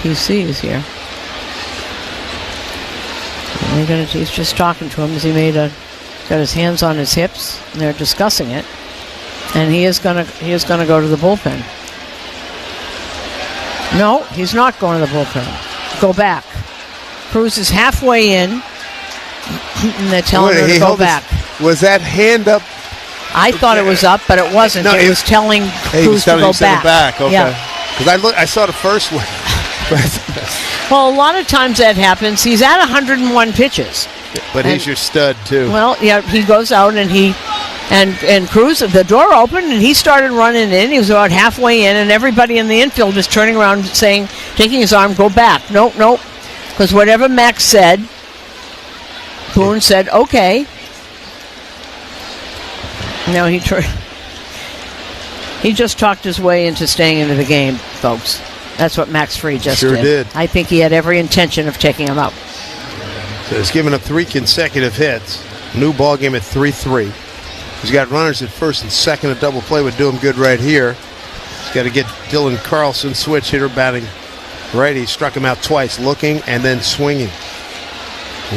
he sees here. He's just talking to him as got his hands on his hips, and they're discussing it. And he is gonna go to the bullpen. No, he's not going to the bullpen. Go back. Cruz is halfway in, and they're telling him to go back. Was that hand up? I thought it was up, but it wasn't. No, it was telling Cruz to go back. Okay. Yeah. Because I saw the first one. Well, a lot of times that happens. He's at 101 pitches. But he's your stud, too. Well, yeah, he goes out and Cruz, the door opened, and he started running in. He was about halfway in, and everybody in the infield is turning around saying, taking his arm, go back. Nope. Because whatever Max said, Boone said, okay. No, he just talked his way into staying into the game, folks. That's what Max Fried just did. I think he had every intention of taking him out. So he's given up 3 consecutive hits. New ball game at 3-3. He's got runners at first and second. A double play would do him good right here. He's got to get Dylan Carlson, switch hitter, batting right. He struck him out twice, looking and then swinging.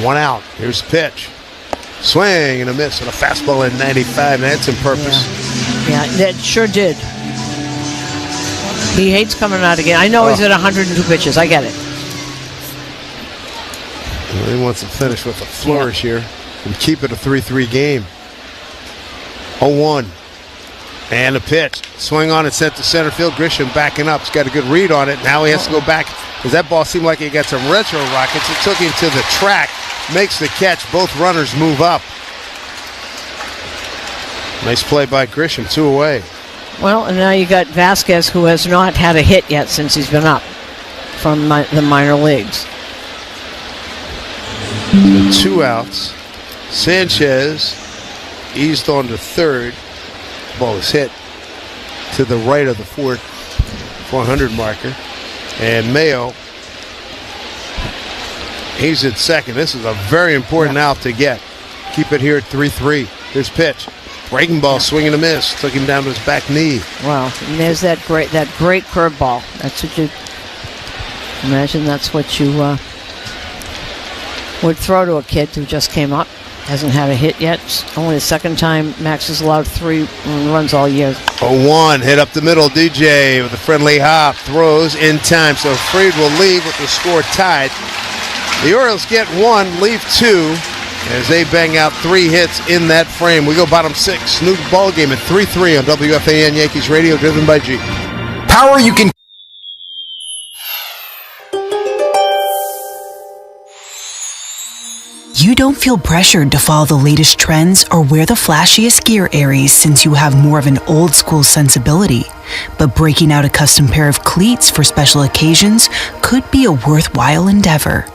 1 out. Here's the pitch. Swing and a miss on a fastball at 95. That's on purpose. Yeah, that sure did. He hates coming out again. I know he's at 102 pitches. I get it. Well, he wants to finish with a flourish here and keep it a 3-3 game. 0-1. And a pitch. Swing on it, sent to center field. Grisham backing up. He's got a good read on it. Now he has to go back because that ball seemed like he got some retro rockets. It took him to the track. Makes the catch. Both runners move up. Nice play by Grisham. 2 away. Well, and now you got Vasquez, who has not had a hit yet since he's been up from the minor leagues. 2 outs. Sanchez eased on to third. The ball is hit to the right of the 400 marker. And Mayo, he's at second. This is a very important out to get. Keep it here at 3-3. Here's pitch. Breaking ball, swing and a miss. Took him down to his back knee. Wow, and there's that great curveball. That's what you imagine. That's what you would throw to a kid who just came up, hasn't had a hit yet. It's only the second time Max has allowed 3 runs all year. 0-1, hit up the middle. DJ with a friendly hop, throws in time. So Fried will leave with the score tied. The Orioles get 1, leave 2. As they bang out 3 hits in that frame. We go bottom 6. New ball game at 3-3 on WFAN Yankees Radio, driven by G. Power you can. You don't feel pressured to follow the latest trends or wear the flashiest gear, Aries, since you have more of an old school sensibility. But breaking out a custom pair of cleats for special occasions could be a worthwhile endeavor.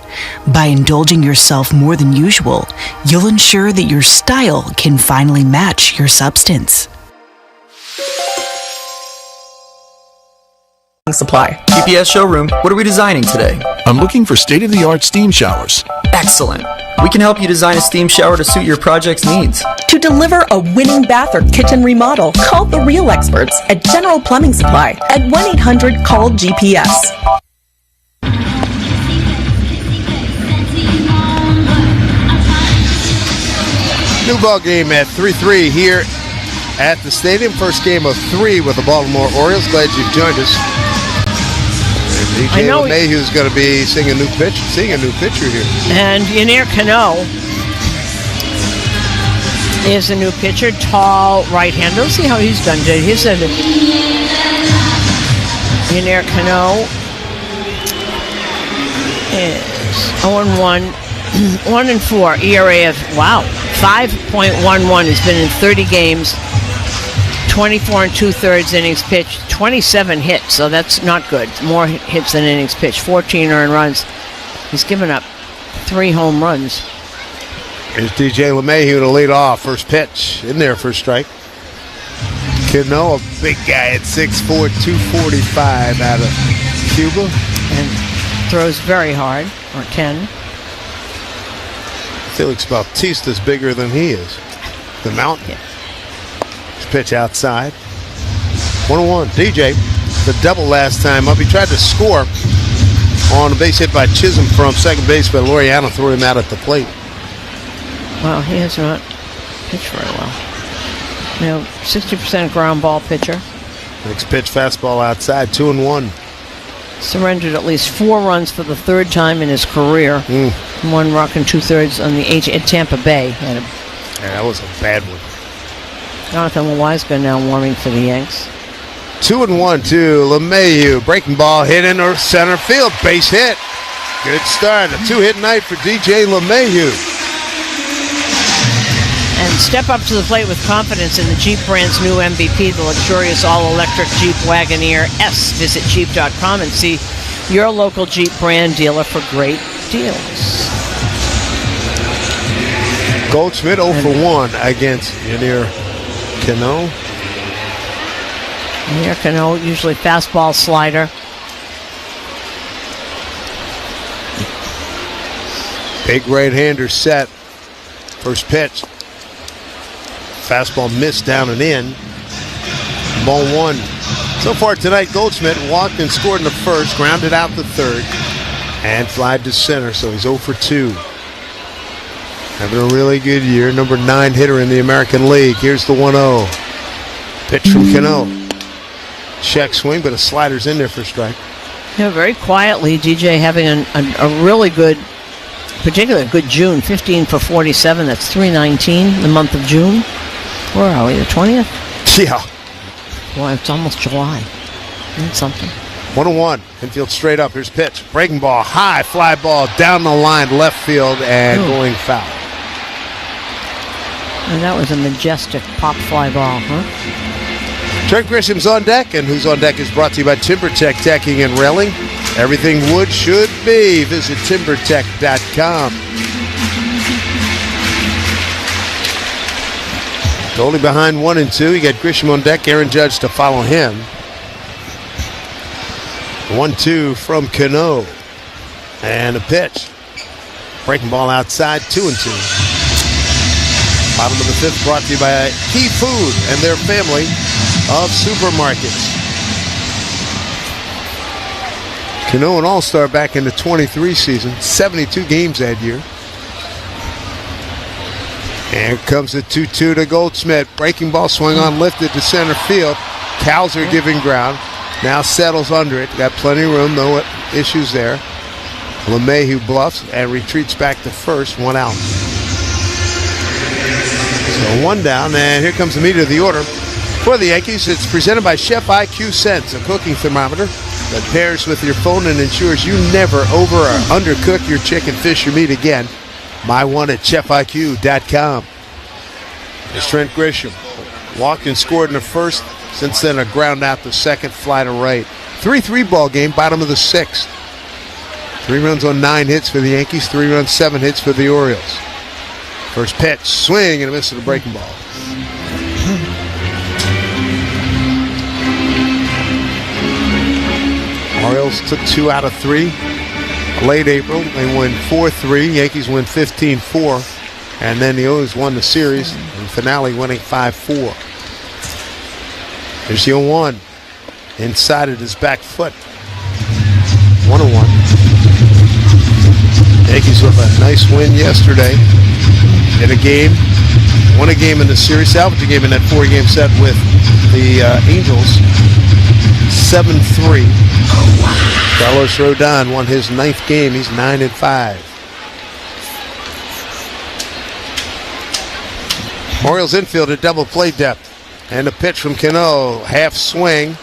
By indulging yourself more than usual, you'll ensure that your style can finally match your substance. Supply. GPS showroom. What are we designing today? I'm looking for state-of-the-art steam showers. Excellent. We can help you design a steam shower to suit your project's needs. To deliver a winning bath or kitchen remodel, call the real experts at General Plumbing Supply at 1-800-CALL-GPS. New ball game at 3-3 here at the stadium. First game of 3 with the Baltimore Orioles. Glad you've joined us. DJ LeMahieu's going to be seeing a new pitcher here. And Yennier Cano is a new pitcher, tall right-hander. Let's see how he's done today. He's a Yennier Cano is 0-1, 1-4 ERA of 5.11. He's been in 30 games. 24 2/3 innings pitched, 27 hits, so that's not good. More hits than innings pitched, 14 earned runs. He's given up 3 home runs. Here's DJ LeMahieu to lead off. First pitch in there for a strike. Cano, a big guy at 6'4", 245 out of Cuba. And throws very hard, or 10. Felix Bautista's bigger than he is. The mountain. Yeah. Pitch outside. 1-1. DJ, the double last time up. He tried to score. on a base hit by Chisholm from second base, but Laureano threw him out at the plate. Wow, he has not pitched very well. 60% ground ball pitcher. Next pitch, fastball outside, 2-1. Surrendered at least 4 runs for the third time in his career. 1 rock and 2/3 on the H at Tampa Bay. Yeah, that was a bad one. Jonathan Loaiska now warming for the Yanks. 2-1 to LeMahieu. Breaking ball hit into center field. Base hit. Good start. A 2-hit night for DJ LeMahieu. And step up to the plate with confidence in the Jeep brand's new MVP, the luxurious all-electric Jeep Wagoneer S. Visit Jeep.com and see your local Jeep brand dealer for great deals. Goldschmidt 0 for 1 against Yennier Cano. Yennier Cano, usually fastball slider. Big right-hander set. First pitch. Fastball missed down and in. Ball 1. So far tonight, Goldschmidt walked and scored in the first, grounded out the third, and flied to center, so he's 0 for 2. Having a really good year. Number 9 hitter in the American League. Here's the 1-0. Pitch from Cano. Check swing, but a slider's in there for a strike. Very quietly, DJ having a really good, particularly good June. 15 for 47. That's 319 the month of June. Where are we? The 20th? Yeah. Boy, it's almost July. That's something. 1-1. Infield straight up. Here's pitch. Breaking ball. High fly ball down the line, left field, and going foul. And that was a majestic pop fly ball, huh? Trent Grisham's on deck, and Who's on Deck is brought to you by TimberTech Decking and Railing. Everything wood should be. Visit TimberTech.com. Goldie behind 1 and 2. You got Grisham on deck, Aaron Judge to follow him. 1-2 from Cano. And a pitch. Breaking ball outside, 2-2. Bottom of the 5th brought to you by Key Food and their family of supermarkets. Cano an all-star back in the 23 season. 72 games that year. And here comes the 2-2 to Goldschmidt. Breaking ball swung on, lifted to center field. Cowser giving ground. Now settles under it. Got plenty of room, no issues there. LeMahieu bluffs and retreats back to first, 1 out. So 1 down, and here comes the meat of the order. For the Yankees, it's presented by Chef IQ Sense, a cooking thermometer that pairs with your phone and ensures you never over or undercook your chicken, fish, or meat again. My one at chefiq.com. It's Trent Grisham. Walked and scored in the first. Since then, a ground out the second, fly to right. 3-3 ball game, bottom of the 6th. 3 runs on 9 hits for the Yankees, 3 runs, 7 hits for the Orioles. First pitch, swing and a miss at the breaking ball. Orioles took 2 out of 3. Late April, they win 4-3. Yankees win 15-4. And then the O's won the series in finale, winning 5-4. There's the 0-1. Inside at his back foot. 1-1. Yankees with a nice win yesterday. In a game. Won a game in the series. Salvaged a game in that 4-game set with the Angels. 7-3. Carlos Rodon won his 9th game. He's 9-5. Orioles infield at double play depth. And a pitch from Cano. Half swing.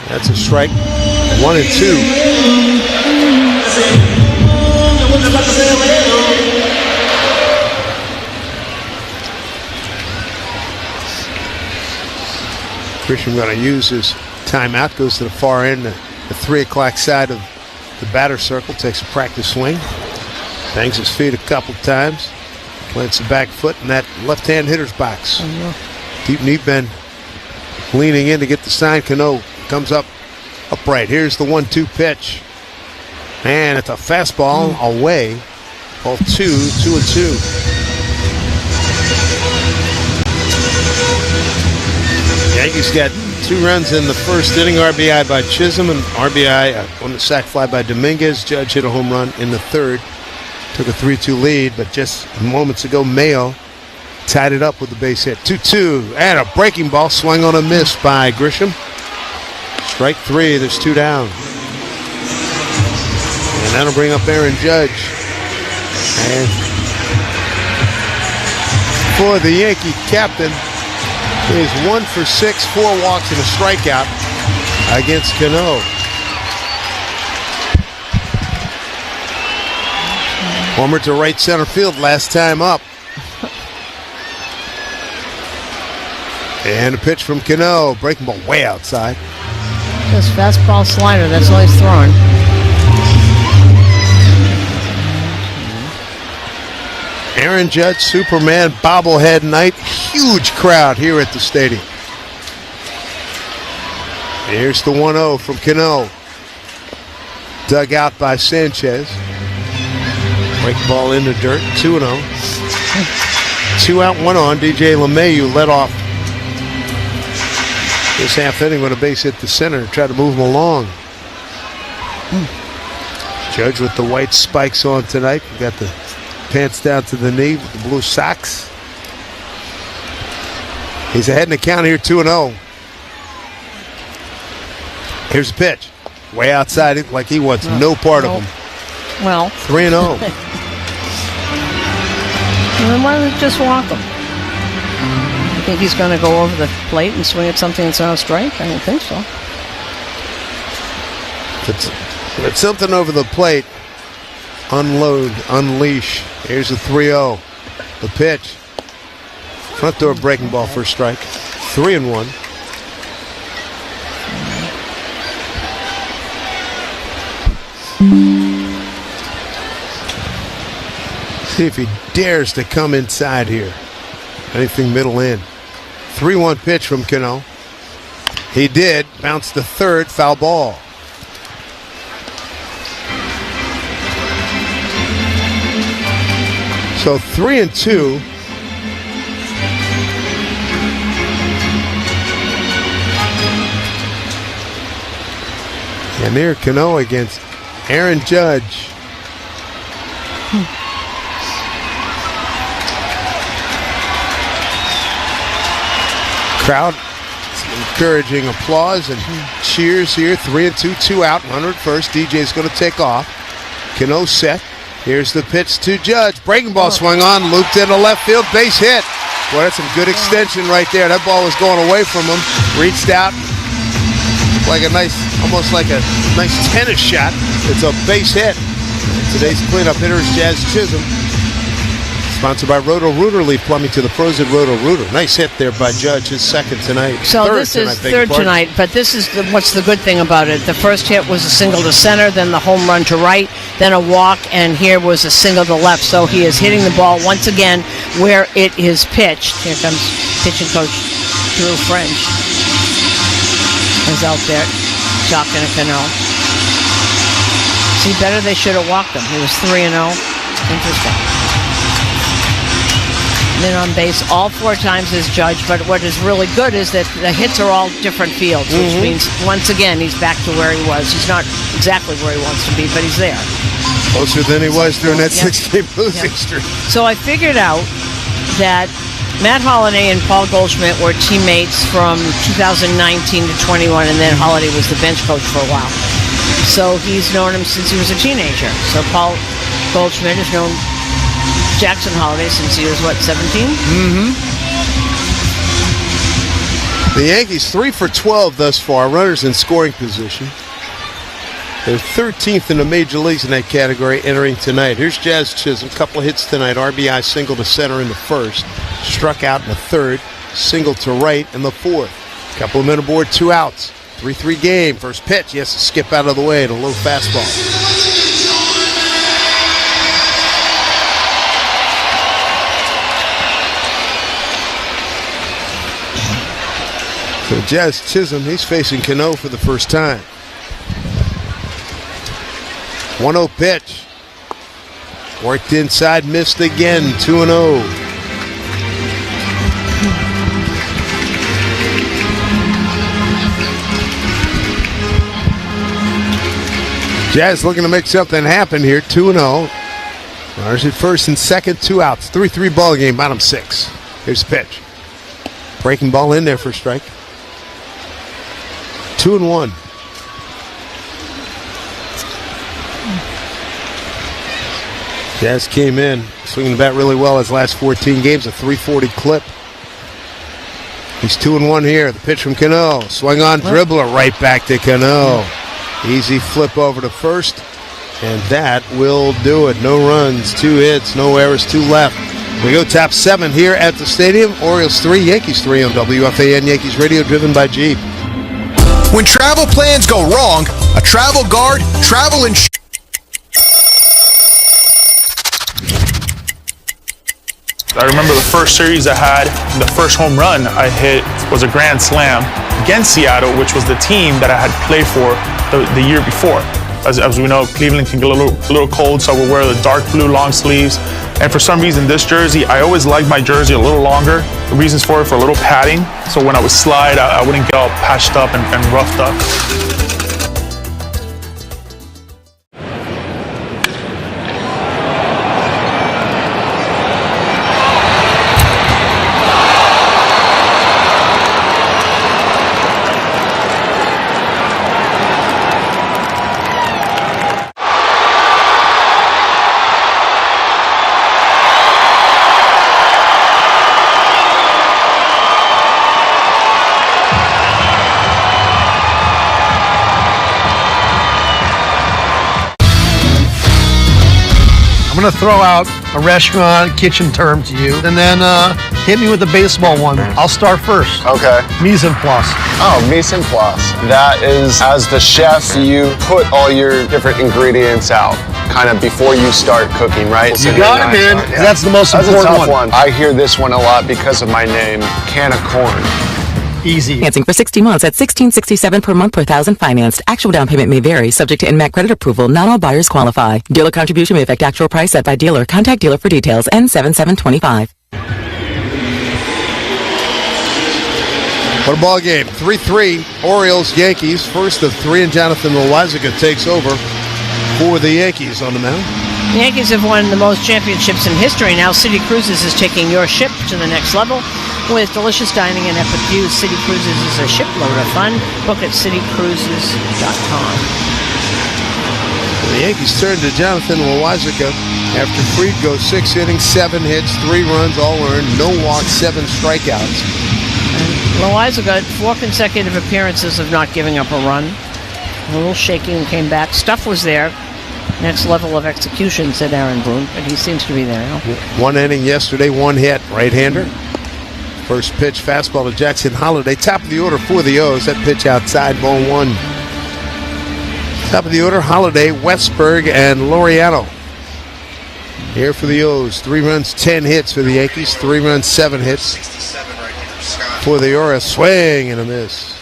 That's a strike. 1-2. Grisham going to use his timeout. Goes to the far end. The 3 o'clock side of the batter circle, takes a practice swing, bangs his feet a couple times, plants the back foot in that left-hand hitter's box. Deep Neatman leaning in to get the sign. Cano comes up upright. Here's the 1-2 pitch. And it's a fastball away. Ball 2-2. Yankees got 2 runs in the first inning, RBI by Chisholm and RBI on the sac fly by Dominguez. Judge hit a home run in the third. Took a 3-2 lead, but just moments ago, Mayo tied it up with the base hit. 2-2, and a breaking ball swung on a miss by Grisham. Strike 3, there's 2 down. And that'll bring up Aaron Judge. And for the Yankee captain, he is 1 for 6, 4 walks and a strikeout against Cano. Homer to right center field last time up. And a pitch from Cano. Breaking ball way outside. This fastball slider, that's all he's throwing. Aaron Judge, Superman bobblehead night. Huge crowd here at the stadium. Here's the 1-0 from Cano. Dug out by Sanchez. Break ball in the dirt. 2-0. 2 out, 1 on. DJ LeMahieu led off this half inning with a base hit to center. Try to move him along. Judge with the white spikes on tonight. We got the pants down to the knee with the blue socks. He's ahead in the count here, 2-0. Here's the pitch. Way outside it, like he wants no part of him. Well, 3-0. Then why don't we just walk him? I think he's going to go over the plate and swing at something that's not a strike? I don't think so. But something over the plate. Unload, unleash. Here's a 3-0. The pitch. Front door breaking ball for a strike. 3-1. See if he dares to come inside here. Anything middle in. 3-1 pitch from Cano. He did. Bounced to third. Foul ball. So 3-2. And there Cano against Aaron Judge. Crowd, some encouraging applause and cheers here. 3-2, 2 out, runner at first. DJ's going to take off. Cano set. Here's the pitch to Judge. Breaking ball swung on, looped into left field, base hit. Boy, that's some good extension right there. That ball was going away from him. Reached out like a nice, almost like a nice tennis shot. It's a base hit. Today's cleanup hitter is Jazz Chisholm. Sponsored by Roto-Rooter. Lead plumbing to the pros at Roto-Rooter. Nice hit there by Judge, his second tonight. So this is third tonight, but this is what's the good thing about it. The first hit was a single to center, then the home run to right, then a walk, and here was a single to left. So he is hitting the ball once again where it is pitched. Here comes pitching coach Drew French. Is out there talking to Cano. See, better they should have walked him. He was 3-0. Interesting. Been on base all 4 times as Judge, but what is really good is that the hits are all different fields, which means once again he's back to where he was. He's not exactly where he wants to be, but he's there. Closer than he was during that 6-game losing streak. So I figured out that Matt Holliday and Paul Goldschmidt were teammates from 2019 to 21, and then Holliday was the bench coach for a while. So he's known him since he was a teenager. So Paul Goldschmidt has known Jackson Holliday since he was, 17? The Yankees 3 for 12 thus far. Runners in scoring position. They're 13th in the major leagues in that category entering tonight. Here's Jazz Chisholm. Couple of hits tonight. RBI single to center in the first. Struck out in the third. Single to right in the fourth. Couple of men aboard, 2 outs. 3-3 game. First pitch. He has to skip out of the way to a low fastball. So Jazz Chisholm, he's facing Cano for the first time. 1-0 pitch. Worked inside, missed again. 2-0. Jazz looking to make something happen here. 2-0. Runners at first and second, 2 outs. 3-3 ball game, bottom 6. Here's the pitch. Breaking ball in there for a strike. 2-1. Jazz came in, swinging the bat really well his last 14 games, a 340 clip. He's 2-1 here. The pitch from Cano. Swung on, dribbler right back to Cano. Easy flip over to first, and that will do it. No runs, 2 hits, no errors, 2 left. We go top 7 here at the stadium. Orioles 3, Yankees 3 on WFAN Yankees Radio, driven by Jeep. When travel plans go wrong, a Travel Guard travel insurance. I remember the first series I had, the first home run I hit was a grand slam against Seattle, which was the team that I had played for the year before. As we know, Cleveland can get a little cold, so I would wear the dark blue long sleeves. And for some reason, this jersey, I always liked my jersey a little longer. The reasons for it, for a little padding, so when I would slide, I wouldn't get all patched up and roughed up. I'm going to throw out a restaurant kitchen term to you, and then hit me with the baseball one. I'll start first. Okay. Mise en place. Oh, mise en place. That is, as the chef, you put all your different ingredients out, kind of before you start cooking, right? You got it, man. Yeah. That's the most important That's a tough one. I hear this one a lot because of my name, Can of Corn. Easy. Financing for 60 months at $1,667 per month per thousand financed. Actual down payment may vary, subject to INMAC credit approval. Not all buyers qualify. Dealer contribution may affect actual price set by dealer. Contact dealer for details. N7725. What a ball game. 3-3, Orioles, Yankees. First of 3, and Jonathan Loaisiga takes over for the Yankees on the mound. The Yankees have won the most championships in history. Now City Cruises is taking your ship to the next level with delicious dining and epic views. City Cruises is a shipload of fun. Book at citycruises.com. The Yankees turn to Jonathan Loaisiga after Fried goes 6 innings, 7 hits, 3 runs, all earned, no walks, 7 strikeouts. Loaisiga, 4 consecutive appearances of not giving up a run. A little shaky and came back. Stuff was there. Next level of execution, said Aaron Boone, but he seems to be there now. 1 inning yesterday, 1 hit, right-hander. First pitch, fastball to Jackson Holliday. Top of the order for the O's. That pitch outside, ball 1. Top of the order, Holliday, Westberg, and Laureano. Here for the O's. 3 runs, 10 hits for the Yankees. 3 runs, 7 hits for the Orioles. Swing and a miss.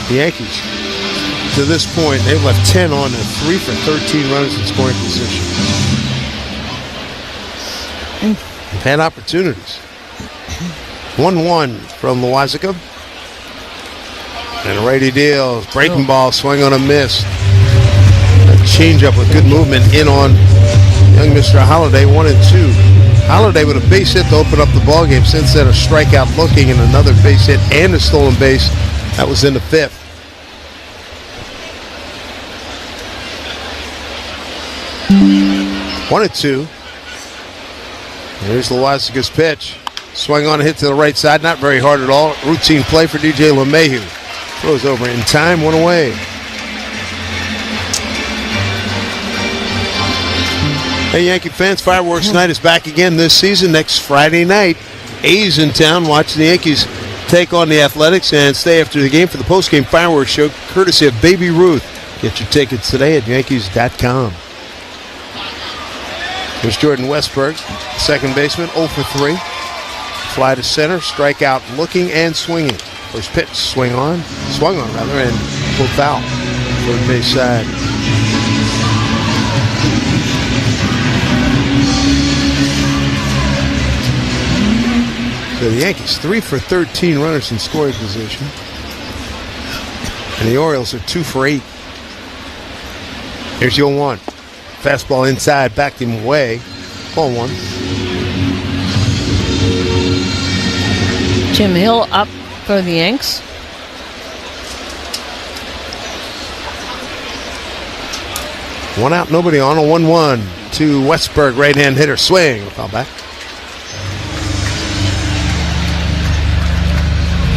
The Yankees, to this point, they've left 10 on and 3 for 13 runners in scoring position. They've had opportunities. 1-1 from Loaisiga. And a righty deal. Breaking ball, swing on a miss. A changeup with good movement in on young Mr. Holliday, 1-2. Holliday with a base hit to open up the ballgame. Since then, a strikeout looking and another base hit and a stolen base. That was in the 5th. One and 2. Here's Loaisiga's pitch. Swung on a hit to the right side. Not very hard at all. Routine play for DJ LeMahieu. Throws over in time. 1 away. Hey, Yankee fans. Fireworks Night is back again this season. Next Friday night. A's in town. Watch the Yankees take on the Athletics and stay after the game for the postgame fireworks show courtesy of Baby Ruth. Get your tickets today at Yankees.com. Here's Jordan Westberg, second baseman, 0 for 3. Fly to center, strikeout looking and swinging. First pitch, swung on, and pulled foul. Third base side. So the Yankees, 3 for 13 runners in scoring position. And the Orioles are 2 for 8. Here's your 1. Fastball inside, backed him away. Ball 1. Jim Hill up for the Yanks. One out, nobody on. A 1-1 to Westberg, right-hand hitter. Swing. Foul back.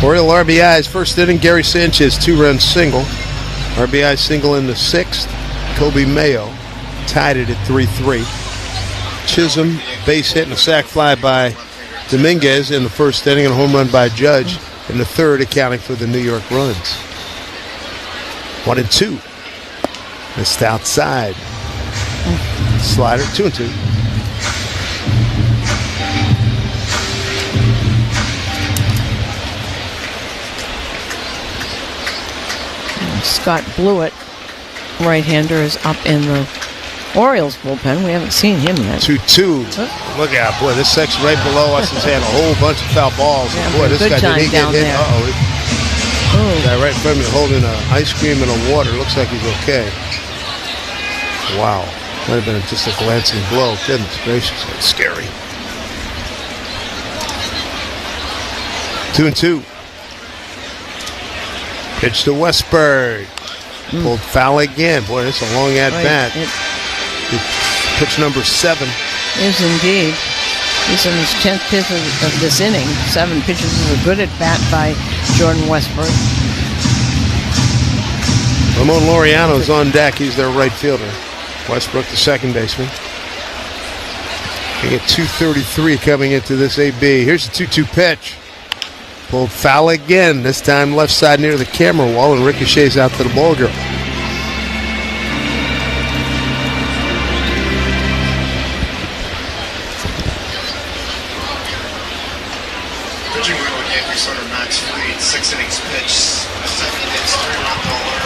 Oriole RBI's first inning. Gary Sanchez, 2-run single. RBI single in the 6th. Kobe Mayo tied it at 3-3. Chisholm, base hit and a sac fly by Dominguez in the first inning, and a home run by Judge in the 3rd, accounting for the New York runs. 1-2. Missed outside. Slider, 2-2. Scott Blewett, right-hander, is up in the Orioles bullpen. We haven't seen him yet. 2-2. Look out, boy, this section right below us has had a whole bunch of foul balls. Yeah, boy, this guy did he get hit? there. Uh-oh. Guy right in front of me holding an ice cream and a water. Looks like he's okay. Wow. Might have been just a glancing blow. Goodness gracious, that's scary. 2-2. Pitch to Westberg. Pulled foul again. Boy, that's a long at-bat. Pitch number 7. Is indeed. He's in his 10th pitch of this inning. 7 pitches is a good at-bat by Jordan Westberg. Ramon Laureano's on deck. He's their right fielder. Westbrook, the second baseman. You get 2:33 coming into this AB. Here's the 2-2 pitch. Pulled foul again. This time left side near the camera wall, and ricochets out to the ball girl. Pitching wheel again, we sort of Max Fried, 6 innings pitched, 7 hits, 3-run dollar.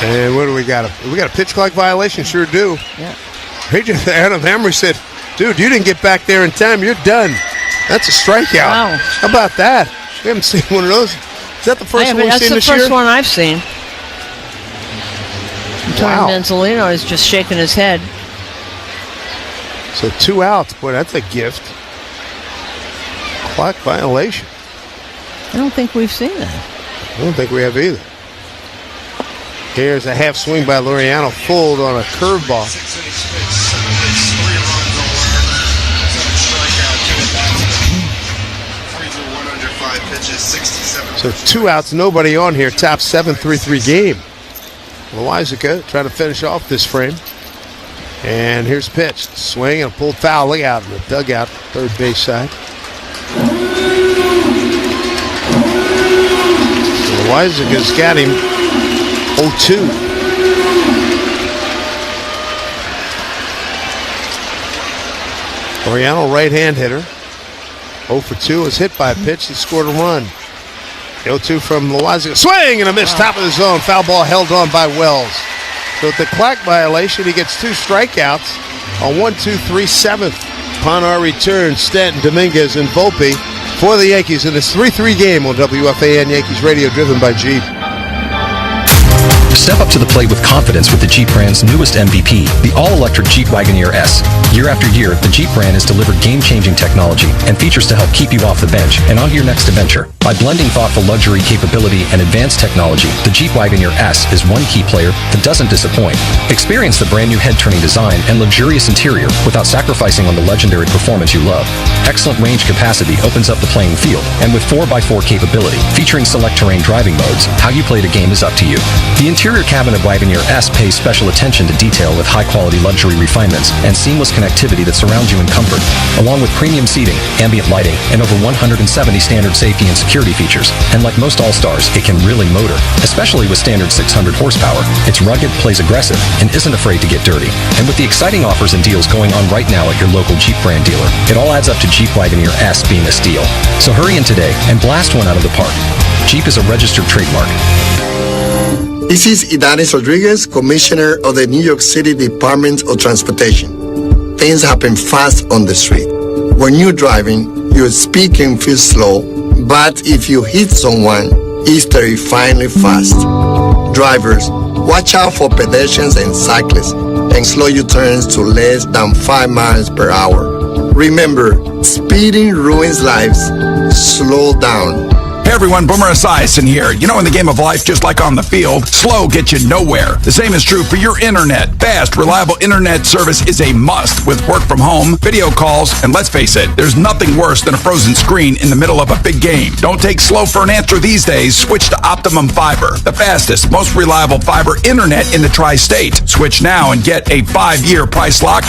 And what do we got? We got a pitch clock violation. Sure do. Yeah. Adam Hammer said, "Dude, you didn't get back there in time. You're done." That's a strikeout. Wow. How about that? We haven't seen one of those. Is that the first one we've seen this year? That's the first one I've seen. Wow. Tony Manzolino is just shaking his head. So 2 outs. Boy, that's a gift. Clock violation. I don't think we've seen that. I don't think we have either. Here's a half swing by Laureano, fooled on a curveball. 6 innings pitched, 7 hits, 3-run dollar, 7 strikeout, 2 at-bats. 3 through 1 under 5 pitches, 67. So 2 outs, nobody on here. Top 7-3-3 game. Loizaga trying to finish off this frame. And here's pitch. Swing and a pulled foul. Look out in the dugout, third base side. Loizaga's got him 0-2. Laureano, right-hand hitter. 0 for 2 is hit by a pitch. He scored a run. 0-2 from Loizaga. Swing and a miss, top of the zone. Foul ball held on by Wells. So with the clock violation, he gets 2 strikeouts on 1-2-3 7th. Upon our return, Stanton, Dominguez, and Volpe for the Yankees in this 3-3 game on WFAN Yankees Radio, driven by Jeep. Step up to the plate with confidence with the Jeep brand's newest MVP, the all-electric Jeep Wagoneer S. Year after year, the Jeep brand has delivered game-changing technology and features to help keep you off the bench and onto your next adventure. By blending thoughtful luxury capability and advanced technology, the Jeep Wagoneer S is one key player that doesn't disappoint. Experience the brand-new head-turning design and luxurious interior without sacrificing on the legendary performance you love. Excellent range capacity opens up the playing field, and with 4x4 capability, featuring select terrain driving modes, how you play the game is up to you. The interior cabin of Wagoneer S pays special attention to detail with high-quality luxury refinements and seamless connectivity that surrounds you in comfort, along with premium seating, ambient lighting, and over 170 standard safety and security features. And like most All-Stars, it can really motor, especially with standard 600 horsepower. It's rugged, plays aggressive, and isn't afraid to get dirty. And with the exciting offers and deals going on right now at your local Jeep brand dealer, it all adds up to Jeep Wagoneer S being a steal. So hurry in today and blast one out of the park. Jeep is a registered trademark. This is Idanis Rodriguez, Commissioner of the New York City Department of Transportation. Things happen fast on the street. When you're driving, your speed can feel slow, but if you hit someone, it's terrifyingly fast. Drivers, Watch out for pedestrians and cyclists and slow your turns to less than 5 miles per hour. Remember, speeding ruins lives. Slow down. Hey everyone, Boomer Esiason here. You know, in the game of life, just like on the field, slow gets you nowhere. The same is true for your internet. Fast, reliable internet service is a must with work from home, video calls, and let's face it, there's nothing worse than a frozen screen in the middle of a big game. Don't take slow for an answer these days. Switch to Optimum Fiber, the fastest, most reliable fiber internet in the tri-state. Switch now and get a 5-year price lock.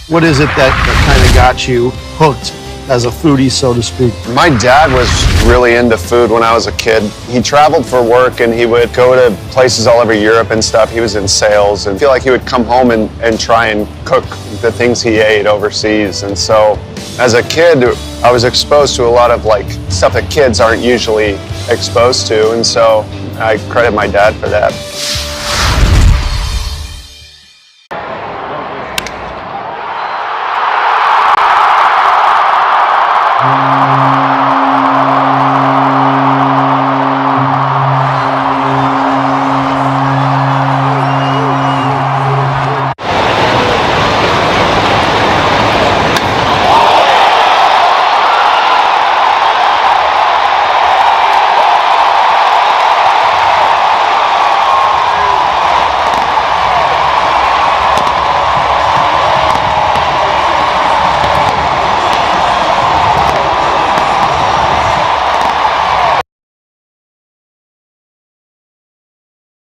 What is it that kind of got you hooked as a foodie, so to speak? My dad was really into food when I was a kid. He traveled for work and he would go to places all over Europe and stuff. He was in sales and I feel like he would come home and try and cook the things he ate overseas. And so as a kid, I was exposed to a lot of like stuff that kids aren't usually exposed to. And so I credit my dad for that.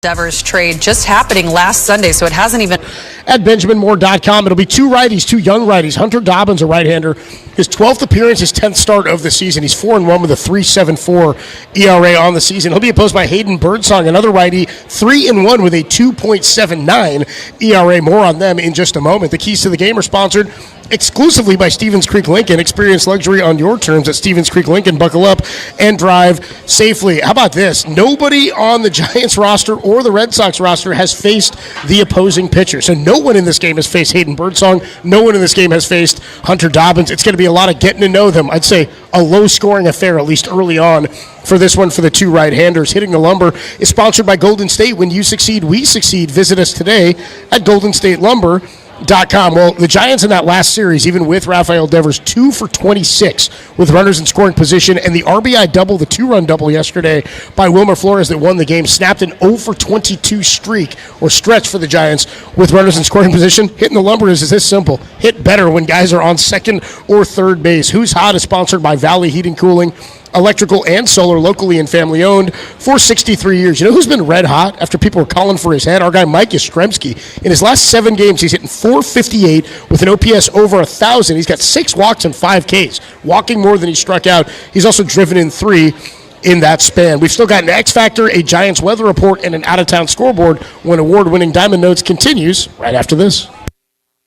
Devers trade just happening last Sunday, so it hasn't even... At BenjaminMoore.com, it'll be two righties, two young righties. Hunter Dobbins, a right-hander, his 12th appearance, his 10th start of the season. He's 4-1 with a 3.74 ERA on the season. He'll be opposed by Hayden Birdsong, another righty, 3-1 with a 2.79 ERA. More on them in just a moment. The keys to the game are sponsored exclusively by Stevens Creek Lincoln. Experience luxury on your terms at Stevens Creek Lincoln. Buckle up and drive safely. How about this? Nobody on the Giants roster or the Red Sox roster has faced the opposing pitcher. So no one in this game has faced Hayden Birdsong. No one in this game has faced Hunter Dobbins. It's going to be a lot of getting to know them. I'd say a low-scoring affair, at least early on, for this one for the two right-handers. Hitting the Lumber is sponsored by Golden State. When you succeed, we succeed. Visit us today at GoldenStateLumber.com. Well, the Giants in that last series, even with Rafael Devers, 2 for 26 with runners in scoring position, and the RBI double, the two-run double yesterday by Wilmer Flores that won the game, snapped an 0 for 22 streak or stretch for the Giants with runners in scoring position. Hitting the Lumber is this simple. Hit better when guys are on second or third base. Who's Hot is sponsored by Valley Heating Cooling, electrical and solar, locally and family owned for 63 years. You know who's been red hot after people were calling for his head? Our guy Mike Yastrzemski. In his last 7 games, he's hitting .458 with an OPS over 1,000. He's got 6 walks and 5 Ks, walking more than he struck out. He's also driven in 3 in that span. We've still got an X Factor, a Giants weather report, and an out-of-town scoreboard when award-winning Diamond Notes continues right after this.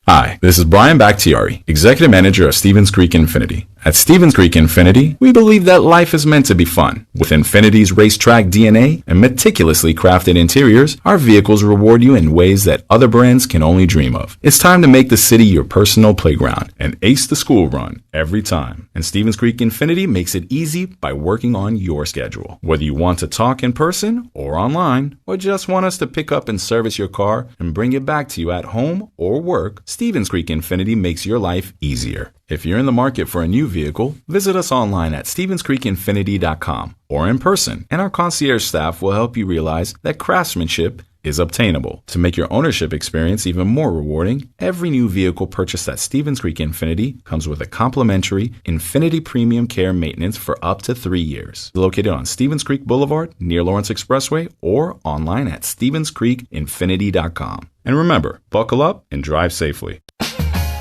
Hi, this is Brian Bakhtiari, Executive Manager of Stevens Creek Infinity. At Stevens Creek Infinity, we believe that life is meant to be fun. With Infinity's racetrack DNA and meticulously crafted interiors, our vehicles reward you in ways that other brands can only dream of. It's time to make the city your personal playground and ace the school run every time. And Stevens Creek Infinity makes it easy by working on your schedule. Whether you want to talk in person or online, or just want us to pick up and service your car and bring it back to you at home or work, Stevens Creek Infinity makes your life easier. If you're in the market for a new vehicle, visit us online at StevensCreekInfinity.com or in person, and our concierge staff will help you realize that craftsmanship is obtainable. To make your ownership experience even more rewarding, every new vehicle purchased at Stevens Creek Infinity comes with a complimentary Infinity Premium Care Maintenance for up to 3 years. Located on Stevens Creek Boulevard near Lawrence Expressway or online at StevensCreekInfinity.com. And remember, buckle up and drive safely.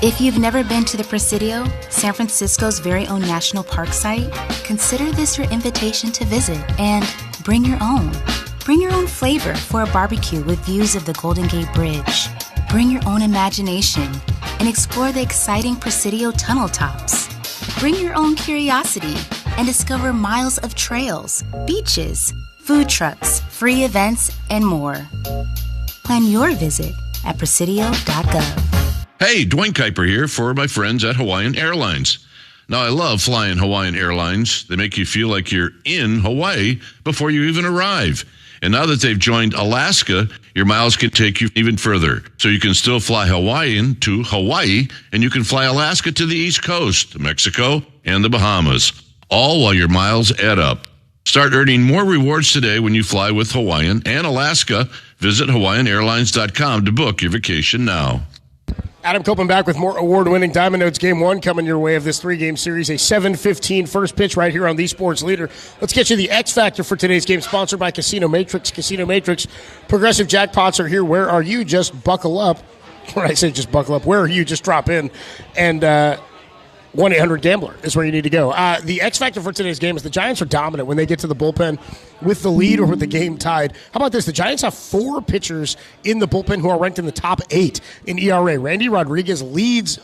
If you've never been to the Presidio, San Francisco's very own national park site, consider this your invitation to visit and bring your own. Bring your own flavor for a barbecue with views of the Golden Gate Bridge. Bring your own imagination and explore the exciting Presidio tunnel tops. Bring your own curiosity and discover miles of trails, beaches, food trucks, free events, and more. Plan your visit at Presidio.gov. Hey, Dwayne Kuiper here for my friends at Hawaiian Airlines. Now, I love flying Hawaiian Airlines. They make you feel like you're in Hawaii before you even arrive. And now that they've joined Alaska, your miles can take you even further. So you can still fly Hawaiian to Hawaii, and you can fly Alaska to the East Coast, Mexico, and the Bahamas, all while your miles add up. Start earning more rewards today when you fly with Hawaiian and Alaska. Visit HawaiianAirlines.com to book your vacation now. Adam Copeland back with more award-winning Diamond Notes Game 1 coming your way of this 3-game series, a 7:15 first pitch right here on The Sports Leader. Let's get you the X Factor for today's game, sponsored by Casino Matrix. Casino Matrix, progressive jackpots are here. Where are you? Just buckle up. When I say just buckle up, where are you? Just drop in. And 1-800-GAMBLER is where you need to go. The X Factor for today's game is the Giants are dominant when they get to the bullpen with the lead or with the game tied. How about this? The Giants have 4 pitchers in the bullpen who are ranked in the top 8 in ERA. Randy Rodriguez he's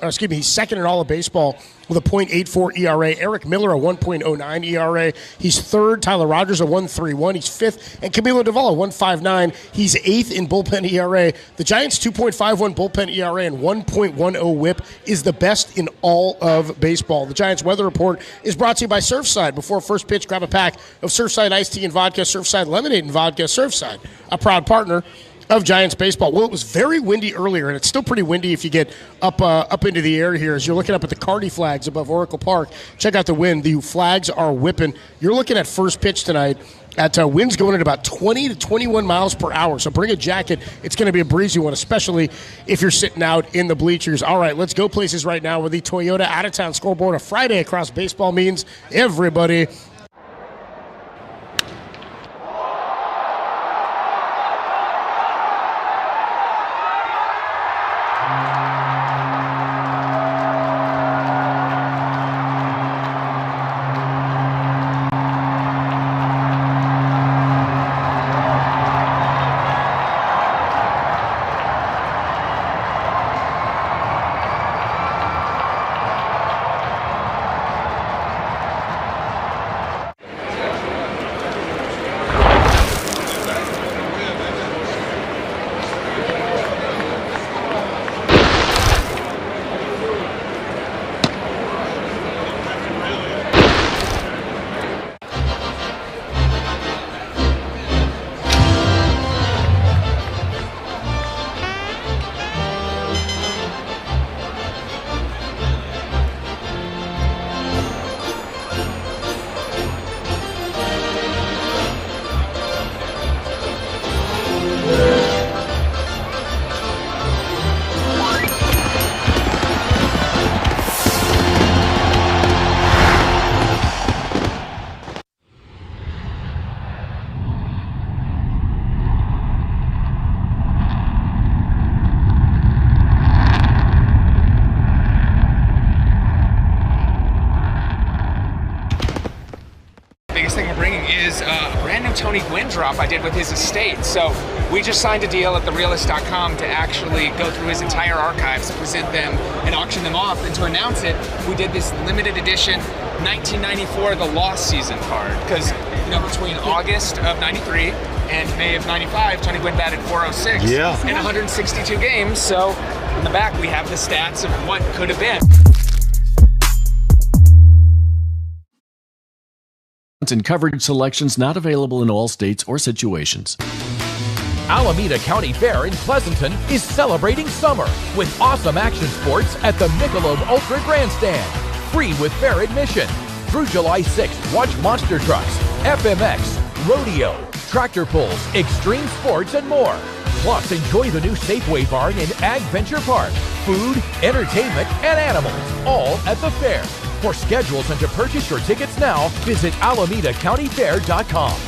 second in all of baseball with a .84 ERA. Eric Miller, a 1.09 ERA. He's third. Tyler Rogers, a 1.31. He's fifth. And Camilo Doval, a 1.59. He's 8th in bullpen ERA. The Giants' 2.51 bullpen ERA and 1.10 whip is the best in all of baseball. The Giants' weather report is brought to you by Surfside. Before first pitch, grab a pack of Surfside iced tea and vodka, Surfside lemonade and vodka. Surfside, a proud partner of Giants baseball. Well, it was very windy earlier, and it's still pretty windy if you get up into the air here. As you're looking up at the Cardi flags above Oracle Park, check out the wind. The flags are whipping. You're looking at first pitch tonight at winds going at about 20 to 21 miles per hour. So bring a jacket. It's going to be a breezy one, especially if you're sitting out in the bleachers. All right, let's go places right now with the Toyota Out-of-Town Scoreboard. A Friday across baseball means everybody. Drop I did with his estate. So we just signed a deal at therealist.com to actually go through his entire archives, present them and auction them off. And to announce it, we did this limited edition 1994 The Lost Season card. Because, between August of 93 and May of 95, Tony Gwynn batted .406 in 162 games. So in the back, we have the stats of what could have been. And coverage selections not available in all states or situations. Alameda County Fair in Pleasanton is celebrating summer with awesome action sports at the Michelob Ultra Grandstand. Free with fair admission. Through July 6th, watch monster trucks, FMX, rodeo, tractor pulls, extreme sports, and more. Plus, enjoy the new Safeway Barn in Ag Venture Park. Food, entertainment, and animals, all at the fair. For schedules and to purchase your tickets now, visit AlamidaCountyFair.com.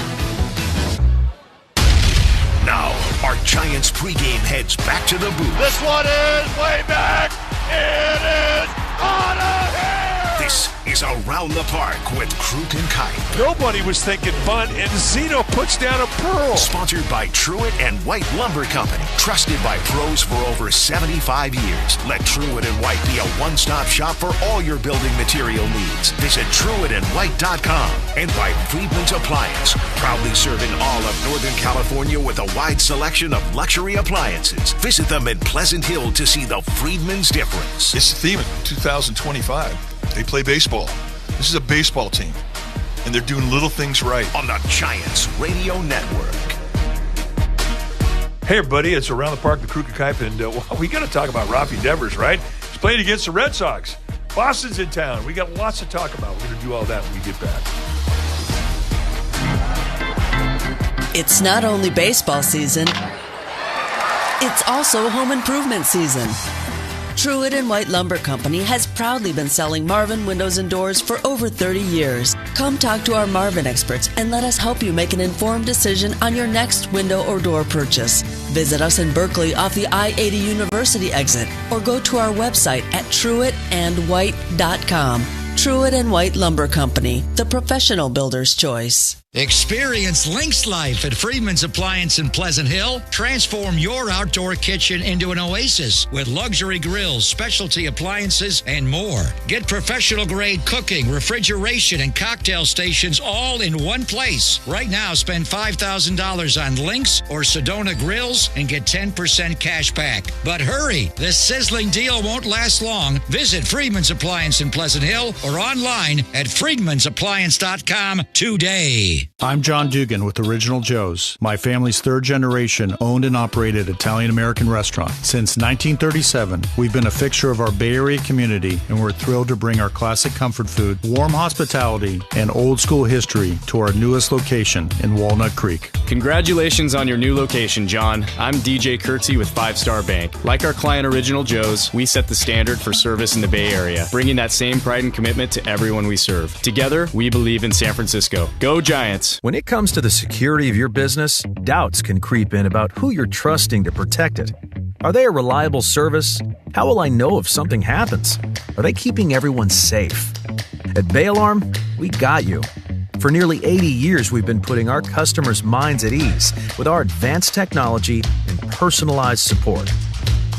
Now, our Giants pregame heads back to the booth. This one is way back. It is out of here. This is Around the Park with Kruk and Kite. Nobody was thinking bunt, and Zeno puts down a pearl. Sponsored by Truett and White Lumber Company. Trusted by pros for over 75 years. Let Truett and White be a one-stop shop for all your building material needs. Visit TruettandWhite.com. And by Friedman's Appliance. Proudly serving all of Northern California with a wide selection of luxury appliances. Visit them in Pleasant Hill to see the Friedman's difference. It's the theme of 2025. They play baseball. This is a baseball team, and they're doing little things right. On the Giants Radio Network. Hey, everybody, it's Around the Park, the Crew Kuip, and we got to talk about Rafi Devers, right? He's playing against the Red Sox. Boston's in town. We got lots to talk about. We're going to do all that when we get back. It's not only baseball season, it's also home improvement season. Truett & White Lumber Company has proudly been selling Marvin windows and doors for over 30 years. Come talk to our Marvin experts and let us help you make an informed decision on your next window or door purchase. Visit us in Berkeley off the I-80 University exit or go to our website at truettandwhite.com. Truett & White Lumber Company, the professional builder's choice. Experience Lynx Life at Friedman's Appliance in Pleasant Hill. Transform your outdoor kitchen into an oasis with luxury grills, specialty appliances, and more. Get professional-grade cooking, refrigeration, and cocktail stations all in one place. Right now, spend $5,000 on Lynx or Sedona grills and get 10% cash back. But hurry, this sizzling deal won't last long. Visit Friedman's Appliance in Pleasant Hill or online at friedmansappliance.com today. I'm John Dugan with Original Joe's. My family's third generation owned and operated Italian-American restaurant. Since 1937, we've been a fixture of our Bay Area community, and we're thrilled to bring our classic comfort food, warm hospitality, and old school history to our newest location in Walnut Creek. Congratulations on your new location, John. I'm DJ Kurtzy with 5 Star Bank. Like our client Original Joe's, we set the standard for service in the Bay Area, bringing that same pride and commitment to everyone we serve. Together, we believe in San Francisco. Go Giants! When it comes to the security of your business, doubts can creep in about who you're trusting to protect it. Are they a reliable service? How will I know if something happens? Are they keeping everyone safe? At Bay Alarm, we got you. For nearly 80 years, we've been putting our customers' minds at ease with our advanced technology and personalized support.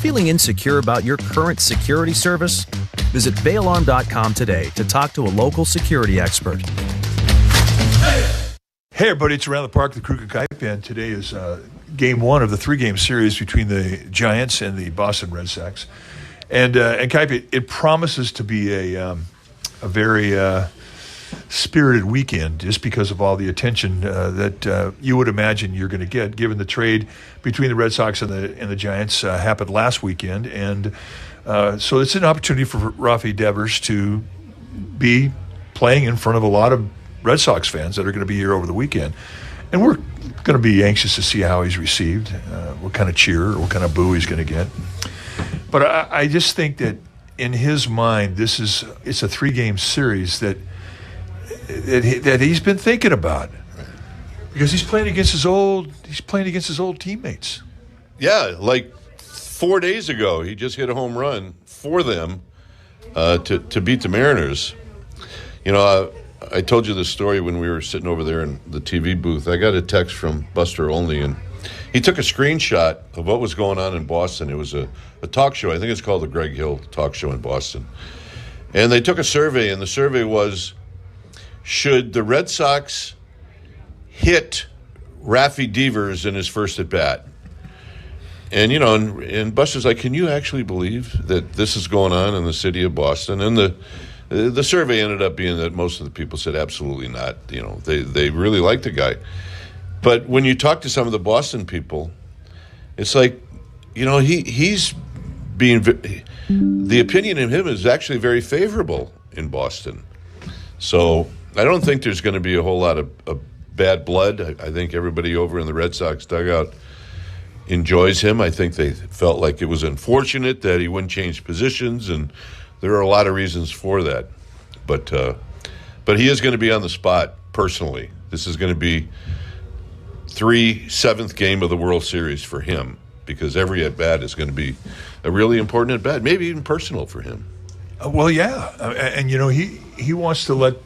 Feeling insecure about your current security service? Visit bayalarm.com today to talk to a local security expert. Hey, everybody, it's Around the Park, the Crew Kuip, and today is game one of the 3-game series between the Giants and the Boston Red Sox. And Kuip, it promises to be a very spirited weekend just because of all the attention that you would imagine you're going to get, given the trade between the Red Sox and the Giants happened last weekend. And so it's an opportunity for Rafi Devers to be playing in front of a lot of Red Sox fans that are going to be here over the weekend. And we're going to be anxious to see how he's received, what kind of cheer or what kind of boo he's going to get. But I just think that in his mind, it's a 3-game series that he's been thinking about, because he's playing against his old teammates. Yeah, like 4 days ago, he just hit a home run for them to beat the Mariners. You know, I told you this story when we were sitting over there in the TV booth. I got a text from Buster Olney, and he took a screenshot of what was going on in Boston. It was a talk show. I think it's called the Greg Hill Talk Show in Boston. And they took a survey, and the survey was, should the Red Sox hit Rafi Devers in his first at-bat? And, you know, and Buster's like, can you actually believe that this is going on in the city of Boston? And the survey ended up being that most of the people said absolutely not. You know, they really like the guy. But when you talk to some of the Boston people, it's like, you know, he's being, the opinion of him is actually very favorable in Boston. So I don't think there's going to be a whole lot of bad blood. I think everybody over in the Red Sox dugout enjoys him. I think they felt like it was unfortunate that he wouldn't change positions, and there are a lot of reasons for that. But he is going to be on the spot personally. This is going to be 7th game of the World Series for him, because every at-bat is going to be a really important at-bat, maybe even personal for him. Well, yeah. And, you know, he wants to look,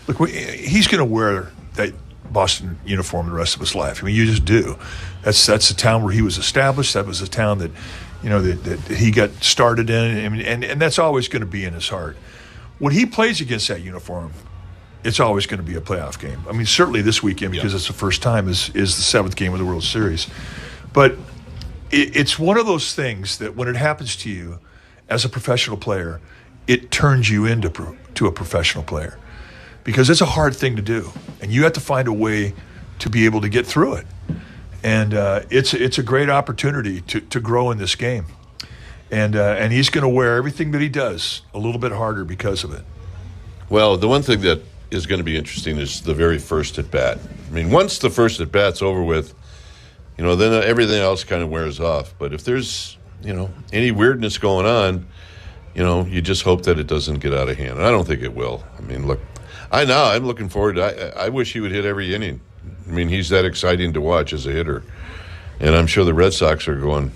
he's going to wear that Boston uniform the rest of his life. I mean, you just do. That's the town where he was established. That was the town that, you know, that he got started in. And that's always going to be in his heart. When he plays against that uniform, it's always going to be a playoff game. I mean, certainly this weekend, because it's the first time, is the 7th game of the World Series. But it's one of those things that when it happens to you as a professional player, it turns you into to a professional player, because it's a hard thing to do, and you have to find a way to be able to get through it. And it's a great opportunity to grow in this game, and he's going to wear everything that he does a little bit harder because of it. Well, the one thing that is going to be interesting is the very first at bat. I mean, once the first at bat's over with, then everything else kind of wears off. But if there's any weirdness going on, you just hope that it doesn't get out of hand. And I don't think it will. I mean, look, I'm looking forward to I wish he would hit every inning. I mean, he's that exciting to watch as a hitter. And I'm sure the Red Sox are going,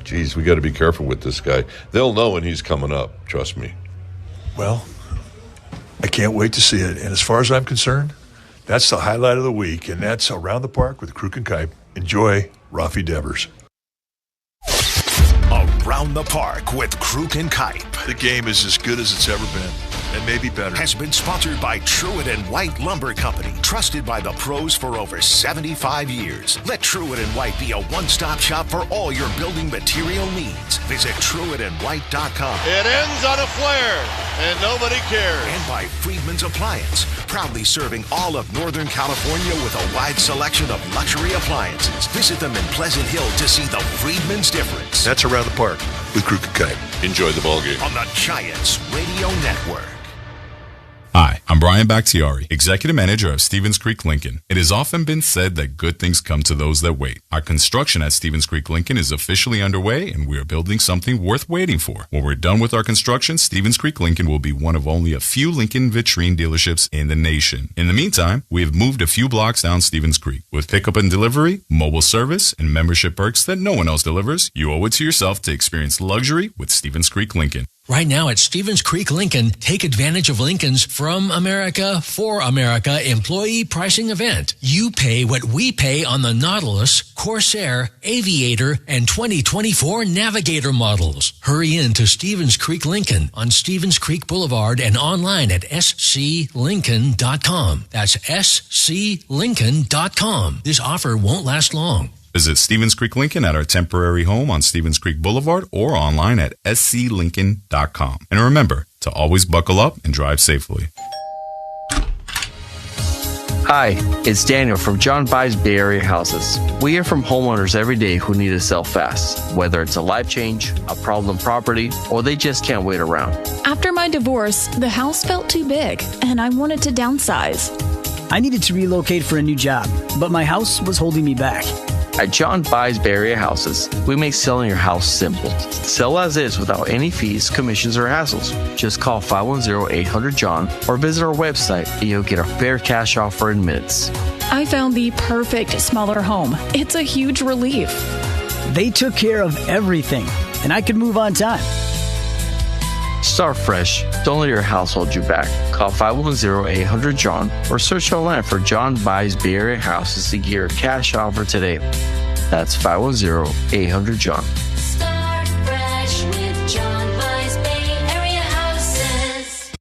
geez, we got to be careful with this guy. They'll know when he's coming up, trust me. Well, I can't wait to see it. And as far as I'm concerned, that's the highlight of the week, and that's Around the Park with Kruk and Kuip. Enjoy, Rafi Devers. Around the Park with Kruk and Kuip. The game is as good as it's ever been, and maybe better. Has been sponsored by Truett and White Lumber Company, trusted by the pros for over 75 years. Let Truett and White be a one-stop shop for all your building material needs. Visit TruettandWhite.com. It ends on a flare, and nobody cares. And by Friedman's Appliance, proudly serving all of Northern California with a wide selection of luxury appliances. Visit them in Pleasant Hill to see the Friedman's difference. That's Around the Park with Kruk and Kuip. Enjoy the ballgame on the Giants Radio Network. Hi, I'm Brian Bakhtiari, Executive Manager of Stevens Creek Lincoln. It has often been said that good things come to those that wait. Our construction at Stevens Creek Lincoln is officially underway, and we are building something worth waiting for. When we're done with our construction, Stevens Creek Lincoln will be one of only a few Lincoln vitrine dealerships in the nation. In the meantime, we have moved a few blocks down Stevens Creek. With pickup and delivery, mobile service, and membership perks that no one else delivers, you owe it to yourself to experience luxury with Stevens Creek Lincoln. Right now at Stevens Creek Lincoln, take advantage of Lincoln's From America, For America employee pricing event. You pay what we pay on the Nautilus, Corsair, Aviator, and 2024 Navigator models. Hurry in to Stevens Creek Lincoln on Stevens Creek Boulevard and online at sclincoln.com. That's sclincoln.com. This offer won't last long. Visit Stevens Creek Lincoln at our temporary home on Stevens Creek Boulevard or online at sclincoln.com. And remember to always buckle up and drive safely. Hi, it's Daniel from John Buys Bay Area Houses. We hear from homeowners every day who need to sell fast, whether it's a life change, a problem property, or they just can't wait around. After my divorce, the house felt too big, and I wanted to downsize. I needed to relocate for a new job, but my house was holding me back. At John Buys Bay Area Houses, we make selling your house simple. Sell as is without any fees, commissions, or hassles. Just call 510-800-JOHN or visit our website and you'll get a fair cash offer in minutes. I found the perfect smaller home. It's a huge relief. They took care of everything, and I could move on time. Start fresh. Don't let your house hold you back. Call 510-800-JOHN or search online for John Buys Bay Area Houses to get your cash offer today. That's 510-800-JOHN. Start fresh with John Buys Bay Area Houses.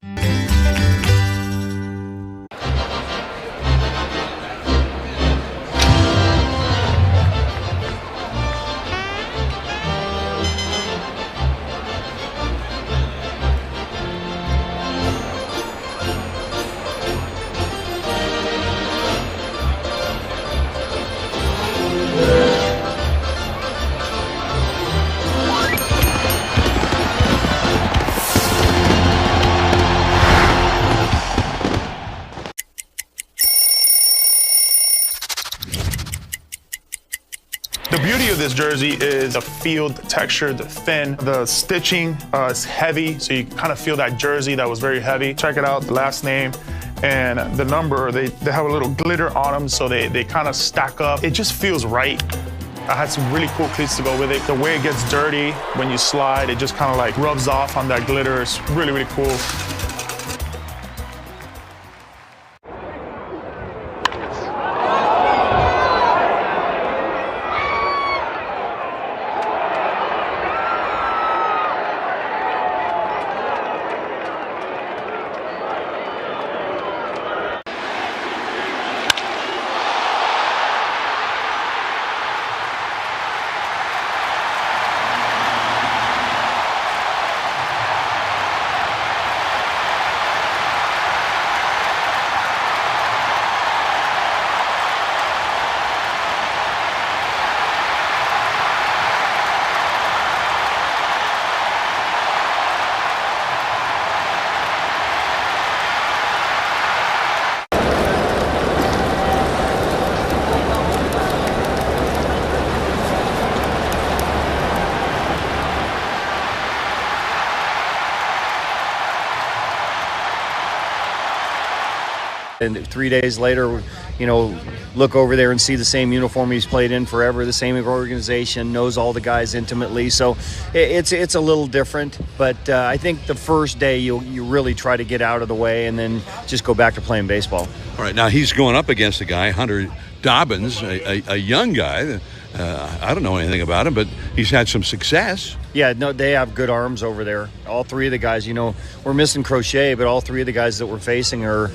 The beauty of this jersey is the feel, the texture, the thin, the stitching is heavy, so you kind of feel that jersey that was very heavy. Check it out, the last name and the number, they have a little glitter on them, so they kind of stack up. It just feels right. I had some really cool cleats to go with it. The way it gets dirty when you slide, it just kind of like rubs off on that glitter. It's really, really cool. And 3 days later, look over there and see the same uniform he's played in forever, the same organization, knows all the guys intimately. So it's a little different, but I think the first day you really try to get out of the way and then just go back to playing baseball. All right, now he's going up against a guy, Hunter Dobbins, a young guy. I don't know anything about him, but he's had some success. Yeah, no, they have good arms over there. All three of the guys, we're missing Crochet, but all three of the guys that we're facing are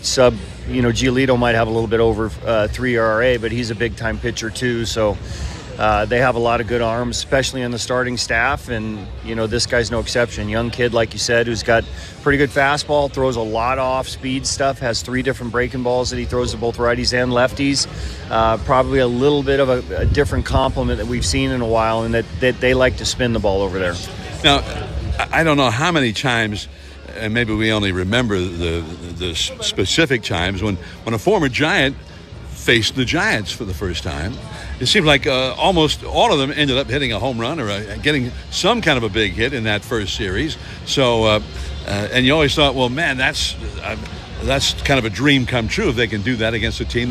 sub, Giolito might have a little bit over 3 ERA, but he's a big-time pitcher too, so they have a lot of good arms, especially on the starting staff, and, this guy's no exception. Young kid, like you said, who's got pretty good fastball, throws a lot of off-speed stuff, has 3 different breaking balls that he throws to both righties and lefties. Probably a little bit of a different complement that we've seen in a while, and that they like to spin the ball over there. Now, I don't know how many times, and maybe we only remember the specific times, when a former Giant faced the Giants for the first time. It seemed like almost all of them ended up hitting a home run or getting some kind of a big hit in that first series. So, and you always thought, well, man, that's kind of a dream come true if they can do that against a team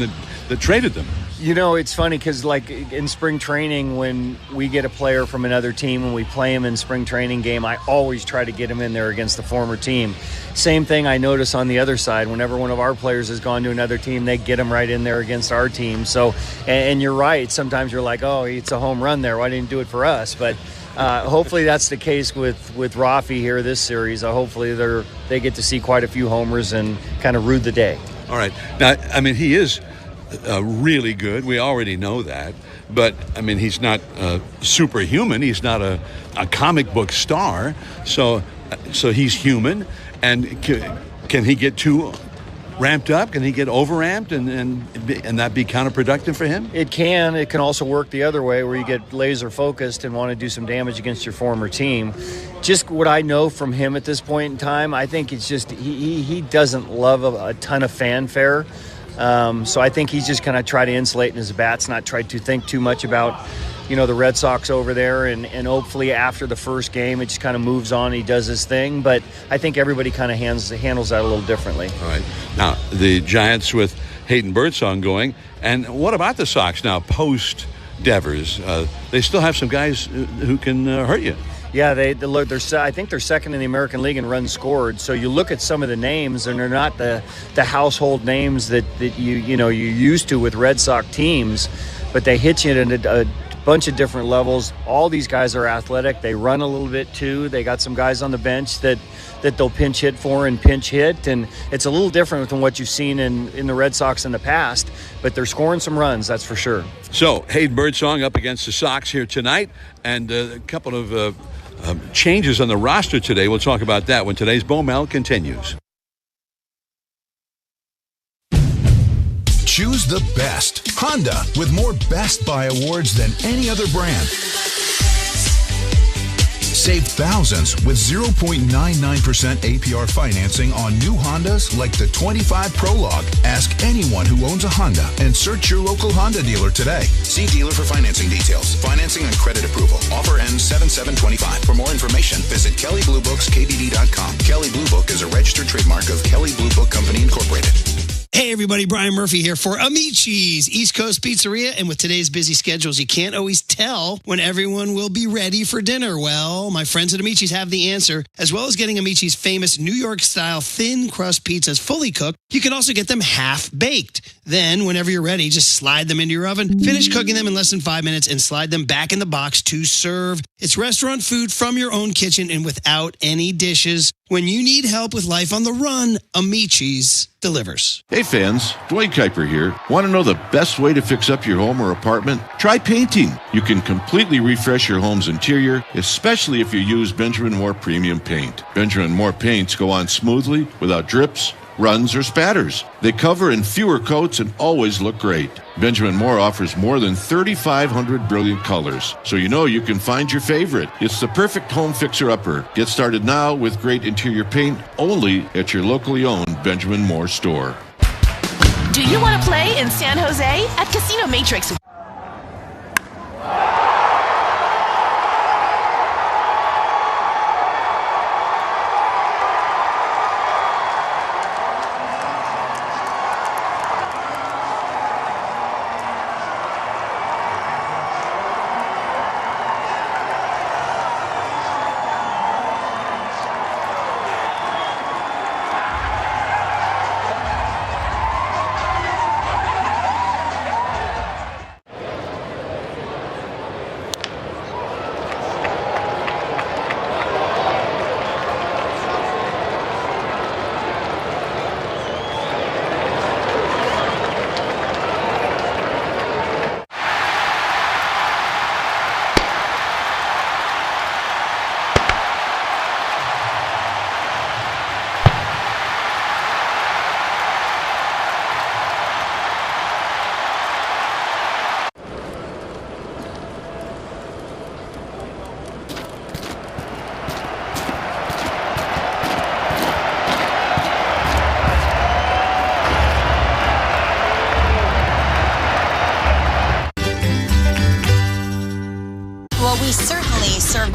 that traded them. It's funny because, like, in spring training, when we get a player from another team and we play him in spring training game, I always try to get him in there against the former team. Same thing I notice on the other side. Whenever one of our players has gone to another team, they get him right in there against our team. So, and you're right. Sometimes you're like, oh, it's a home run there. Why didn't you do it for us? But hopefully that's the case with Rafi here this series. Hopefully they get to see quite a few homers and kind of rue the day. All right. Now, I mean, he is really good. We already know that. But, I mean, he's not superhuman. He's not a comic book star. So he's human. And can he get too ramped up? Can he get overamped and that be counterproductive for him? It can. It can also work the other way, where you get laser focused and want to do some damage against your former team. Just what I know from him at this point in time, I think it's just he doesn't love a ton of fanfare. So I think he's just kind of try to insulate in his bats, not try to think too much about, the Red Sox over there. And hopefully after the first game, it just kind of moves on. He does his thing. But I think everybody kind of handles that a little differently. All right. Now, the Giants with Hayden Birdsong going. And what about the Sox now post-Devers? They still have some guys who can hurt you. Yeah, I think they're second in the American League in runs scored. So you look at some of the names, and they're not the household names that you're used to with Red Sox teams, but they hit you at a bunch of different levels. All these guys are athletic. They run a little bit too. They got some guys on the bench that they'll pinch hit for and pinch hit, and it's a little different than what you've seen in the Red Sox in the past, but they're scoring some runs, that's for sure. So Hayden Birdsong up against the Sox here tonight, and a couple of changes on the roster today. We'll talk about that when today's Bowmel continues. Choose the best. Honda, with more Best Buy awards than any other brand. Save thousands with 0.99% APR financing on new Hondas like the 25 Prologue. Ask anyone who owns a Honda and search your local Honda dealer today. See dealer for financing details. Financing and credit approval. Offer ends 7/7/25. For more information, visit KellyBlueBooksKBD.com. Kelly Blue Book is a registered trademark of Kelly Blue Book Company Incorporated. Hey everybody, Brian Murphy here for Amici's East Coast Pizzeria, and with today's busy schedules, you can't always tell when everyone will be ready for dinner. Well, my friends at Amici's have the answer. As well as getting Amici's famous New York-style thin crust pizzas fully cooked, you can also get them half-baked. Then, whenever you're ready, just slide them into your oven, finish cooking them in less than 5 minutes, and slide them back in the box to serve. It's restaurant food from your own kitchen and without any dishes. When you need help with life on the run, Amici's delivers. Hey fans, Dwayne Kuiper here. Want to know the best way to fix up your home or apartment? Try painting. You can completely refresh your home's interior, especially if you use Benjamin Moore Premium Paint. Benjamin Moore paints go on smoothly without drips, runs, or spatters. They cover in fewer coats and always look great. Benjamin Moore offers more than 3,500 brilliant colors, so you know you can find your favorite. It's the perfect home fixer-upper. Get started now with great interior paint only at your locally owned Benjamin Moore store. Do you want to play in San Jose? At Casino Matrix.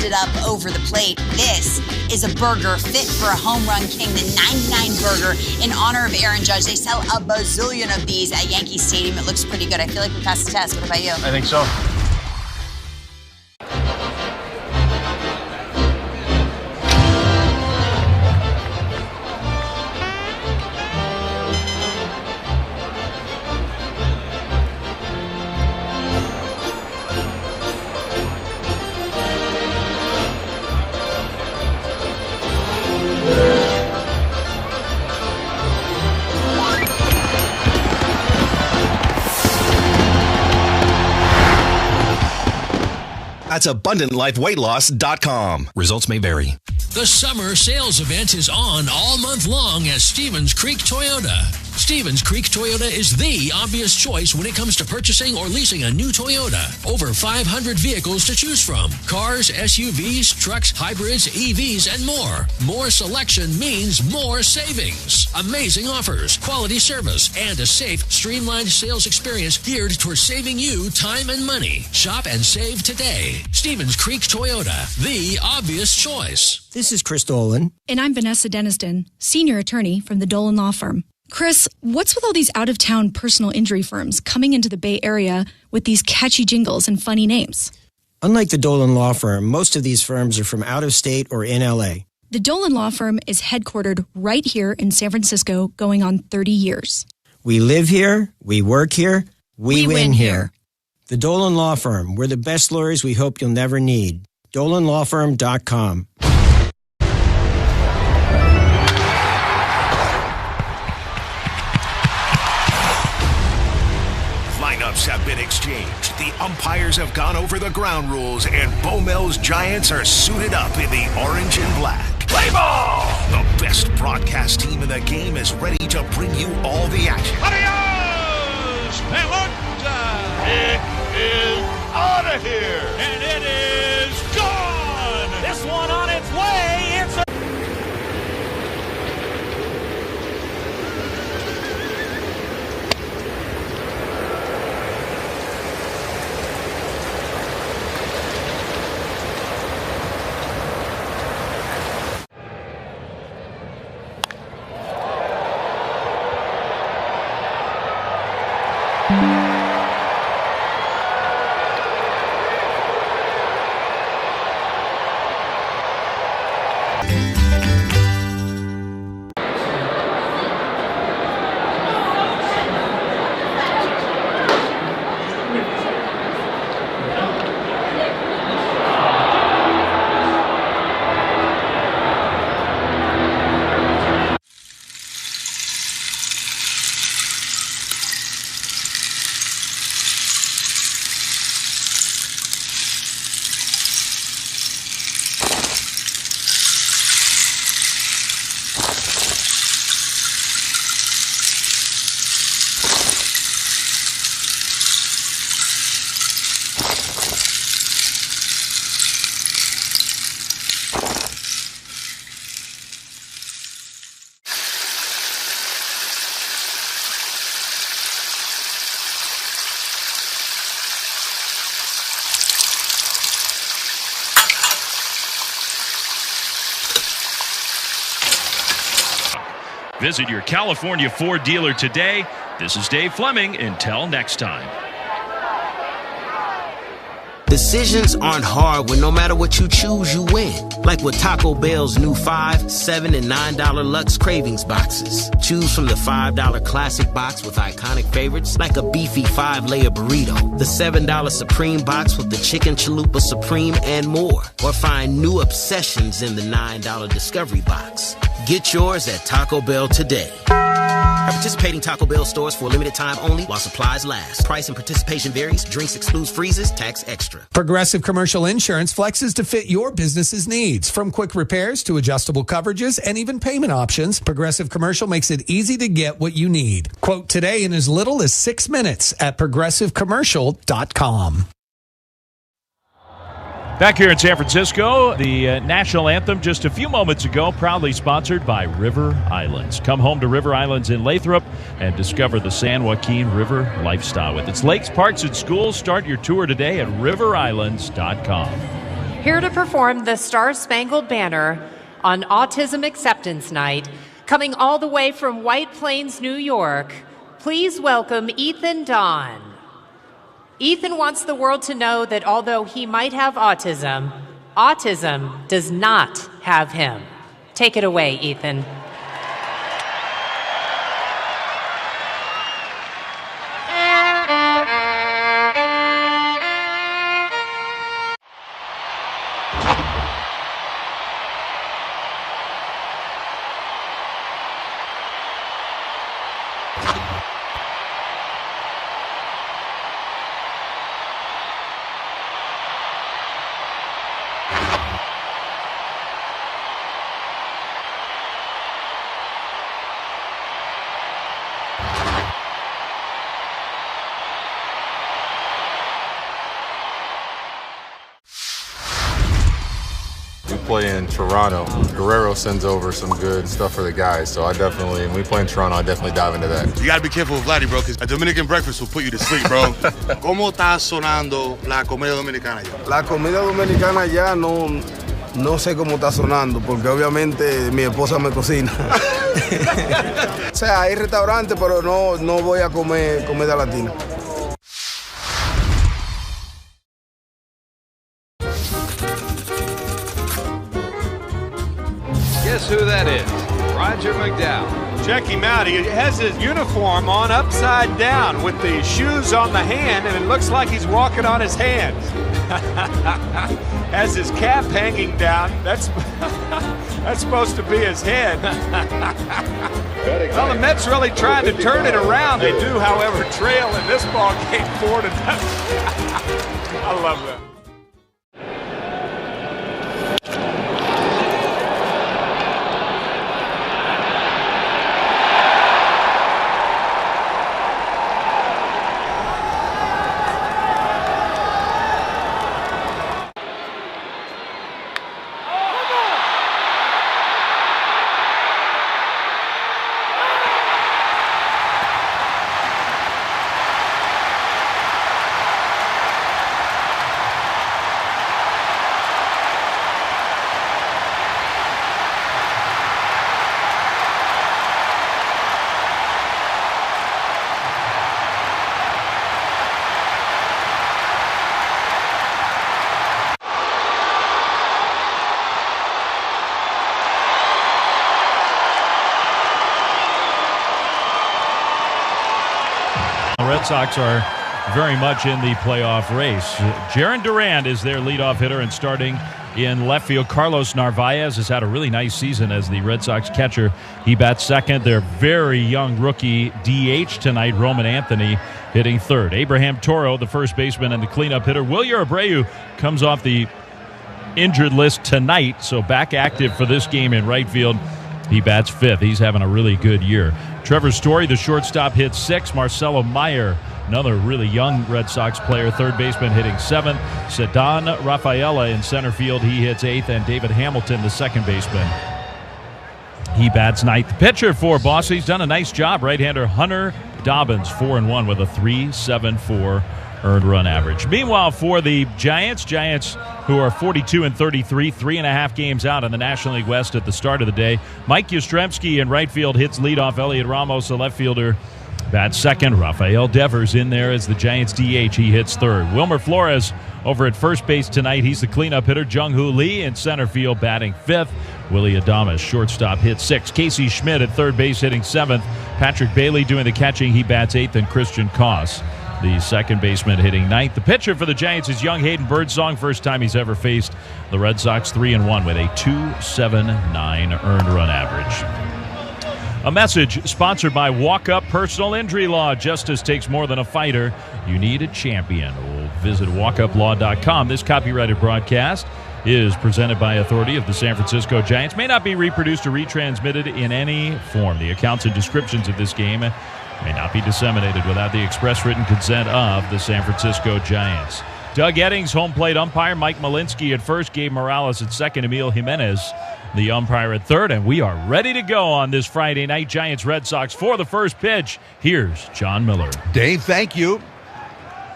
lobbed it up over the plate. This is a burger fit for a home run king, the 99 burger in honor of Aaron Judge. They sell a bazillion of these at Yankee Stadium. It looks pretty good. I feel like we passed the test. What about you? I think so. That's AbundantLifeWeightLoss.com. Results may vary. The summer sales event is on all month long at Stevens Creek Toyota. Stevens Creek Toyota is the obvious choice when it comes to purchasing or leasing a new Toyota. Over 500 vehicles to choose from. Cars, SUVs, trucks, hybrids, EVs, and more. More selection means more savings. Amazing offers, quality service, and a safe, streamlined sales experience geared towards saving you time and money. Shop and save today. Stevens Creek Toyota, the obvious choice. This is Chris Dolan. And I'm Vanessa Deniston, senior attorney from the Dolan Law Firm. Chris, what's with all these out-of-town personal injury firms coming into the Bay Area with these catchy jingles and funny names? Unlike the Dolan Law Firm, most of these firms are from out of state or in L.A. The Dolan Law Firm is headquartered right here in San Francisco, going on 30 years. We live here, we work here, we win here. The Dolan Law Firm, we're the best lawyers we hope you'll never need. DolanLawFirm.com. Lineups have been exchanged. The umpires have gone over the ground rules, and Bomel's Giants are suited up in the orange and black. Play ball! The best broadcast team in the game is ready to bring you all the action. Adios, pelota! It is out of here, and it is gone. This one on its way. It's a Visit your California Ford dealer today. This is Dave Fleming. Until next time. Decisions aren't hard when no matter what you choose, you win. Like with Taco Bell's new $5, $7, and $9 Lux Cravings boxes. Choose from the $5 Classic box with iconic favorites like a beefy 5-layer burrito, the $7 Supreme box with the Chicken Chalupa Supreme, and more. Or find new obsessions in the $9 Discovery box. Get yours at Taco Bell today. At participating Taco Bell stores for a limited time only while supplies last. Price and participation varies. Drinks excludes freezes. Tax extra. Progressive Commercial Insurance flexes to fit your business's needs. From quick repairs to adjustable coverages and even payment options, Progressive Commercial makes it easy to get what you need. Quote today in as little as 6 minutes at progressivecommercial.com. Back here in San Francisco, the national anthem just a few moments ago, proudly sponsored by River Islands. Come home to River Islands in Lathrop and discover the San Joaquin River lifestyle. With its lakes, parks, and schools, start your tour today at riverislands.com. here to perform the Star-Spangled Banner on Autism Acceptance Night, coming all the way from White Plains, New York, please welcome Ethan Don. Ethan wants the world to know that although he might have autism, autism does not have him. Take it away, Ethan. Play in Toronto. Guerrero sends over some good stuff for the guys, so when we play in Toronto, I definitely dive into that. You gotta be careful with Vladdy, bro, because a Dominican breakfast will put you to sleep, bro. ¿Cómo está sonando la comida dominicana ya? La comida dominicana ya no sé cómo está sonando, porque obviamente mi esposa me cocina. O sea, hay restaurantes, pero no voy a comer comida latina. Guess who that is? Roger McDowell. Check him out. He has his uniform on upside down with the shoes on the hand, and it looks like he's walking on his hands. Has his cap hanging down. That's supposed to be his head. Well, the Mets really trying to turn it around. They do, however, trail in this ball game 4-0. I love that. The Red Sox are very much in the playoff race. Jarren Duran is their leadoff hitter, and starting in left field, Carlos Narvaez has had a really nice season as the Red Sox catcher. He bats second. Their very young rookie DH tonight, Roman Anthony, hitting third. Abraham Toro, the first baseman and the cleanup hitter. Wilyer Abreu comes off the injured list tonight, so back active for this game in right field. He bats fifth. He's having a really good year. Trevor Story, the shortstop, hits sixth. Marcelo Meyer, another really young Red Sox player, third baseman, hitting seventh. Ceddanne Rafaela in center field, he hits eighth. And David Hamilton, the second baseman, he bats ninth. The pitcher for Boston, he's done a nice job. Right-hander Hunter Dobbins, 4-1 with a 3.74 earned run average. Meanwhile, for the Giants, who are 42-33, 3.5 games out in the National League West at the start of the day. Mike Yastrzemski in right field hits leadoff. Elliot Ramos, the left fielder, bats second. Rafael Devers in there as the Giants DH. He hits third. Wilmer Flores over at first base tonight. He's the cleanup hitter. Jung-Hoo Lee in center field batting fifth. Willie Adames, shortstop, hits sixth. Casey Schmidt at third base hitting seventh. Patrick Bailey doing the catching. He bats eighth. And Christian Koss, the second baseman, hitting ninth. The pitcher for the Giants is young Hayden Birdsong. First time he's ever faced the Red Sox, 3-1 with a 2.79 earned run average. A message sponsored by Walk Up Personal Injury Law. Justice takes more than a fighter. You need a champion. We'll visit walkuplaw.com. This copyrighted broadcast is presented by authority of the San Francisco Giants. May not be reproduced or retransmitted in any form. The accounts and descriptions of this game may not be disseminated without the express written consent of the San Francisco Giants. Doug Eddings, home plate umpire. Mike Malinsky at first. Gabe Morales at second. Emil Jimenez, the umpire, at third. And we are ready to go on this Friday night. Giants-Red Sox for the first pitch. Here's John Miller. Dave, thank you.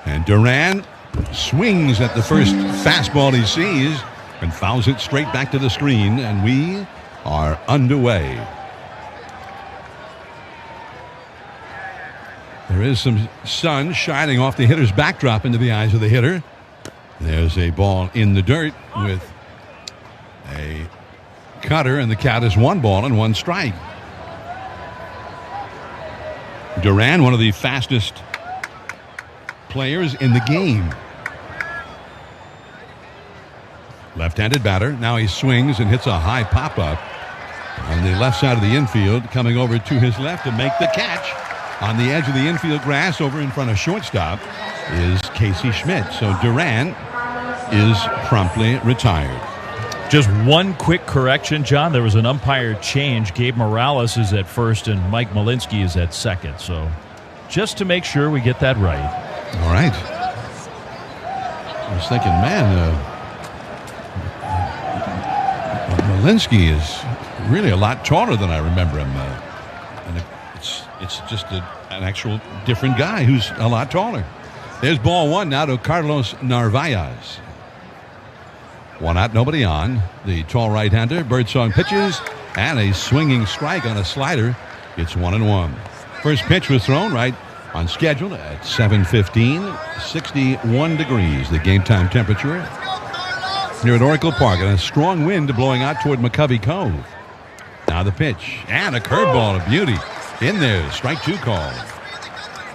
And Duran swings at the first fastball he sees. and fouls it straight back to the screen, and we are underway. There is some sun shining off the hitter's backdrop into the eyes of the hitter. There's a ball in the dirt with a cutter, and the count is 1 ball and 1 strike. Duran, one of the fastest players in the game. Left-handed batter. Now he swings and hits a high pop-up on the left side of the infield, coming over to his left to make the catch. On the edge of the infield grass over in front of shortstop is Casey Schmidt. So Duran is promptly retired. Just one quick correction, John. There was an umpire change. Gabe Morales is at first and Mike Malinsky is at second. So just to make sure we get that right. All right. I was thinking, man, Malinsky is really a lot taller than I remember him. And it's just an actual different guy who's a lot taller. There's ball 1 now to Carlos Narvaez. 1 out, nobody on. The tall right-hander, Birdsong pitches, and a swinging strike on a slider. It's 1-1. First pitch was thrown right on schedule at 7:15, 61 degrees, the game time temperature here at Oracle Park, and a strong wind blowing out toward McCovey Cove. Now the pitch, and a curveball, a beauty. In there, strike 2 call.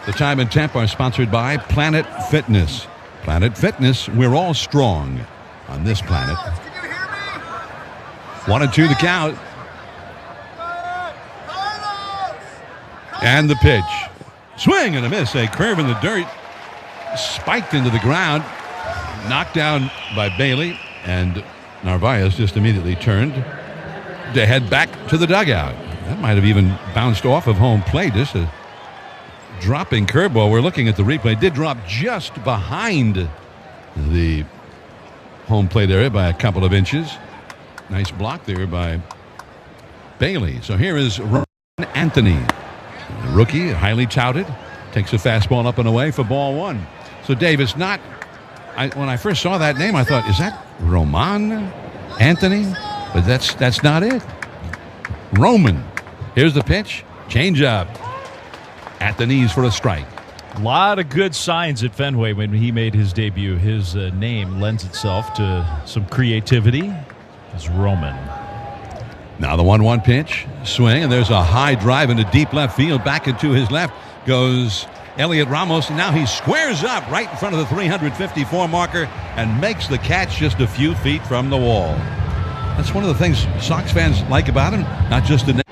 The time and temp are sponsored by Planet Fitness. Planet Fitness, we're all strong on this planet. 1-2 the count. And the pitch. Swing and a miss. A curve in the dirt. Spiked into the ground. Knocked down by Bailey. And Narvaez just immediately turned to head back to the dugout. That might have even bounced off of home plate. Just a dropping curveball. We're looking at the replay. Did drop just behind the home plate area by a couple of inches. Nice block there by Bailey. So here is Ron Anthony, the rookie, highly touted, takes a fastball up and away for ball 1. So Dave, it's not. When I first saw that name, I thought, is that Roman Anthony? But that's not it. Roman. Here's the pitch. Change up at the knees for a strike. A lot of good signs at Fenway when he made his debut. His name lends itself to some creativity. It's Roman. Now the 1-1 pitch. Swing, and there's a high drive into deep left field. Back into his left goes Elliot Ramos. And now he squares up right in front of the 354 marker and makes the catch just a few feet from the wall. That's one of the things Sox fans like about him, not just the name.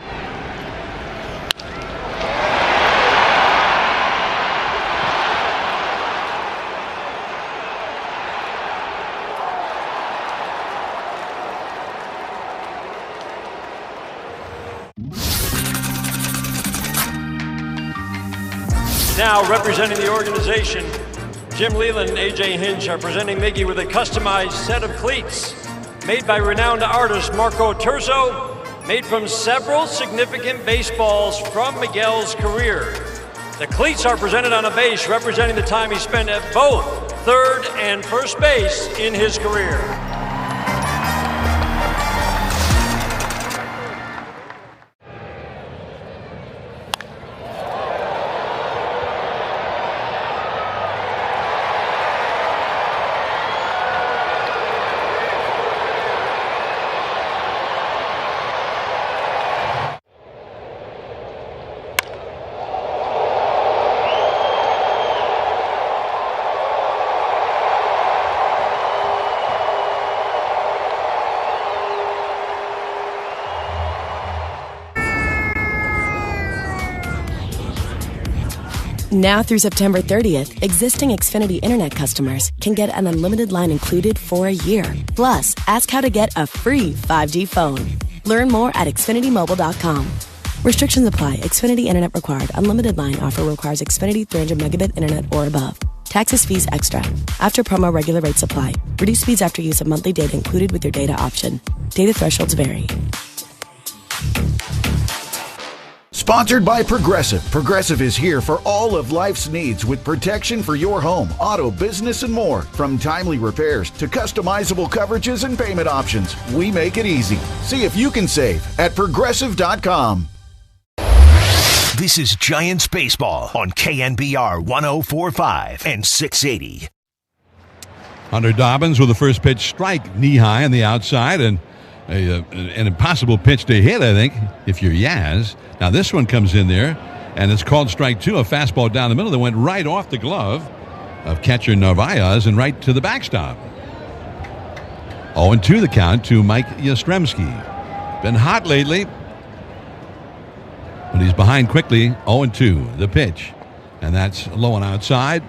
Now representing the organization, Jim Leland and A.J. Hinch are presenting Miggy with a customized set of cleats made by renowned artist Marco Terzo, made from several significant baseballs from Miguel's career. The cleats are presented on a base representing the time he spent at both third and first base in his career. Now through September 30th, existing Xfinity Internet customers can get an unlimited line included for a year. Plus, ask how to get a free 5G phone. Learn more at XfinityMobile.com. Restrictions apply. Xfinity Internet required. Unlimited line offer requires Xfinity 300 megabit internet or above. Taxes, fees extra. After promo, regular rates apply. Reduced speeds after use of monthly data included with your data option. Data thresholds vary. Sponsored by Progressive. Progressive is here for all of life's needs with protection for your home, auto, business, and more. From timely repairs to customizable coverages and payment options, we make it easy. See if you can save at Progressive.com. This is Giants Baseball on KNBR 104.5 and 680. Hunter Dobbins with the first pitch strike knee-high on the outside, and an impossible pitch to hit, I think, if you're Yaz. Now this one comes in there, and it's called strike two, a fastball down the middle that went right off the glove of catcher Narvaez and right to the backstop. 0-2 the count to Mike Yastrzemski. Been hot lately, but he's behind quickly. 0-2 the pitch, and that's low and outside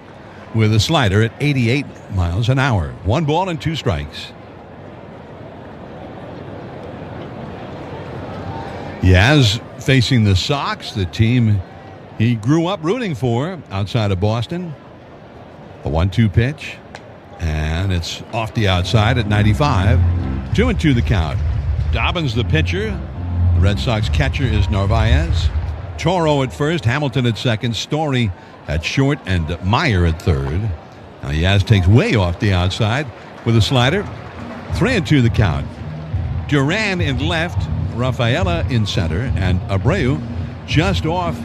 with a slider at 88 miles an hour. 1 ball and 2 strikes. Yaz facing the Sox, the team he grew up rooting for outside of Boston. A 1-2 pitch, and it's off the outside at 95. 2-2 the count. Dobbins the pitcher. The Red Sox catcher is Narvaez. Toro at first, Hamilton at second, Story at short, and Meyer at third. Now Yaz takes way off the outside with a slider. 3-2 the count. Duran in left, Rafaela in center, and Abreu just off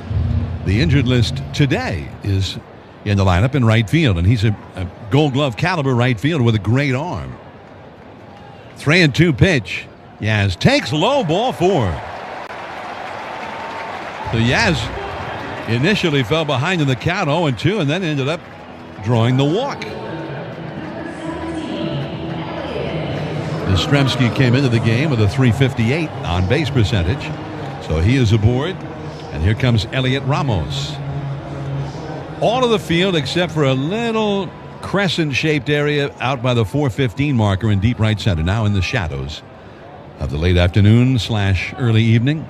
the injured list today is in the lineup in right field, and he's a Gold Glove caliber right fielder with a great arm. 3-2 pitch. Yaz takes low, ball 4. So Yaz initially fell behind in the count 0-2 and then ended up drawing the walk. Yastrzemski came into the game with a .358 on base percentage, so he is aboard. And here comes Elliot Ramos. All of the field except for a little crescent-shaped area out by the 4:15 marker in deep right center, now in the shadows of the late afternoon / early evening.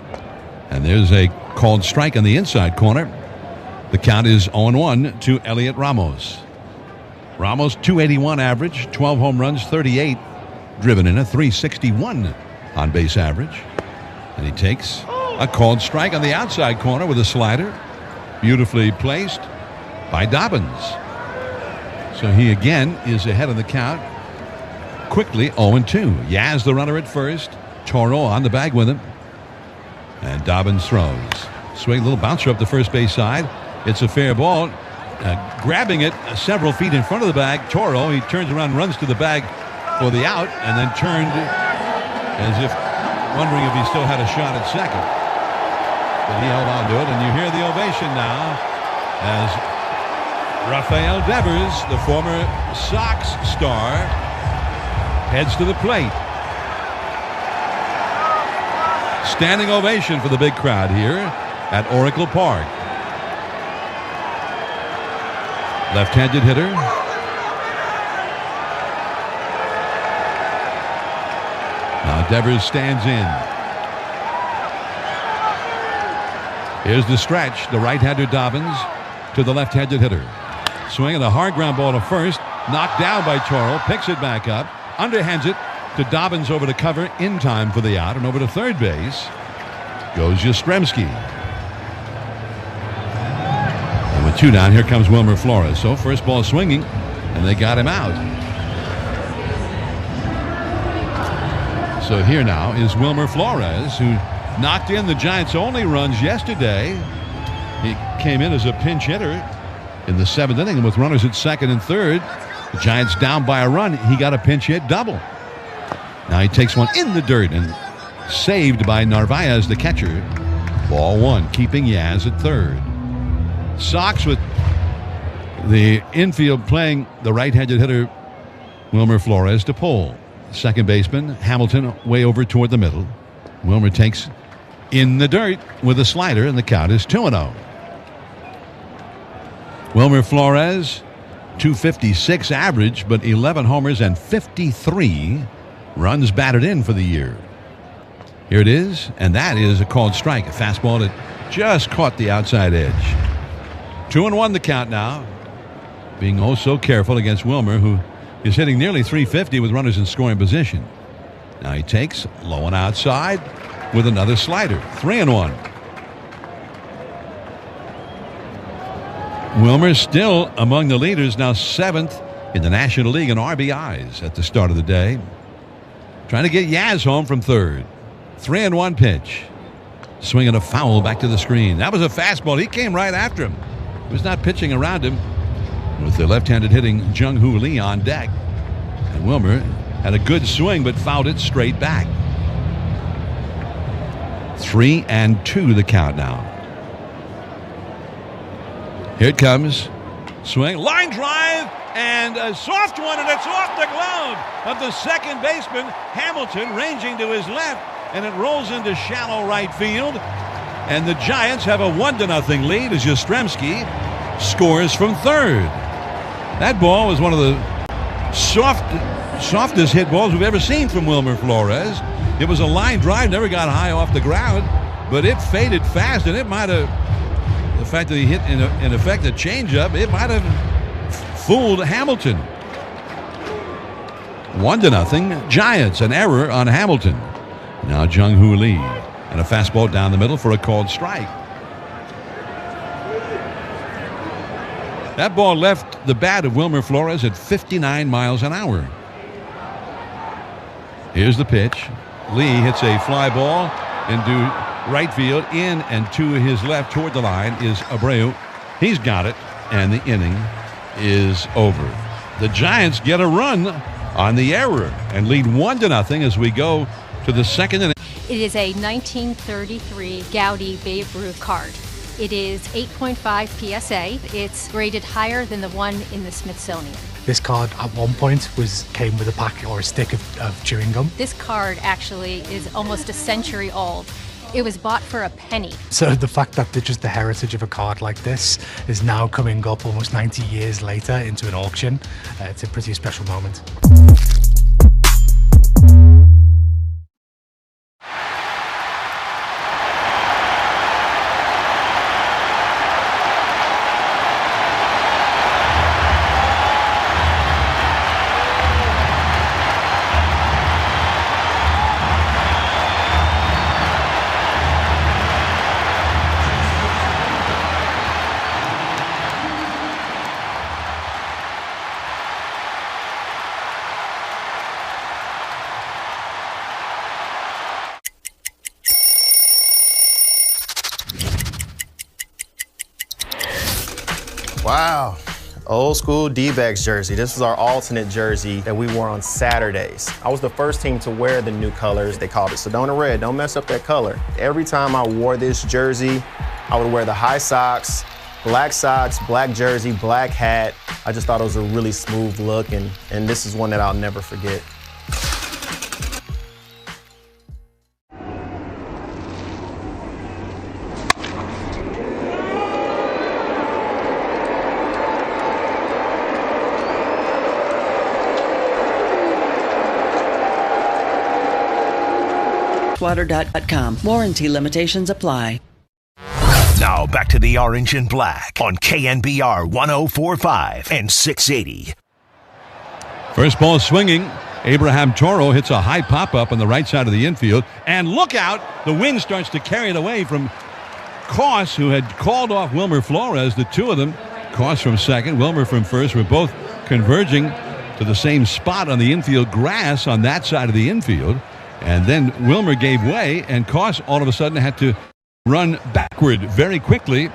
And there's a called strike on the inside corner. The count is 0-1 to Elliot Ramos. Ramos, .281 average, 12 home runs, 38 driven in, a .361 on base average. And he takes a called strike on the outside corner with a slider, beautifully placed by Dobbins. So he again is ahead of the count. Quickly 0-2. Yaz the runner at first. Toro on the bag with him. And Dobbins throws. Swing, little bouncer up the first base side. It's a fair ball. Grabbing it several feet in front of the bag. Toro, he turns around and runs to the bag for the out, and then turned as if wondering if he still had a shot at second. But he held on to it, and you hear the ovation now as Rafael Devers, the former Sox star, heads to the plate. Standing ovation for the big crowd here at Oracle Park. Left-handed hitter. Now Devers stands in. Here's the stretch. The right-hander Dobbins to the left-handed hitter. Swinging a hard ground ball to first. Knocked down by Toro. Picks it back up. Underhands it to Dobbins over to cover in time for the out. And over to third base goes Yastrzemski. And with 2 down, here comes Wilmer Flores. So first ball swinging, and they got him out. So here now is Wilmer Flores, who knocked in the Giants' only runs yesterday. He came in as a pinch hitter in the 7th inning with runners at second and third. The Giants down by a run. He got a pinch hit double. Now he takes one in the dirt and saved by Narvaez, the catcher. Ball 1, keeping Yaz at third. Sox with the infield playing the right-handed hitter Wilmer Flores to pull. Second baseman Hamilton way over toward the middle. Wilmer takes in the dirt with a slider, and the count is 2-0. Wilmer Flores, .256 average, but 11 homers and 53 runs batted in for the year. Here it is, and that is a called strike. A fastball that just caught the outside edge. 2-1 the count now. Being oh so careful against Wilmer, who is hitting nearly .350 with runners in scoring position. Now he takes low and outside with another slider. 3-1. Wilmer still among the leaders, now 7th in the National League in RBIs at the start of the day. Trying to get Yaz home from third. 3-1 pitch. Swinging a foul back to the screen. That was a fastball. He came right after him. He was not pitching around him. With the left-handed hitting Jung-Hoo Lee on deck. And Wilmer had a good swing but fouled it straight back. 3-2 the count now. Here it comes. Swing. Line drive. And a soft one, and it's off the glove of the second baseman, Hamilton, ranging to his left, and it rolls into shallow right field. And the Giants have a 1-0 lead as Yastrzemski scores from third. That ball was one of the softest hit balls we've ever seen from Wilmer Flores. It was a line drive, never got high off the ground, but it faded fast, and it might have, the fact that he hit in effect a changeup, it might have fooled Hamilton. 1-0 Giants, an error on Hamilton. Now Jung-Hoo Lee and a fastball down the middle for a called strike. That ball left the bat of Wilmer Flores at 59 miles an hour. Here's the pitch. Lee hits a fly ball into right field, in and to his left toward the line is Abreu. He's got it, and the inning is over. The Giants get a run on the error and lead 1-0 as we go to the second inning. It is a 1933 Gaudi Babe Ruth card. It is 8.5 PSA. It's graded higher than the one in the Smithsonian. This card at one point came with a pack or a stick of chewing gum. This card actually is almost a century old. It was bought for a penny. So the fact that just the heritage of a card like this is now coming up almost 90 years later into an auction, it's a pretty special moment. Wow. Old school D-backs jersey. This was our alternate jersey that we wore on Saturdays. I was the first team to wear the new colors. They called it Sedona Red. Don't mess up that color. Every time I wore this jersey, I would wear the high socks, black jersey, black hat. I just thought it was a really smooth look, and this is one that I'll never forget. Water.com. Warranty limitations apply. Now back to the Orange and Black on KNBR 104.5 and 680. First ball swinging. Abraham Toro hits a high pop-up on the right side of the infield. And look out, the wind starts to carry it away from Koss, who had called off Wilmer Flores. The two of them, Koss from second, Wilmer from first, were both converging to the same spot on the infield grass on that side of the infield. And then Wilmer gave way, and Koss all of a sudden had to run backward very quickly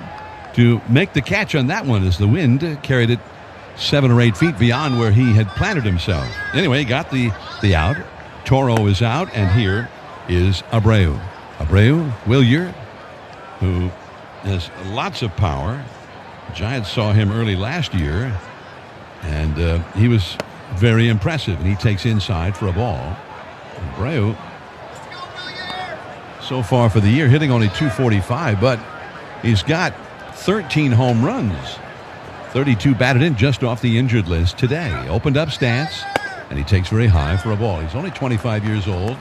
to make the catch on that one as the wind carried it 7 or 8 feet beyond where he had planted himself. Anyway, he got the out. Toro is out, and here is Abreu. Wilyer, who has lots of power. The Giants saw him early last year, and he was very impressive, and he takes inside for a ball. Abreu, so far for the year, hitting only .245, but he's got 13 home runs. 32 batted in just off the injured list today. Opened up stance, and he takes very high for a ball. He's only 25 years old.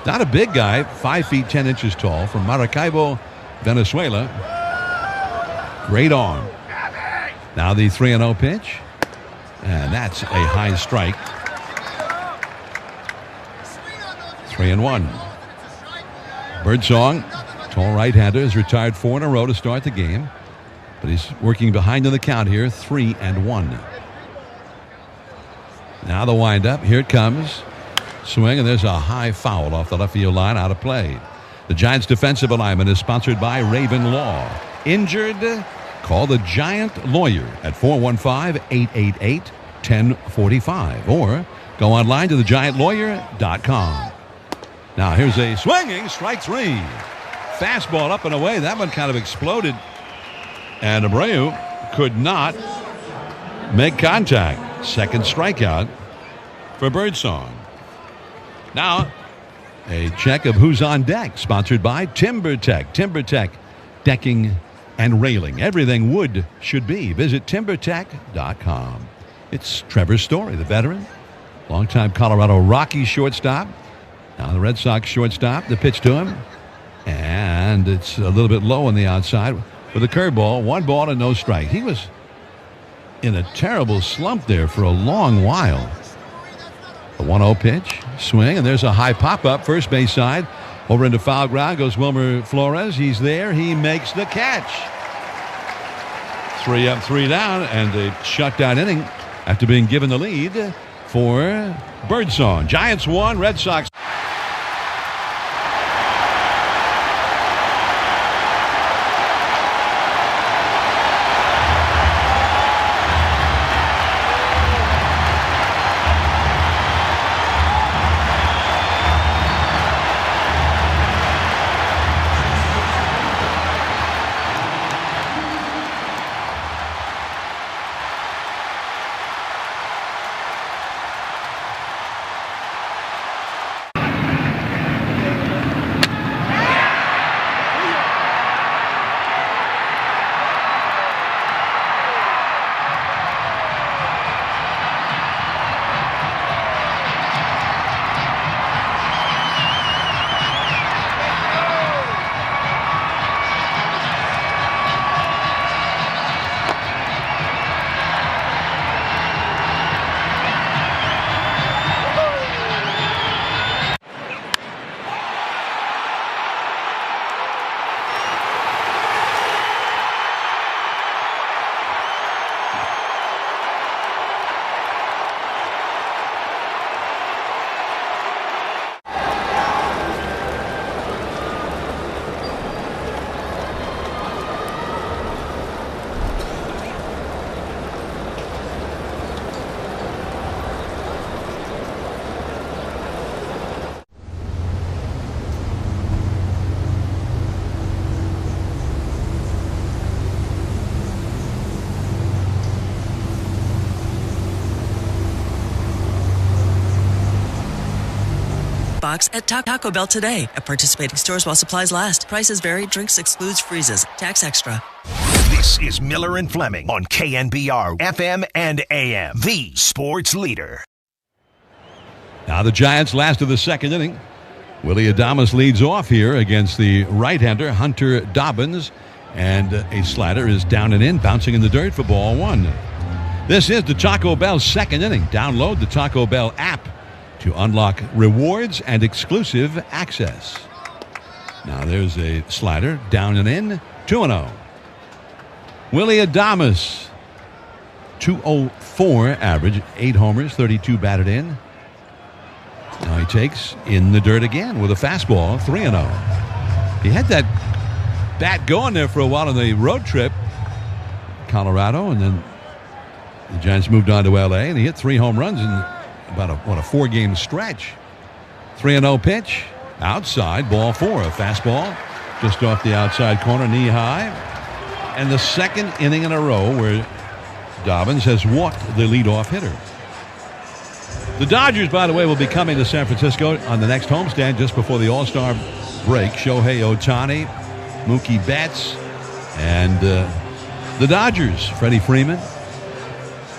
Not a big guy, 5 feet 10 inches tall, from Maracaibo, Venezuela. Great arm. Now the 3-0 pitch, and that's a high strike. 3-1. Birdsong, tall right-hander, has retired 4 in a row to start the game. But he's working behind in the count here, 3-1. Now the windup. Here it comes. Swing, and there's a high foul off the left field line, out of play. The Giants' defensive alignment is sponsored by Raven Law. Injured? Call the Giant Lawyer at 415-888-1045 or go online to thegiantlawyer.com. Now here's a swinging strike three. Fastball up and away. That one kind of exploded. And Abreu could not make contact. Second strikeout for Birdsong. Now, a check of who's on deck, sponsored by TimberTech. TimberTech, decking and railing. Everything wood should be. Visit TimberTech.com. It's Trevor Story, the veteran, longtime Colorado Rockies shortstop. Now the Red Sox shortstop, the pitch to him. And it's a little bit low on the outside with a curveball. 1 ball and no strike. He was in a terrible slump there for a long while. The 1-0 pitch, swing, and there's a high pop-up, first base side. Over into foul ground goes Wilmer Flores. He's there. He makes the catch. 3 up, 3 down, and a shutdown inning after being given the lead for Birdsong. Giants 1, Red Sox. Box at Taco Bell today. At participating stores while supplies last. Prices vary. Drinks excludes freezes. Tax extra. This is Miller and Fleming on KNBR FM and AM, the sports leader. Now the Giants last of the second inning. Willie Adames leads off here against the right-hander Hunter Dobbins, and a slider is down and in, bouncing in the dirt for ball 1. This is the Taco Bell second inning. Download the Taco Bell app to unlock rewards and exclusive access. Now there's a slider, down and in, 2-0. Willie Adames, 204 average, 8 homers, 32 batted in. Now he takes in the dirt again with a fastball, 3-0. He had that bat going there for a while on the road trip, Colorado, and then the Giants moved on to L.A., and he hit 3 home runs in about a 4-game stretch. 3-0 pitch, outside, ball 4, a fastball just off the outside corner, knee high. And the second inning in a row where Dobbins has walked the leadoff hitter. The Dodgers, by the way, will be coming to San Francisco on the next homestand just before the All-Star break. Shohei Ohtani, Mookie Betts, and the Dodgers, Freddie Freeman.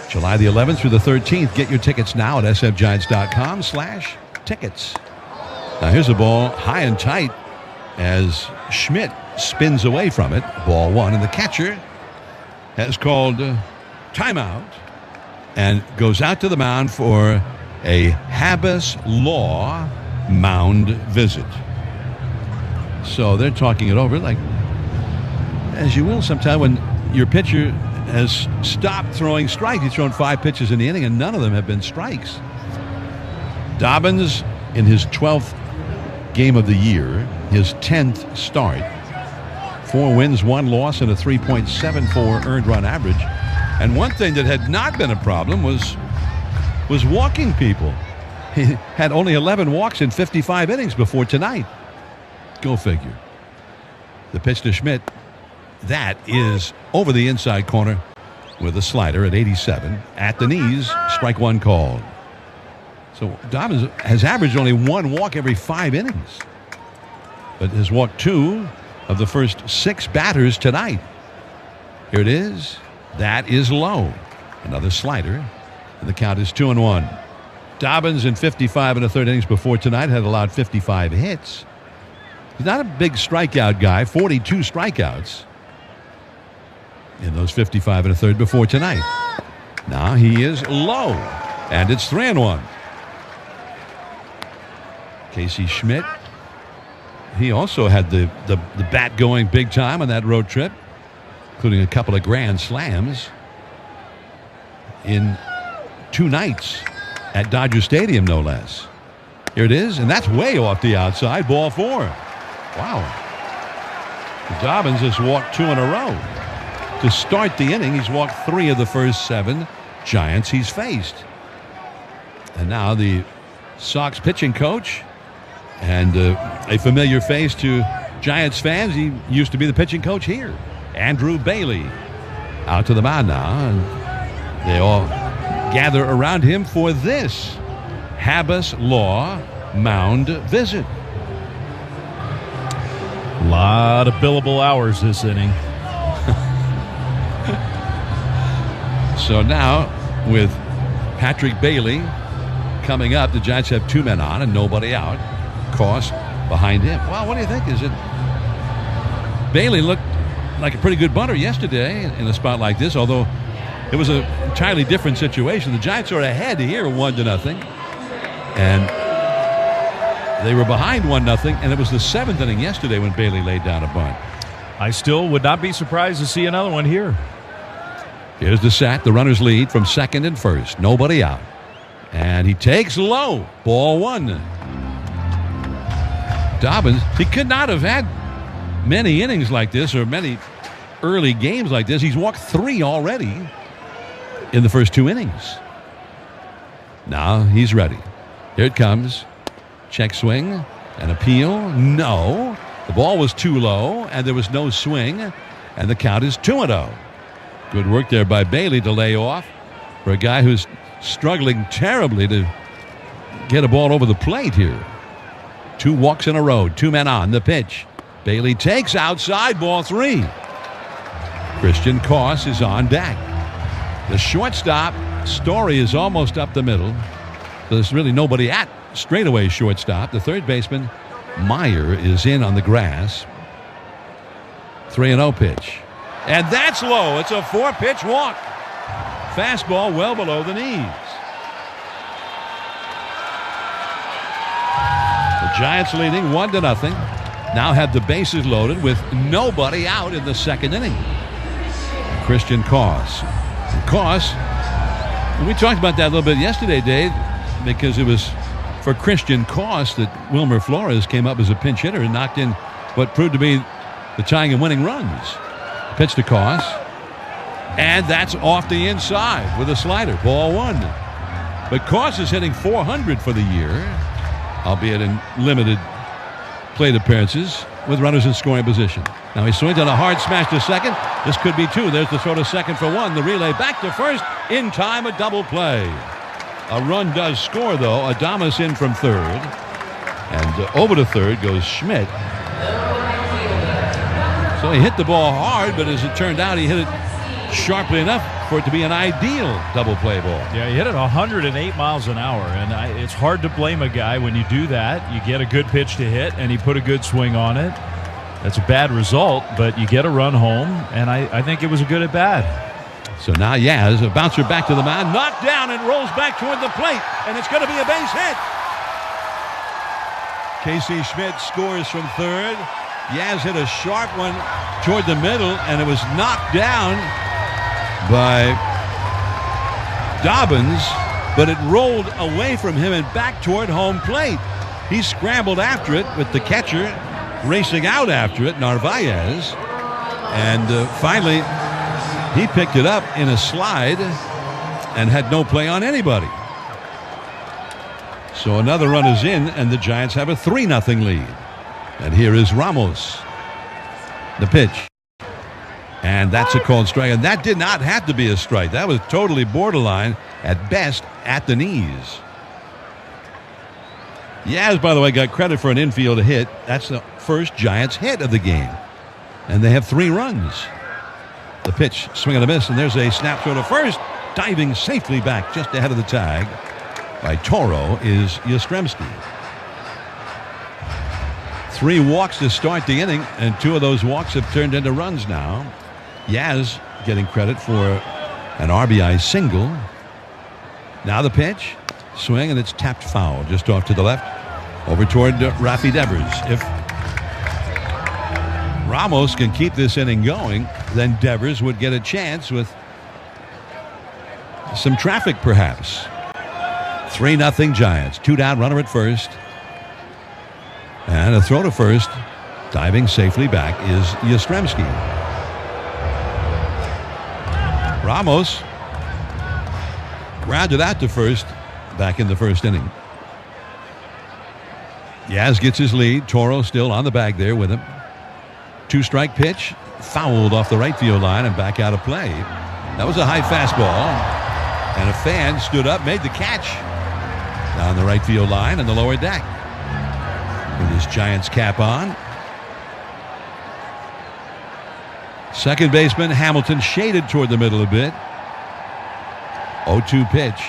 July the 11th through the 13th. Get your tickets now at sfgiants.com/tickets. Now here's a ball high and tight as Schmidt spins away from it. Ball 1, and the catcher has called timeout and goes out to the mound for a Habeas Law mound visit. So they're talking it over, like as you will sometime when your pitcher has stopped throwing strikes. He's thrown 5 pitches in the inning, and none of them have been strikes. Dobbins, in his 12th game of the year, his 10th start, 4 wins, 1 loss, and a 3.74 earned run average. And one thing that had not been a problem was walking people. He had only 11 walks in 55 innings before tonight. Go figure. The pitch to Schmidt. That is over the inside corner with a slider at 87. At the knees, strike 1 called. So Dobbins has averaged only 1 walk every 5 innings, but has walked 2 of the first 6 batters tonight. Here it is. That is low. Another slider, and the count is 2-1. Dobbins in 55 1/3 innings before tonight had allowed 55 hits. He's not a big strikeout guy, 42 strikeouts in those 55 1/3 before tonight. Now he is low, and it's 3-1. Casey Schmidt, he also had the bat going big time on that road trip, including a couple of grand slams in 2 nights at Dodger Stadium, no less. Here it is, and that's way off the outside, ball 4. Wow. Dobbins has walked 2 in a row. To start the inning, he's walked 3 of the first 7 Giants he's faced. And now the Sox pitching coach, and a familiar face to Giants fans. He used to be the pitching coach here, Andrew Bailey, out to the mound now. And they all gather around him for this Habas Law mound visit. A lot of billable hours this inning. So now, with Patrick Bailey coming up, the Giants have 2 men on and nobody out. Cost behind him. Well, what do you think? Is it Bailey looked like a pretty good bunter yesterday in a spot like this, although it was an entirely different situation. The Giants are ahead here 1-0, and they were behind 1-0, and it was the 7th inning yesterday when Bailey laid down a bunt. I still would not be surprised to see another one here. Here's the set. The runners lead from second and first. Nobody out. And he takes low. Ball 1. Dobbins, he could not have had many innings like this or many early games like this. He's walked 3 already in the first 2 innings. Now he's ready. Here it comes. Check swing. An appeal. No. The ball was too low, and there was no swing, and the count is 2-0. Good work there by Bailey to lay off for a guy who's struggling terribly to get a ball over the plate here. 2 walks in a row, 2 men on. The pitch. Bailey takes outside, ball 3. Christian Koss is on deck. The shortstop, Story, is almost up the middle. There's really nobody at straightaway shortstop. The third baseman, Meyer, is in on the grass. 3-0 pitch. And that's low. It's a 4-pitch walk. Fastball well below the knees. The Giants leading 1-0. Now have the bases loaded with nobody out in the 2nd inning. Christian Koss. Koss, we talked about that a little bit yesterday, Dave, because it was for Christian Koss that Wilmer Flores came up as a pinch hitter and knocked in what proved to be the tying and winning runs. Pitch to Koss, and that's off the inside with a slider. Ball 1. But Koss is hitting .400 for the year, albeit in limited plate appearances with runners in scoring position. Now he swings on a hard smash to second. This could be 2. There's the throw to second for 1. The relay back to first. In time, a double play. A run does score, though. Adames in from third. And over to third goes Schmidt. So he hit the ball hard, but as it turned out, he hit it sharply enough for it to be an ideal double play ball. Yeah, he hit it 108 miles an hour, and it's hard to blame a guy when you do that. You get a good pitch to hit, and he put a good swing on it. That's a bad result, but you get a run home, and I think it was a good at bat. So now Yaz, a bouncer back to the mound, knocked down and rolls back toward the plate, and it's going to be a base hit. Casey Schmidt scores from third. Yaz hit a sharp one toward the middle, and it was knocked down by Dobbins, but it rolled away from him and back toward home plate. He scrambled after it with the catcher racing out after it, Narvaez, and finally he picked it up in a slide and had no play on anybody. So another run is in, and the Giants have a 3-0 lead. And here is Ramos. The pitch. And that's a called strike. And that did not have to be a strike. That was totally borderline, at best, at the knees. Yaz, by the way, got credit for an infield hit. That's the first Giants hit of the game. And they have 3 runs. The pitch, swing and a miss, and there's a snap throw to first. Diving safely back just ahead of the tag by Toro is Yastrzemski. 3 walks to start the inning, and 2 of those walks have turned into runs now. Yaz getting credit for an RBI single. Now the pitch, swing, and it's tapped foul just off to the left, over toward Rafi Devers. If Ramos can keep this inning going, then Devers would get a chance with some traffic perhaps. 3-0 Giants. 2 down, runner at first. And a throw to first. Diving safely back is Yastrzemski. Ramos grounded out to first back in the first inning. Yaz gets his lead. Toro still on the bag there with him. 2-strike pitch. Fouled off the right field line and back out of play. That was a high fastball. And a fan stood up, made the catch down the right field line and the lower deck. With his Giants cap on. Second baseman Hamilton shaded toward the middle a bit. 0-2 pitch.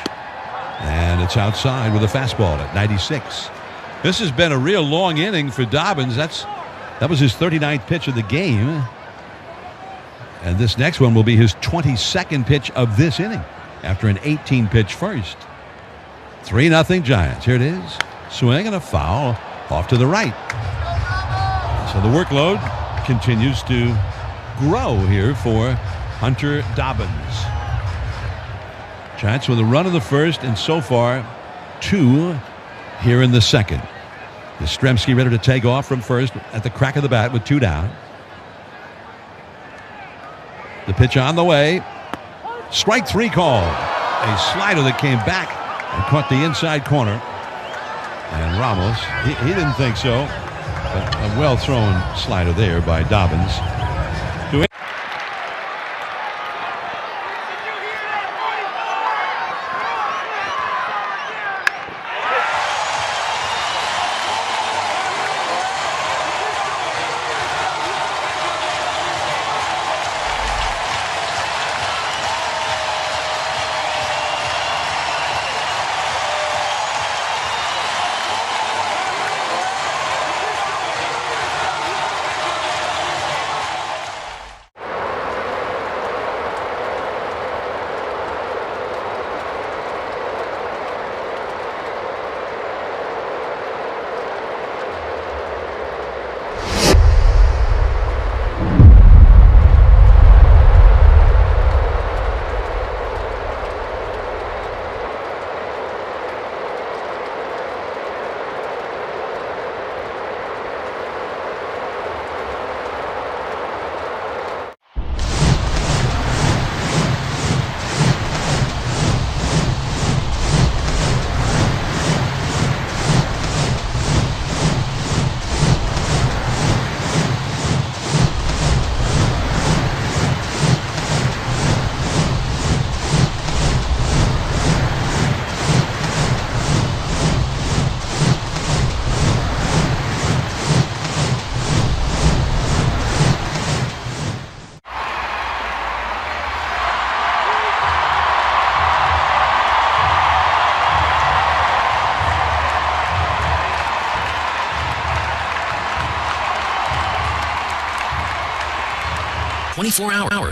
And it's outside with a fastball at 96. This has been a real long inning for Dobbins. That was his 39th pitch of the game. And this next one will be his 22nd pitch of this inning after an 18-pitch first. 3-0 Giants. Here it is. Swing and a foul off to the right. So the workload continues to grow here for Hunter Dobbins. Giants with a run in the first and so far 2 here in the second. Yastrzemski ready to take off from first at the crack of the bat with 2 down. The pitch on the way. Strike 3 call. A slider that came back and caught the inside corner. And Ramos, he didn't think so. But a well-thrown slider there by Dobbins.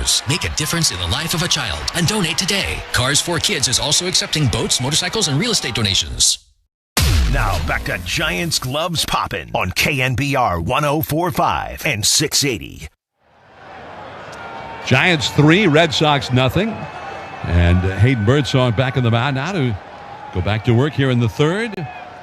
hours. Make a difference in the life of a child and donate today. Cars for Kids is also accepting boats, motorcycles, and real estate donations. Now back to Giants Gloves Poppin' on KNBR 104.5 and 680. Giants 3, Red Sox nothing. And Hayden Birdsong back in the mound now to go back to work here in the third.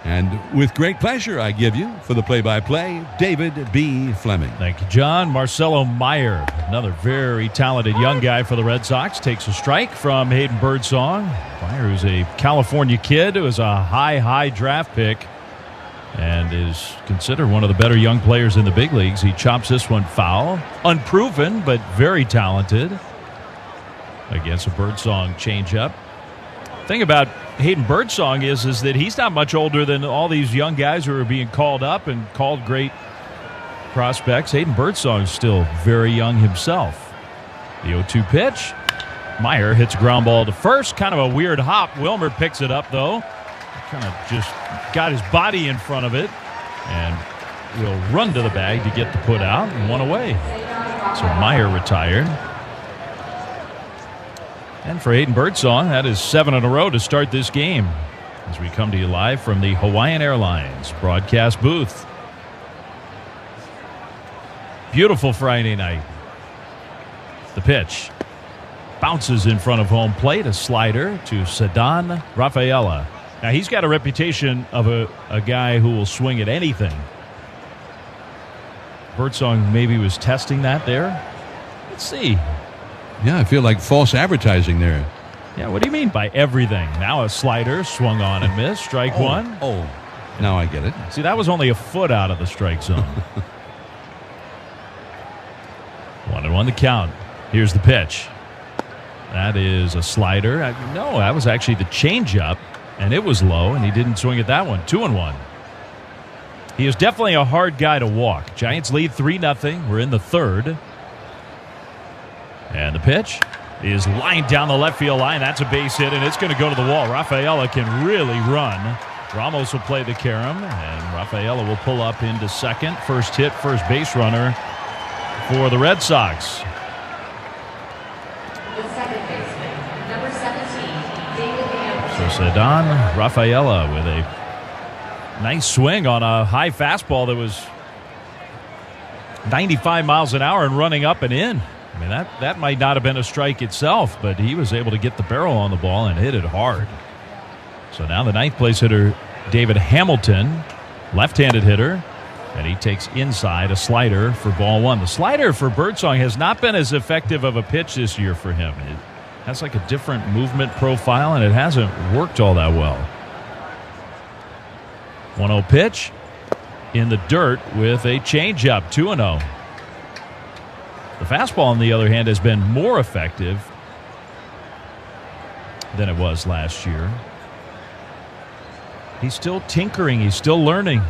And with great pleasure, I give you, for the play-by-play, David B. Fleming. Thank you, John. Marcelo Meyer, another very talented young guy for the Red Sox, takes a strike from Hayden Birdsong. Meyer is a California kid who is a high draft pick and is considered one of the better young players in the big leagues. He chops this one foul. Unproven, but very talented against a Birdsong changeup. Thing about Hayden Birdsong is that he's not much older than all these young guys who are being called up and called great prospects. Hayden Birdsong is still very young himself. The 0-2 pitch. Meyer hits a ground ball to first. Kind of a weird hop. Wilmer picks it up, though. Kind of just got his body in front of it and will run to the bag to get the put out and one away. So Meyer retired. And for Hayden Birdsong, that is 7 in a row to start this game as we come to you live from the Hawaiian Airlines broadcast booth. Beautiful Friday night. The pitch bounces in front of home plate, a slider to Ceddanne Rafaela. Now, he's got a reputation of a guy who will swing at anything. Birdsong maybe was testing that there. Let's see. Yeah, I feel like false advertising there. Yeah, what do you mean by everything? Now a slider swung on and missed. Strike one. Oh, now I get it. See, that was only a foot out of the strike zone. 1-1 the count. Here's the pitch. That is a slider. No, that was actually the changeup, and it was low, and he didn't swing at that one. 2-1. He is definitely a hard guy to walk. Giants lead 3-0. We're in the third. And the pitch is lined down the left field line. That's a base hit, and it's going to go to the wall. Rafaela can really run. Ramos will play the carom, and Rafaela will pull up into second. First hit, first base runner for the Red Sox. The second baseman, number 17, David Hamilton. So Ceddanne Rafaela with a nice swing on a high fastball that was 95 miles an hour and running up and in. I mean, that might not have been a strike itself, but he was able to get the barrel on the ball and hit it hard. So now the ninth place hitter, David Hamilton, left-handed hitter, and he takes inside a slider for ball one. The slider for Birdsong has not been as effective of a pitch this year for him. It has like a different movement profile, and it hasn't worked all that well. 1-0 pitch in the dirt with a changeup, 2-0. The fastball, on the other hand, has been more effective than it was last year. He's still tinkering. He's still learning.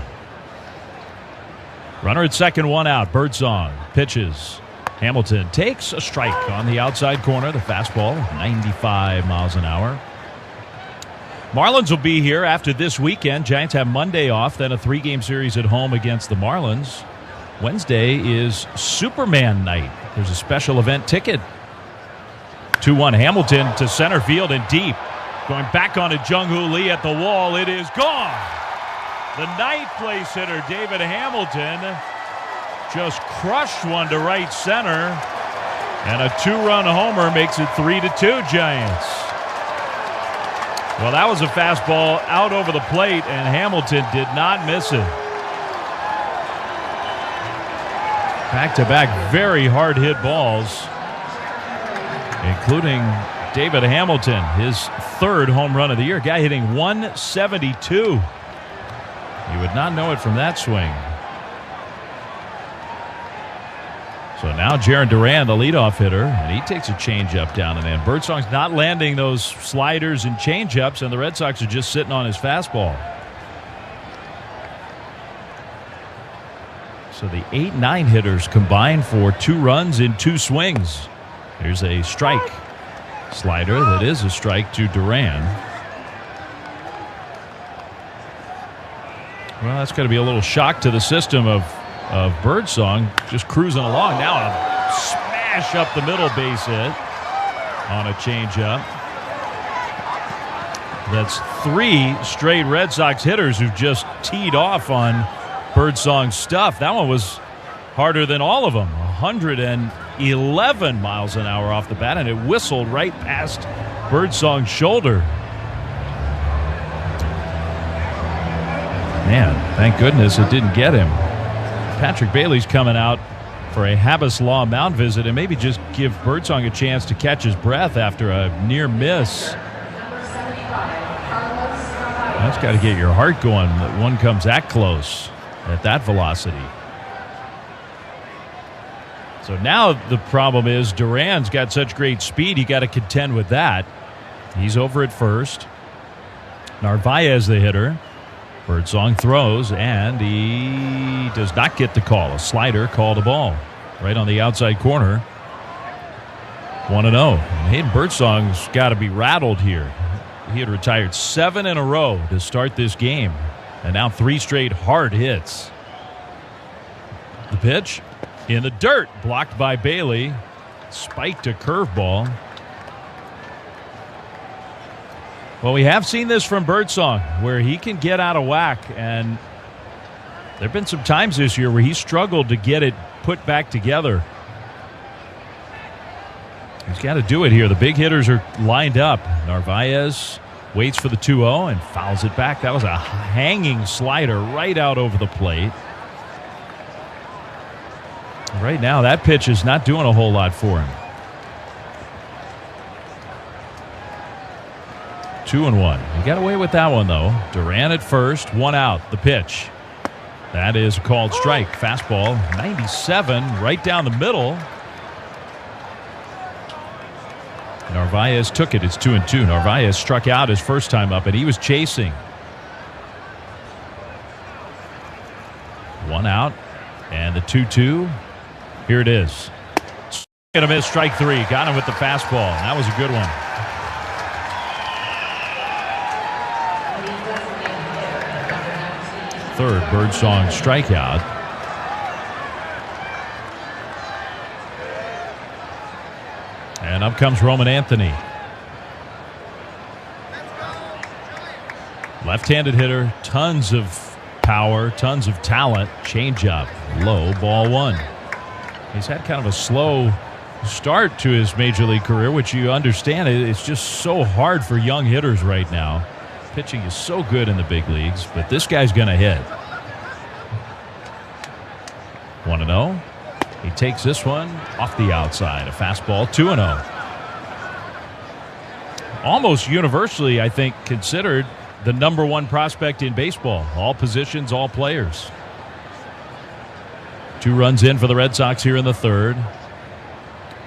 Runner at second, one out. Birdsong pitches. Hamilton takes a strike on the outside corner. The fastball, 95 miles an hour. Marlins will be here after this weekend. Giants have Monday off, then a 3-game series at home against the Marlins. Wednesday is Superman night. There's a special event ticket. 2-1 Hamilton to center field and deep. Going back on to Jung-Hoo Lee at the wall. It is gone. The ninth place hitter, David Hamilton, just crushed one to right center. And a 2-run homer makes it 3-2 Giants. Well, that was a fastball out over the plate, and Hamilton did not miss it. Back-to-back very hard-hit balls, including David Hamilton, his third home run of the year. Guy hitting 172. You would not know it from that swing. So now Jarren Duran, the leadoff hitter, and he takes a changeup down and in. Birdsong's not landing those sliders and changeups, and the Red Sox are just sitting on his fastball. So the 8-9 hitters combined for 2 runs in 2 swings. Here's a strike. Slider that is a strike to Duran. Well, that's going to be a little shock to the system of Birdsong, just cruising along. Now a smash up the middle base hit on a changeup. That's 3 straight Red Sox hitters who've just teed off on Birdsong's stuff. That one was harder than all of them. 111 miles an hour off the bat, and it whistled right past Birdsong's shoulder. Man, thank goodness it didn't get him. Patrick Bailey's coming out for a Habas Law mound visit and maybe just give Birdsong a chance to catch his breath after a near miss. That's got to get your heart going that one comes that close at that velocity. So now the problem is Duran's got such great speed, you got to contend with that. He's over at first. Narvaez the hitter. Birdsong throws, and he does not get the call. A slider called a ball right on the outside corner. 1-0. Hayden Birdsong's got to be rattled here. He had retired 7 in a row to start this game, and now 3 straight hard hits. The pitch in the dirt, blocked by Bailey. Spiked a curveball. Well, we have seen this from Birdsong, where he can get out of whack, and there have been some times this year where he struggled to get it put back together. He's got to do it here. The big hitters are lined up. Narvaez waits for the 2-0 and fouls it back. That was a hanging slider right out over the plate. Right now, that pitch is not doing a whole lot for him. 2-1. He got away with that one, though. Duran at first, 1 out. The pitch. That is a called strike. Fastball, 97, right down the middle. Narvaez took it. It's 2-2. Narvaez struck out his first time up, and he was chasing. 1 out, and the 2-2. Here it is. Gonna miss, strike 3. Got him with the fastball. That was a good one. Third Birdsong strikeout. And up comes Roman Anthony. Left-handed hitter, tons of power, tons of talent. Changeup, low, ball 1. He's had kind of a slow start to his major league career, which you understand. It's just so hard for young hitters right now. Pitching is so good in the big leagues, but this guy's going to hit. 1-0. He takes this one off the outside. A fastball, 2-0. Almost universally, I think, considered the #1 prospect in baseball. All positions, all players. 2 runs in for the Red Sox here in the third.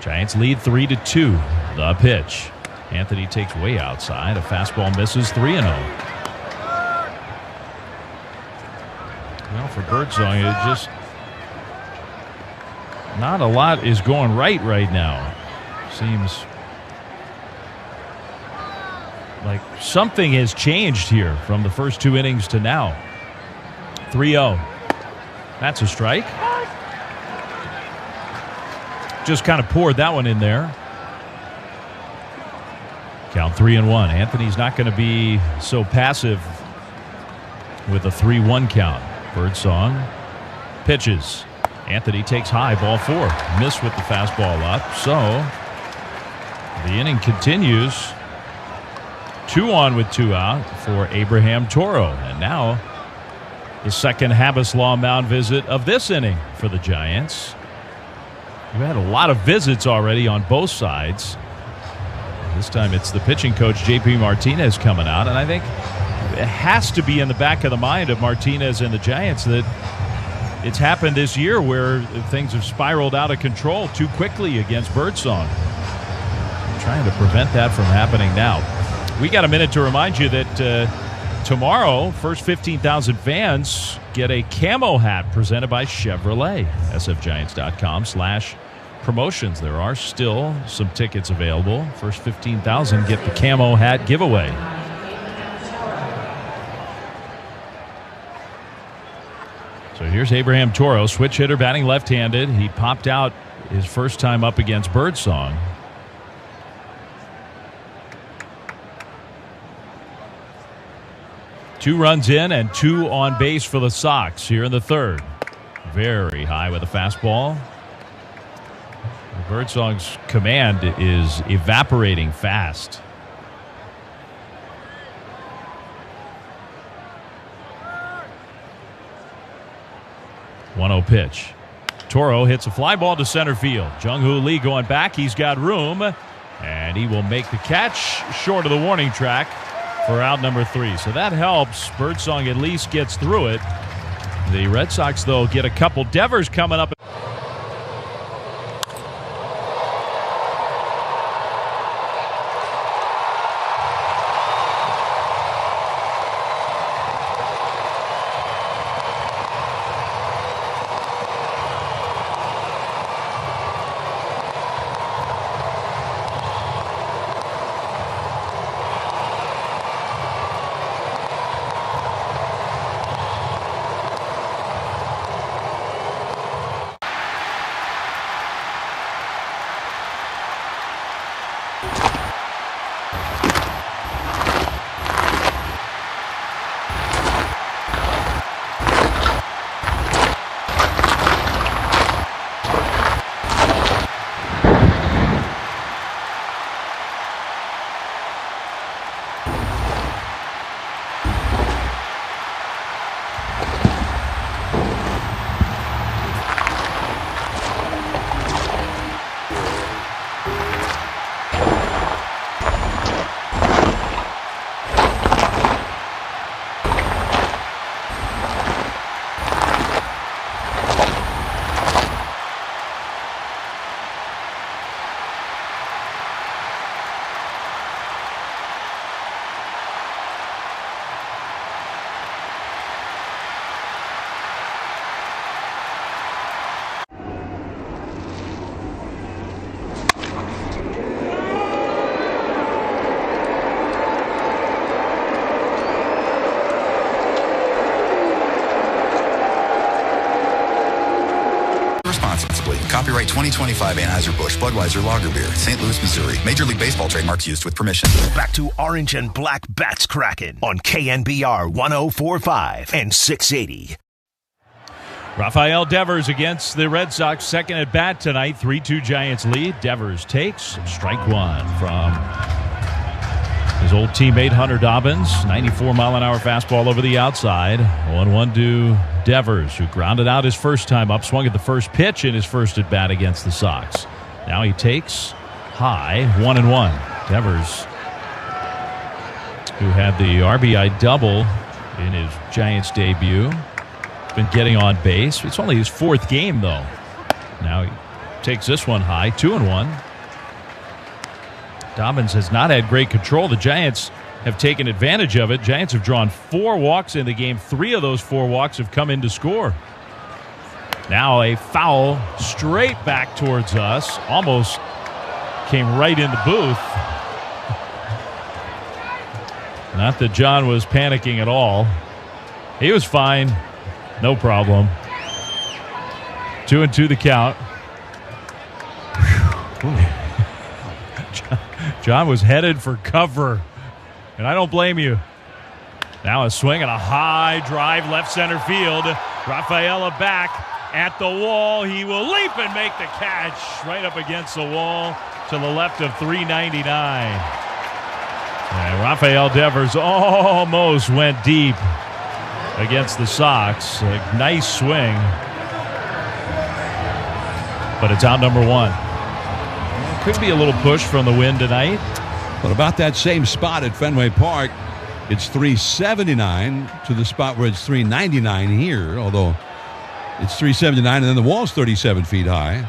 Giants lead 3-2. The pitch. Anthony takes way outside. A fastball misses, 3-0. Well, for Birdsong, it just not a lot is going right now. Seems like something has changed here from the first 2 innings to now. 3-0. That's a strike. Just kind of poured that one in there. Count 3-1. Anthony's not going to be so passive with a 3-1 count. Birdsong pitches. Anthony takes high, ball 4. Missed with the fastball up. So the inning continues. 2 on with 2 out for Abraham Toro. And now the second Habas Law mound visit of this inning for the Giants. We've had a lot of visits already on both sides. This time it's the pitching coach, J.P. Martinez, coming out. And I think it has to be in the back of the mind of Martinez and the Giants that it's happened this year where things have spiraled out of control too quickly against Birdsong. I'm trying to prevent that from happening now. We got a minute to remind you that tomorrow, first 15,000 fans get a camo hat presented by Chevrolet. sfgiants.com/promotions. There are still some tickets available. First 15,000 get the camo hat giveaway. So here's Abraham Toro, switch hitter, batting left-handed. He popped out his first time up against Birdsong. 2 runs in and 2 on base for the Sox here in the third. Very high with a fastball. The Birdsong's command is evaporating fast. .1-0 pitch. Toro hits a fly ball to center field. Jung-Hoo Lee going back. He's got room, and he will make the catch short of the warning track for out number 3. So that helps. Birdsong at least gets through it. The Red Sox, though, get a couple. Devers coming up. Responsibly. Copyright 2025 Anheuser-Busch Budweiser Lager Beer, St. Louis, Missouri. Major League Baseball trademarks used with permission. Back to Orange and Black Bats Kraken on KNBR 104.5 and 680. Rafael Devers against the Red Sox, second at bat tonight. 3-2 Giants lead. Devers takes strike 1 from his old teammate Hunter Dobbins. 94-mile-an-hour fastball over the outside. 1-1 to Devers, who grounded out his first time up, swung at the first pitch in his first at bat against the Sox. Now he takes high, 1-1. Devers, who had the RBI double in his Giants debut, been getting on base. It's only his 4th game, though. Now he takes this one high, 2-1. Dobbins has not had great control. The Giants have taken advantage of it. Giants have drawn 4 walks in the game. 3 of those 4 walks have come in to score. Now a foul straight back towards us. Almost came right in the booth. Not that John was panicking at all. He was fine. No problem. 2-2 the count. John was headed for cover, and I don't blame you. Now a swing and a high drive left center field. Rafaela back at the wall. He will leap and make the catch right up against the wall to the left of 399. And Rafael Devers almost went deep against the Sox. A nice swing, but it's out number 1. Could be a little push from the wind tonight. But about that same spot at Fenway Park, it's 379 to the spot where it's 399 here, although it's 379 and then the wall's 37 feet high.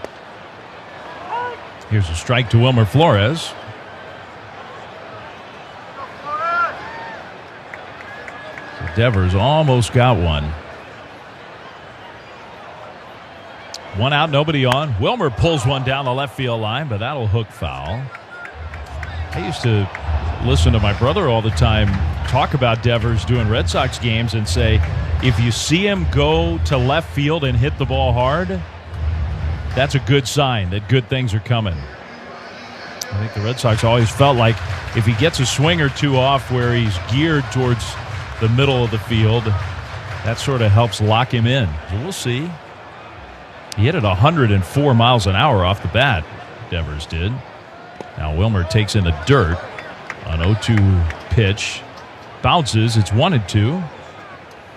Here's a strike to Wilmer Flores. So Devers almost got one. 1 out, nobody on. Wilmer pulls one down the left field line, but that'll hook foul. I used to listen to my brother all the time talk about Devers doing Red Sox games and say, if you see him go to left field and hit the ball hard, that's a good sign that good things are coming. I think the Red Sox always felt like if he gets a swing or two off where he's geared towards the middle of the field. That sort of helps lock him in. So we'll see. He hit it 104 miles an hour off the bat, Devers did. Now Wilmer takes in the dirt. An 0-2 pitch. Bounces. It's 1-2.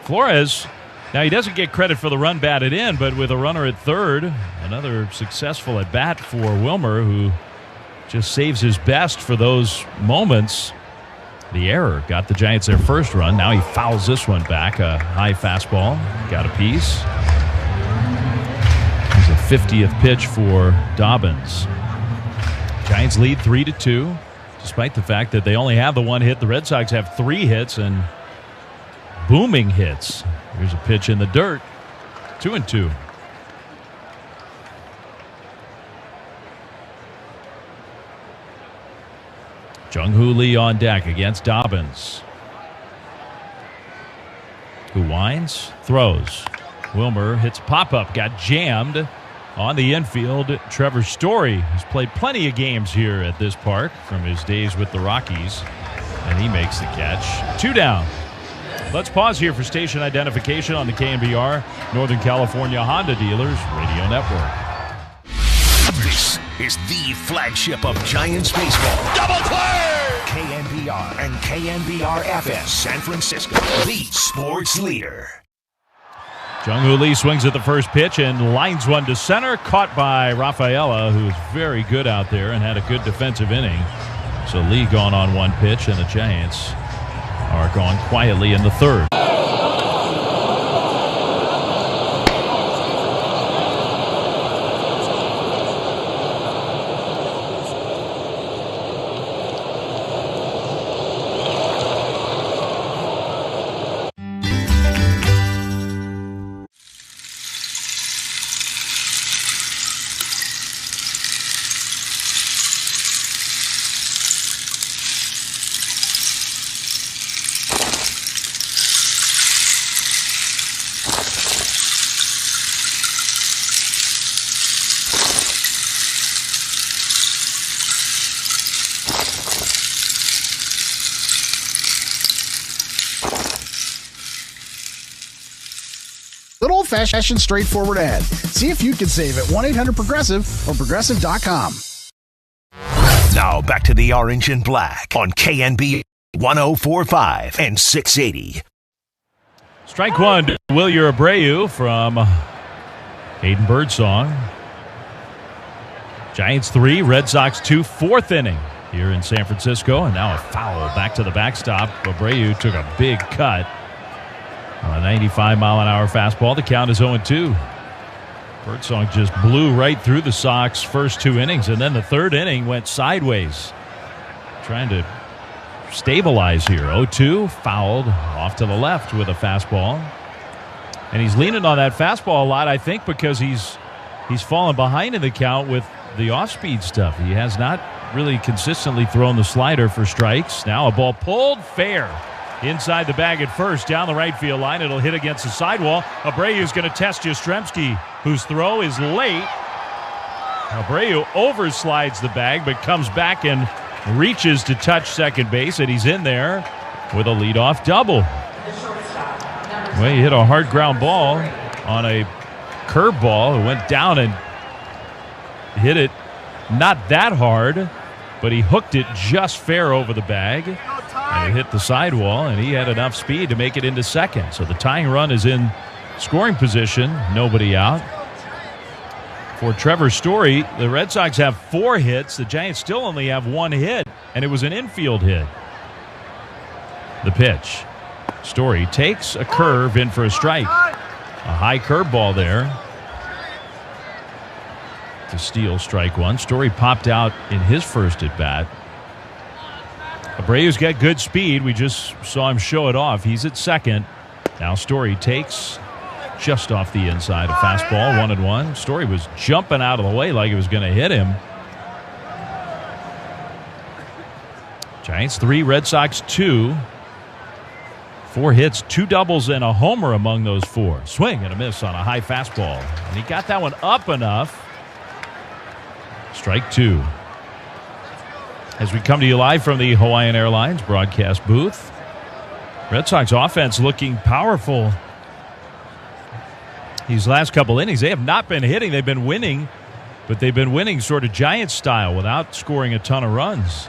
Flores, now he doesn't get credit for the run batted in, but with a runner at third, another successful at bat for Wilmer, who just saves his best for those moments. The error got the Giants their first run. Now he fouls this one back. A high fastball. Got a piece. It's a 50th pitch for Dobbins. Giants lead 3-2, despite the fact that they only have the one hit. The Red Sox have 3 hits and booming hits. Here's a pitch in the dirt. 2-2. Jung-Hoo Lee on deck against Dobbins, who winds, throws. Wilmer hits pop-up, got jammed on the infield. Trevor Story has played plenty of games here at this park from his days with the Rockies, and he makes the catch. 2 down. Let's pause here for station identification on the KNBR Northern California Honda Dealers Radio Network. This is the flagship of Giants baseball. Double play! KNBR and KNBR-FM San Francisco, the sports leader. Jung-Hoo Lee swings at the first pitch and lines one to center, caught by Rafaela, who's very good out there and had a good defensive inning. So Lee gone on one pitch, and the Giants are gone quietly in the third. Old-fashioned, straightforward ad. See if you can save at 1-800-PROGRESSIVE or Progressive.com. Now back to the Orange and Black on KNB 104.5 and 680. Strike one, Wilyer Abreu from Hayden Birdsong. Giants 3, Red Sox 2, 4th inning here in San Francisco, and now a foul back to the backstop. Abreu took a big cut. On a 95-mile-an-hour fastball, the count is 0-2. Birdsong just blew right through the Sox first 2 innings, and then the third inning went sideways. Trying to stabilize here. 0-2, fouled off to the left with a fastball. And he's leaning on that fastball a lot, I think, because he's fallen behind in the count with the off-speed stuff. He has not really consistently thrown the slider for strikes. Now a ball pulled fair. Inside the bag at first, down the right field line. It'll hit against the sidewall. Abreu's going to test Yastrzemski, whose throw is late. Abreu overslides the bag, but comes back and reaches to touch second base, and he's in there with a leadoff double. Well, he hit a hard ground ball on a curveball. It went down and hit it not that hard, but he hooked it just fair over the bag. And it hit the sidewall, and he had enough speed to make it into second. So the tying run is in scoring position. Nobody out. For Trevor Story, the Red Sox have 4 hits. The Giants still only have 1 hit, and it was an infield hit. The pitch. Story takes a curve in for a strike. A high curveball there to steal strike one. Story popped out in his first at-bat. Abreu's got good speed. We just saw him show it off. He's at second. Now Story takes just off the inside a fastball, 1-1. Story was jumping out of the way like it was going to hit him. Giants 3, Red Sox 2. 4 hits, 2 doubles, and a homer among those 4. Swing and a miss on a high fastball. And he got that one up enough. Strike 2. As we come to you live from the Hawaiian Airlines broadcast booth. Red Sox offense looking powerful. These last couple innings, they have not been hitting. They've been winning, but they've been winning sort of Giants style without scoring a ton of runs.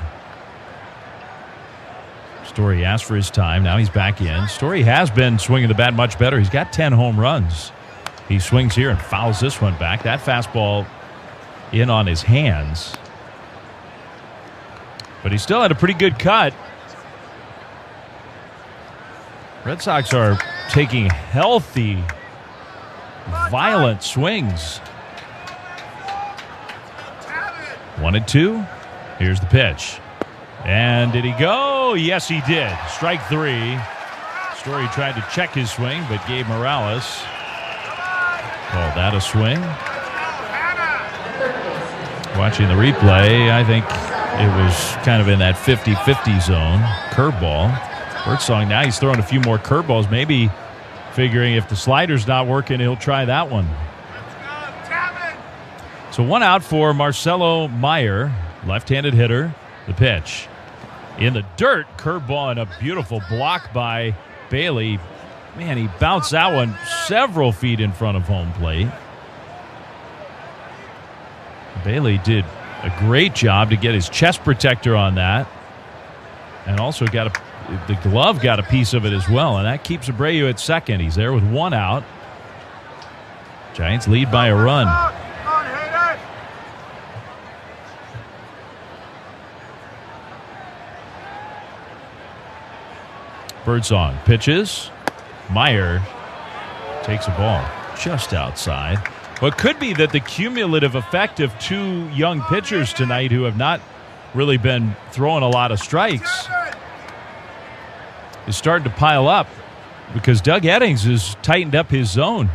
Story asked for his time. Now he's back in. Story has been swinging the bat much better. He's got 10 home runs. He swings here and fouls this one back. That fastball in on his hands. But he still had a pretty good cut. Red Sox are taking healthy, violent swings. 1-2. Here's the pitch. And did he go? Yes, he did. Strike 3. Story tried to check his swing, but Gabe Morales called that a swing. Watching the replay, I think it was kind of in that 50-50 zone. Curveball. Birdsong now he's throwing a few more curveballs, maybe figuring if the slider's not working, he'll try that one. So 1 out for Marcelo Meyer, left-handed hitter. The pitch. In the dirt, curveball and a beautiful block by Bailey. Man, he bounced that one several feet in front of home plate. Bailey did a great job to get his chest protector on that. And also the glove got a piece of it as well. And that keeps Abreu at second. He's there with 1 out. Giants lead by a run. Birdsong pitches. Meyer takes a ball just outside. What could be that the cumulative effect of 2 young pitchers tonight who have not really been throwing a lot of strikes is starting to pile up because Doug Eddings has tightened up his zone.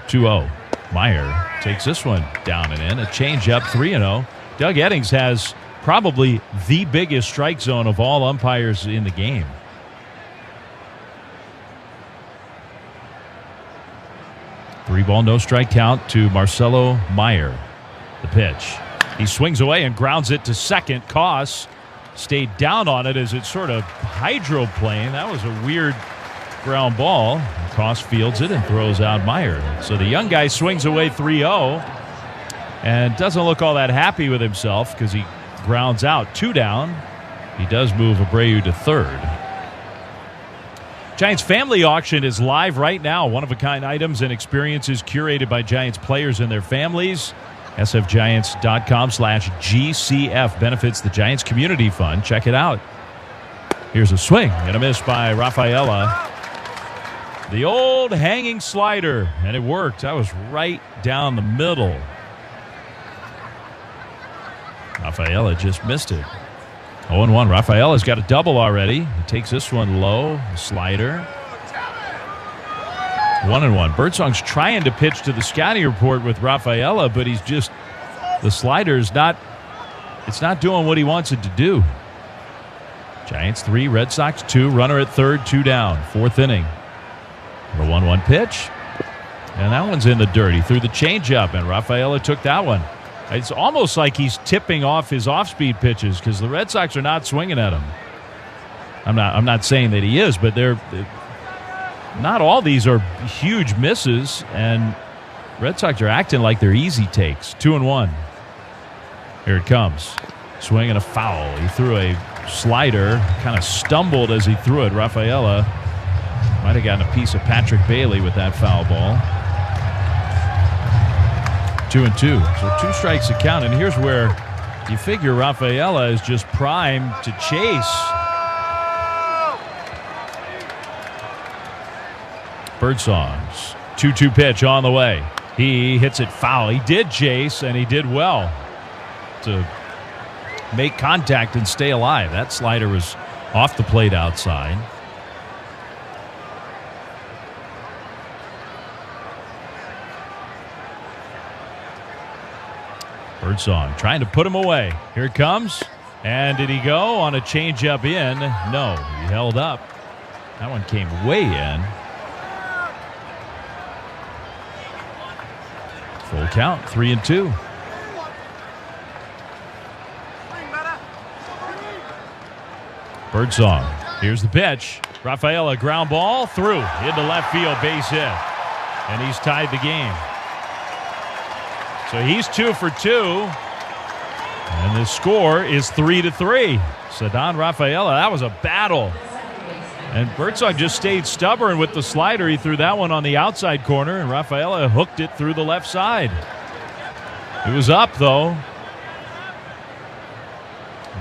2-0. Meyer takes this one down and in. A changeup, 3-0. Doug Eddings has probably the biggest strike zone of all umpires in the game. Three ball, no strike count to Marcelo Meyer. The pitch. He swings away and grounds it to second. Koss stayed down on it as it sort of hydroplaned. That was a weird ground ball. Koss fields it and throws out Meyer. So the young guy swings away 3-0 and doesn't look all that happy with himself because he grounds out 2 down. He does move Abreu to third. Giants Family Auction is live right now. One-of-a-kind items and experiences curated by Giants players and their families. sfgiants.com/GCF benefits the Giants Community Fund. Check it out. Here's a swing and a miss by Rafaela. The old hanging slider, and it worked. That was right down the middle. Rafaela just missed it. 0-1. Rafaela's got a double already. He takes this one low. Slider. 1-1. Birdsong's trying to pitch to the scouting report with Rafaela, but he's just, the slider's not, it's not doing what he wants it to do. Giants 3, Red Sox 2. Runner at third, 2 down. 4th inning. The 1-1 pitch. And that one's in the dirt. He threw the changeup, and Rafaela took that one. It's almost like he's tipping off his off-speed pitches because the Red Sox are not swinging at him. I'm not saying that he is, but they're not all these are huge misses, and Red Sox are acting like they're easy takes. 2-1. Here it comes. Swing and a foul. He threw a slider, kind of stumbled as he threw it. Rafaela might have gotten a piece of Patrick Bailey with that foul ball. 2-2. So 2 strikes to count. And here's where you figure Rafaela is just primed to chase. Birdsong's 2-2 pitch on the way. He hits it foul. He did chase, and he did well to make contact and stay alive. That slider was off the plate outside. Birdsong trying to put him away. Here it comes. And did he go on a changeup in? No, he held up. That one came way in. Full count, 3-2. Birdsong. Here's the pitch. Rafaela ground ball through into left field, base hit. And he's tied the game. So he's 2 for 2. And the score is 3-3. Ceddanne Rafaela, that was a battle. And Birdsong just stayed stubborn with the slider. He threw that one on the outside corner, and Rafaela hooked it through the left side. It was up, though.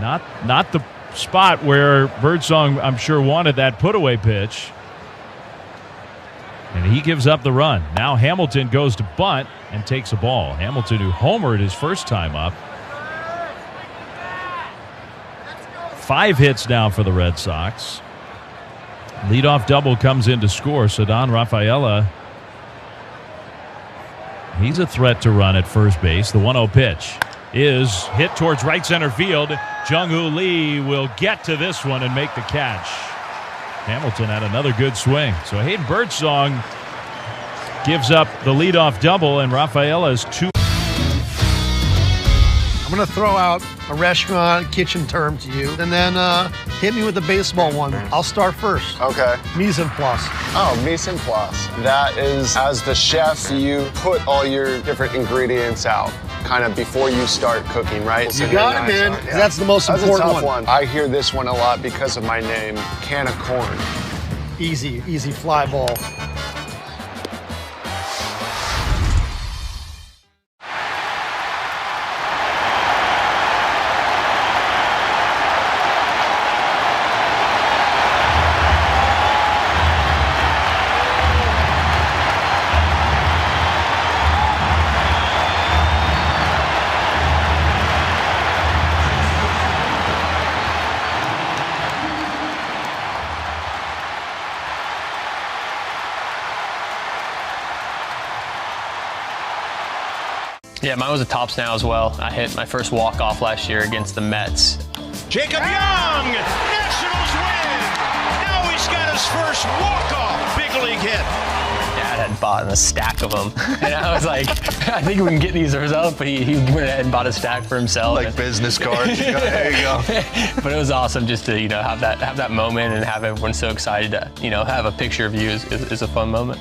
Not the spot where Birdsong, I'm sure, wanted that put-away pitch. And he gives up the run. Now Hamilton goes to bunt and takes a ball. Hamilton, who homered his first time up. 5 hits now for the Red Sox. Leadoff double comes in to score. Ceddanne Rafaela, he's a threat to run at first base. The 1-0 pitch is hit towards right center field. Jung-Hoo Lee will get to this one and make the catch. Hamilton had another good swing. So Hayden Birdsong gives up the leadoff double, and Rafaela's 2. I'm going to throw out a restaurant kitchen term to you, and then hit me with the baseball one. I'll start first. Okay. Mise en place. Oh, mise en place. That is, as the chef, you put all your different ingredients out kind of before you start cooking, right? You got it, man. Yeah. That's the most important That's a tough one. I hear this one a lot because of my name, can of corn. Easy fly ball. Yeah, mine was a tops now as well. I hit my first walk-off last year against the Mets. Jacob Young, Nationals win! Now he's got his first walk-off big league hit. Dad had bought a stack of them, and I was like, I think we can get these results, but he went ahead and bought a stack for himself. Like business cards. There you go. But it was awesome just to have that moment and have everyone so excited to have a picture of you is a fun moment.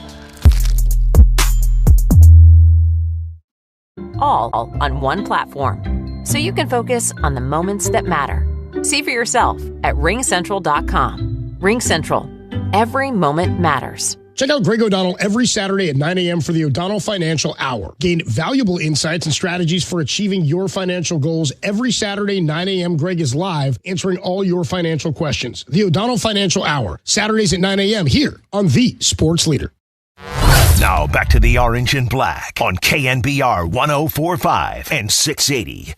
All on one platform, so you can focus on the moments that matter. See for yourself at RingCentral.com. RingCentral. Every moment matters. Check out Greg O'Donnell every Saturday at 9 a.m. for the O'Donnell Financial Hour. Gain valuable insights and strategies for achieving your financial goals. Every Saturday, 9 a.m., Greg is live answering all your financial questions. The O'Donnell Financial Hour, Saturdays at 9 a.m. here on The Sports Leader. Now back to the Orange and Black on KNBR 104.5 and 680.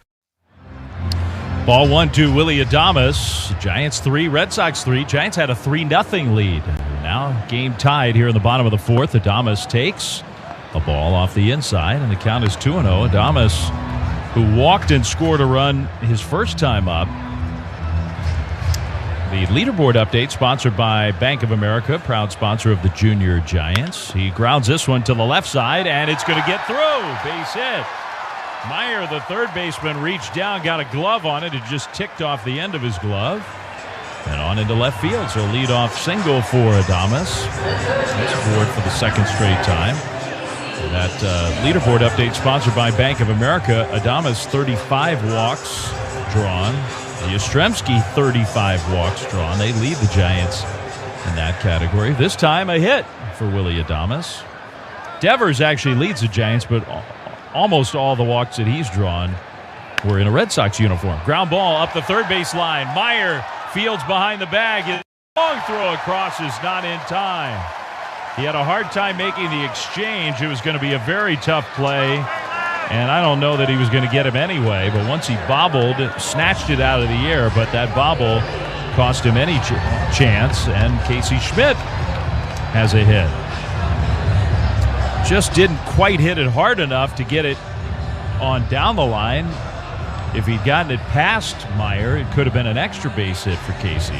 Ball 1-2, Willy Adames. Giants 3, Red Sox 3. Giants had a 3-0 lead. Now game tied here in the bottom of the fourth. Adames takes a ball off the inside, and the count is 2-0. Adames, who walked and scored a run his first time up. The leaderboard update sponsored by Bank of America, proud sponsor of the Junior Giants. He grounds this one to the left side, and it's going to get through. Base hit. Meyer, the third baseman, reached down, got a glove on it. It just ticked off the end of his glove. And on into left field. So leadoff single for Adames. He scored for the second straight time. That leaderboard update sponsored by Bank of America. Adames, 35 walks drawn. Yastrzemski, 35 walks drawn. They lead the Giants in that category. This time a hit for Willy Adames. Devers actually leads the Giants, but almost all the walks that he's drawn were in a Red Sox uniform. Ground ball up the third base line. Meyer fields behind the bag. His long throw across is not in time. He had a hard time making the exchange. It was going to be a very tough play. And I don't know that he was going to get him anyway, but once he bobbled, snatched it out of the air, but that bobble cost him any chance, and Casey Schmidt has a hit. Just didn't quite hit it hard enough to get it on down the line. If he'd gotten it past Meyer, it could have been an extra base hit for Casey.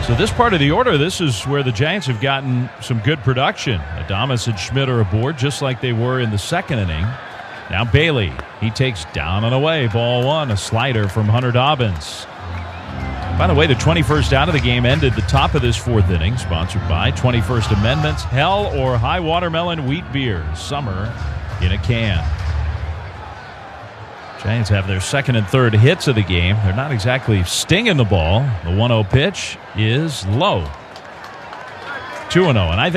So this part of the order, this is where the Giants have gotten some good production. Adames and Schmidt are aboard just like they were in the second inning. Now Bailey, he takes down and away. Ball one, a slider from Hunter Dobbins. By the way, the 21st out of the game ended the top of this fourth inning, sponsored by 21st Amendment's Hell or High Watermelon Wheat Beer. Summer in a can. Giants have their second and third hits of the game. They're not exactly stinging the ball. The 1-0 pitch is low. 2-0. And I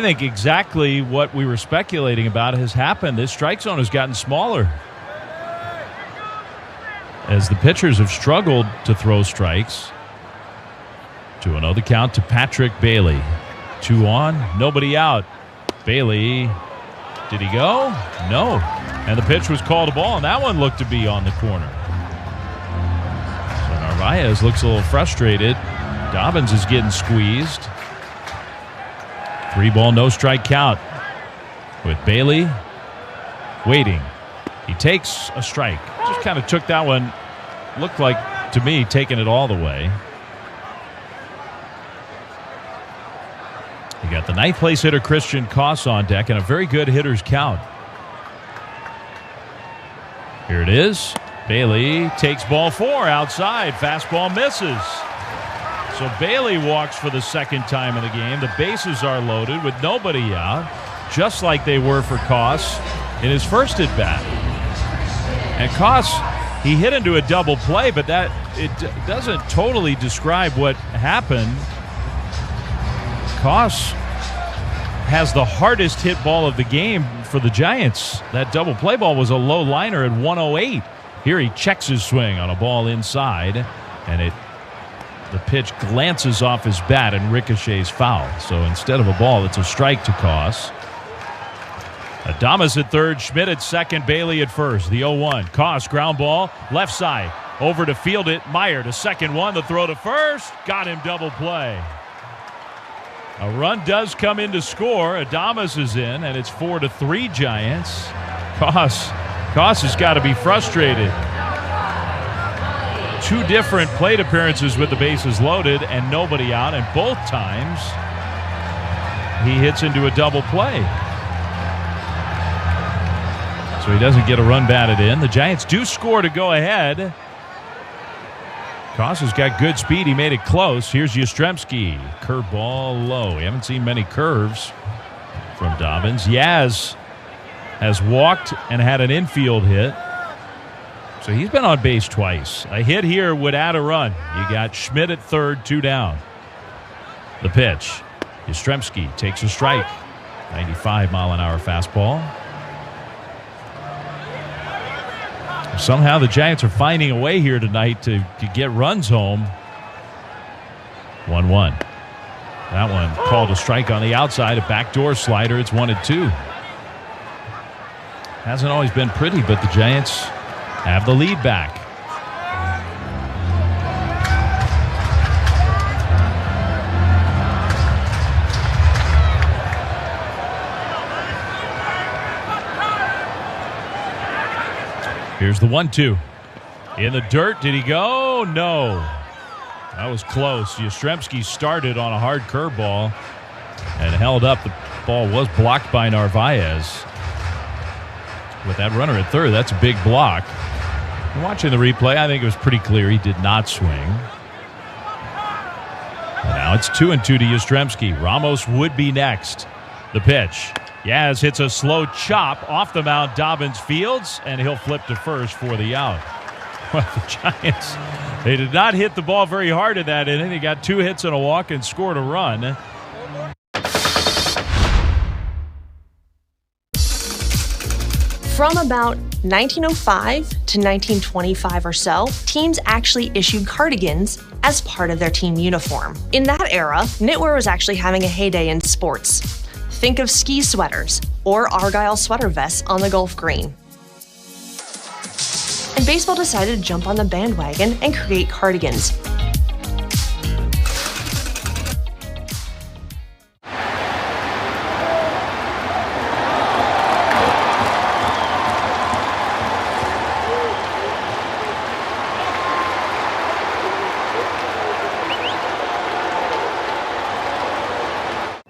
think exactly what we were speculating about has happened. This strike zone has gotten smaller as the pitchers have struggled to throw strikes. 2-0 the count to Patrick Bailey. 2 on, nobody out. Bailey, did he go? No. And the pitch was called a ball, and that one looked to be on the corner. So Narvaez looks a little frustrated. Dobbins is getting squeezed. 3-ball, no strike count with Bailey waiting. He takes a strike. Just kind of took that one, looked like to me taking it all the way. You got the ninth place hitter Christian Koss on deck and a very good hitter's count. Here it is. Bailey takes ball 4 outside. Fastball misses. So Bailey walks for the second time in the game. The bases are loaded with nobody out, just like they were for Koss in his first at bat. And Koss, he hit into a double play, but that it doesn't totally describe what happened. Koss has the hardest hit ball of the game for the Giants. That double play ball was a low liner at 108. Here he checks his swing on a ball inside, and the pitch glances off his bat and ricochets foul. So instead of a ball, it's a strike to Koss. Adames at third, Schmidt at second, Bailey at first. The 0-1. Koss, ground ball, left side. Over to field it. Meyer to second one. The throw to first. Got him double play. A run does come in to score. Adames is in, and it's 4-3 Giants. Koss has got to be frustrated. 2 different plate appearances with the bases loaded and nobody out, and both times he hits into a double play. So he doesn't get a run batted in. The Giants do score to go ahead. Koss has got good speed. He made it close. Here's Yastrzemski. Curveball low. We haven't seen many curves from Dobbins. Yaz has walked and had an infield hit. So he's been on base twice. A hit here would add a run. You got Schmidt at third, 2 down. The pitch. Yastrzemski takes a strike. 95-mile-an-hour fastball. Somehow the Giants are finding a way here tonight to get runs home. 1-1. That one called a strike on the outside, a backdoor slider. It's 1-2. Hasn't always been pretty, but the Giants have the lead back. Here's the 1-2. In the dirt. Did he go? No. That was close. Yastrzemski started on a hard curveball and held up. The ball was blocked by Narvaez. With that runner at third, that's a big block. And watching the replay, I think it was pretty clear he did not swing. And now it's 2-2 to Yastrzemski. Ramos would be next. The pitch. Yaz hits a slow chop off the mound. Dobbins fields, and he'll flip to first for the out. Well, the Giants, they did not hit the ball very hard in that inning. They got 2 hits and a walk and scored a run. From about 1905 to 1925 or so, teams actually issued cardigans as part of their team uniform. In that era, knitwear was actually having a heyday in sports. Think of ski sweaters or Argyle sweater vests on the Gulf Green. And baseball decided to jump on the bandwagon and create cardigans.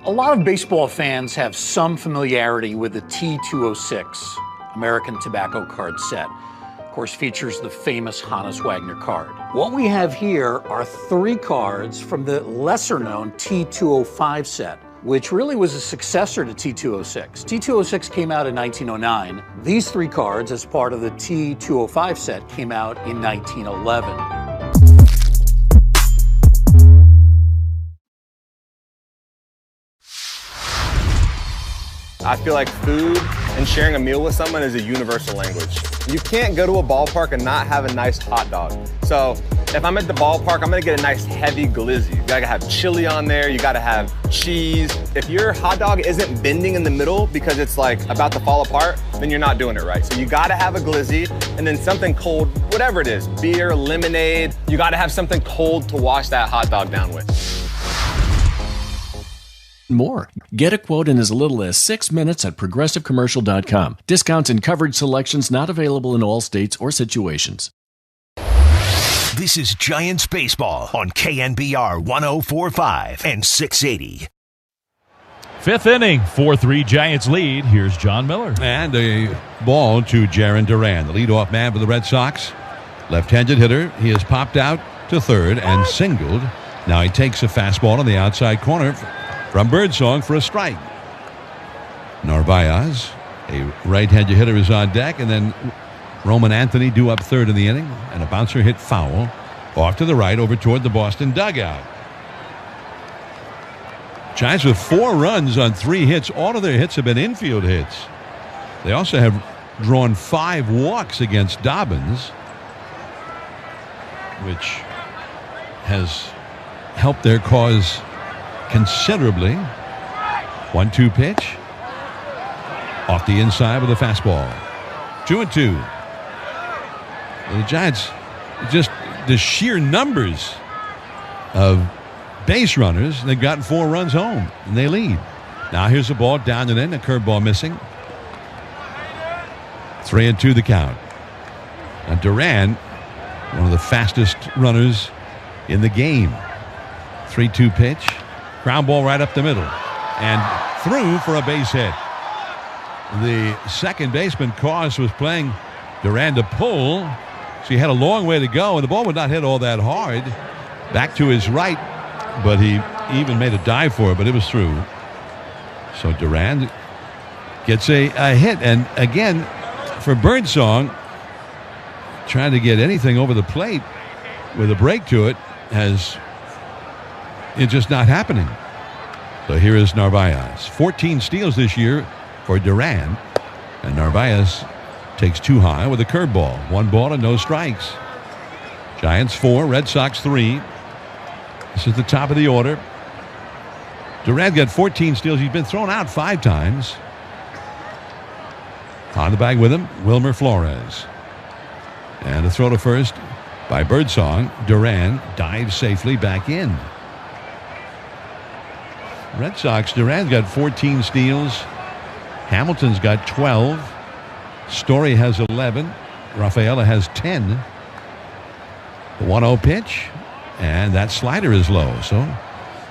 A lot of baseball fans have some familiarity with the T206 American Tobacco card set. course, features the famous Hannes Wagner card. What we have here are 3 cards from the lesser-known T205 set, which really was a successor to T206. T206 came out in 1909. These 3 cards, as part of the T205 set, came out in 1911. I feel like food and sharing a meal with someone is a universal language. You can't go to a ballpark and not have a nice hot dog. So if I'm at the ballpark, I'm gonna get a nice heavy glizzy. You gotta have chili on there, you gotta have cheese. If your hot dog isn't bending in the middle because it's like about to fall apart, then you're not doing it right. So you gotta have a glizzy and then something cold, whatever it is, beer, lemonade. You gotta have something cold to wash that hot dog down with. More. Get a quote in as little as 6 minutes at ProgressiveCommercial.com. Discounts and coverage selections not available in all states or situations. This is Giants Baseball on KNBR 104.5 and 680. 5th inning, 4-3 Giants lead. Here's John Miller. And a ball to Jarren Duran, the leadoff man for the Red Sox. Left-handed hitter. He has popped out to third and singled. Now he takes a fastball on the outside corner from Birdsong for a strike. Narvaez, a right-handed hitter, is on deck, and then Roman Anthony due up third in the inning, and a bouncer hit foul off to the right over toward the Boston dugout. Giants with 4 runs on 3 hits. All of their hits have been infield hits. They also have drawn 5 walks against Dobbins, which has helped their cause considerably. 1-2 pitch off the inside with a fastball. 2-2. The Giants, just the sheer numbers of base runners, they've gotten 4 runs home and they lead. Now here's the ball down and in, a curveball missing. 3-2 the count. Now Duran, one of the fastest runners in the game. 3-2 pitch. Ground ball right up the middle and through for a base hit. The second baseman, Cause, was playing Duran to pull, so he had a long way to go, and the ball would not hit all that hard. Back to his right, but he even made a dive for it, but it was through. So Duran gets a hit, and again, for Birdsong, trying to get anything over the plate with a break to it it's just not happening. So here is Narvaez. 14 steals this year for Duran. And Narvaez takes 2 high with a curveball. 1 ball and no strikes. Giants 4, Red Sox 3. This is the top of the order. Duran got 14 steals. He's been thrown out 5 times. On the bag with him, Wilmer Flores. And a throw to first by Birdsong. Duran dives safely back in. Red Sox, Duran got 14 steals. Hamilton's got 12. Story has 11. Rafaela has 10. The 1-0 pitch. And that slider is low. So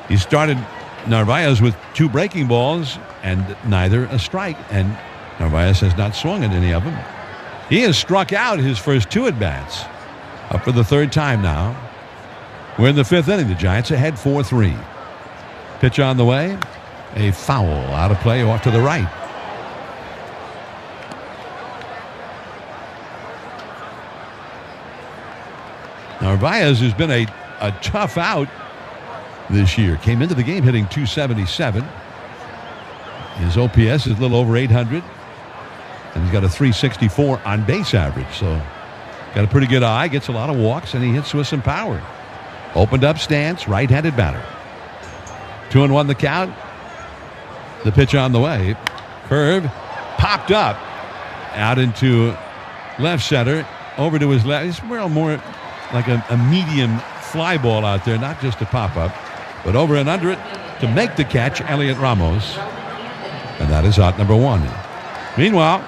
he started Narvaez with 2 breaking balls and neither a strike. And Narvaez has not swung at any of them. He has struck out his first 2 at-bats. Up for the 3rd time now. We're in the 5th inning. The Giants ahead 4-3. Pitch on the way. A foul out of play off to the right. Narvaez has been a tough out this year. Came into the game hitting .277. His OPS is a little over 800. And he's got a .364 on base average. So got a pretty good eye. Gets a lot of walks, and he hits with some power. Opened up stance, right-handed batter. 2-1 the count. The pitch on the way. Curve popped up out into left center. Over to his left. It's more like a medium fly ball out there, not just a pop-up. But over and under it to make the catch, Elliot Ramos. And that is out number 1. Meanwhile,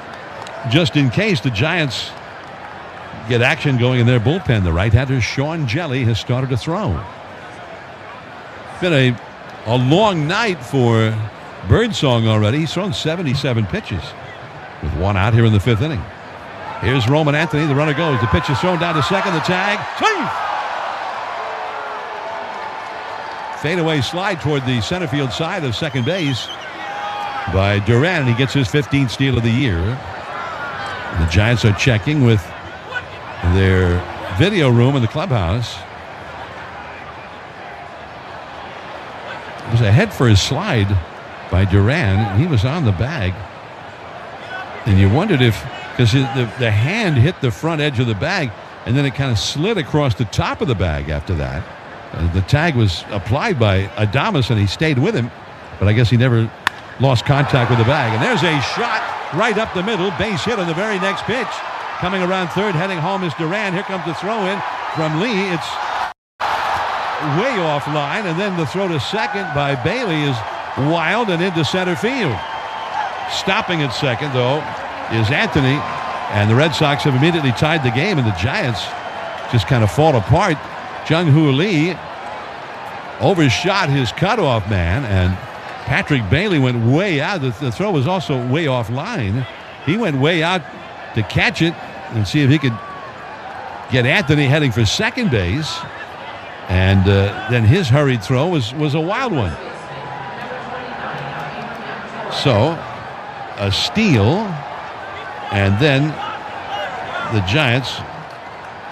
just in case the Giants get action going in their bullpen, the right-hander Sean Jelly has started to throw. Been a long night for Birdsong already. He's thrown 77 pitches with 1 out here in the 5th inning. Here's Roman Anthony. The runner goes. The pitch is thrown down to second. The tag. Safe! Fadeaway slide toward the center field side of second base by Duran. He gets his 15th steal of the year. The Giants are checking with their video room in the clubhouse. It was a head-first slide by Duran. He was on the bag. And you wondered if, because the hand hit the front edge of the bag, and then it kind of slid across the top of the bag after that. The tag was applied by Adames, and he stayed with him. But I guess he never lost contact with the bag. And there's a shot right up the middle. Base hit on the very next pitch. Coming around third, heading home is Duran. Here comes the throw in from Lee. It's way off line, and then the throw to second by Bailey is wild and into center field. Stopping at second, though, is Anthony, and the Red Sox have immediately tied the game, and the Giants just kind of fall apart. Jung-Hoo Lee overshot his cutoff man, and Patrick Bailey went way out. The throw was also way off line. He went way out to catch it and see if he could get Anthony heading for second base. And then his hurried throw was a wild one. So, a steal, and then the Giants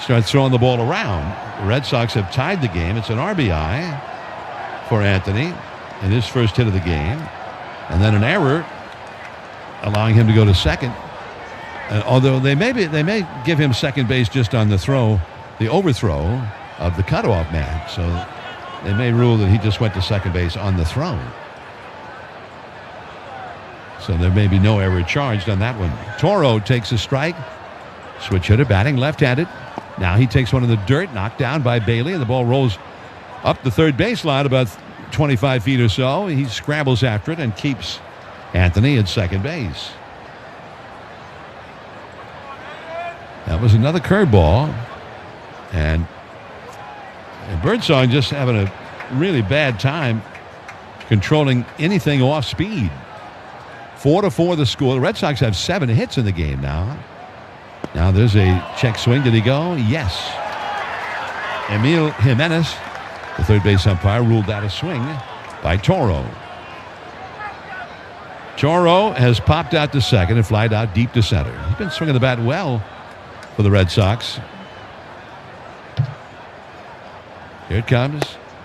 start throwing the ball around. The Red Sox have tied the game. It's an RBI for Anthony in his first hit of the game. And then an error allowing him to go to second. Although they may give him second base just on the throw, the overthrow of the cutoff man. So they may rule that he just went to second base on the throw. So there may be no error charged on that one. Toro takes a strike. Switch hitter batting left-handed. Now he takes one in the dirt, knocked down by Bailey, and the ball rolls up the third baseline about 25 feet or so. He scrambles after it and keeps Anthony at second base. That was another curveball. And Birdsong just having a really bad time controlling anything off speed. 4-4 the score. The Red Sox have 7 hits in the game now. Now there's a check swing. Did he go? Yes. Emil Jimenez, the third base umpire, ruled that a swing by Toro. Toro has popped out to second and flied out deep to center. He's been swinging the bat well for the Red Sox. Here it comes.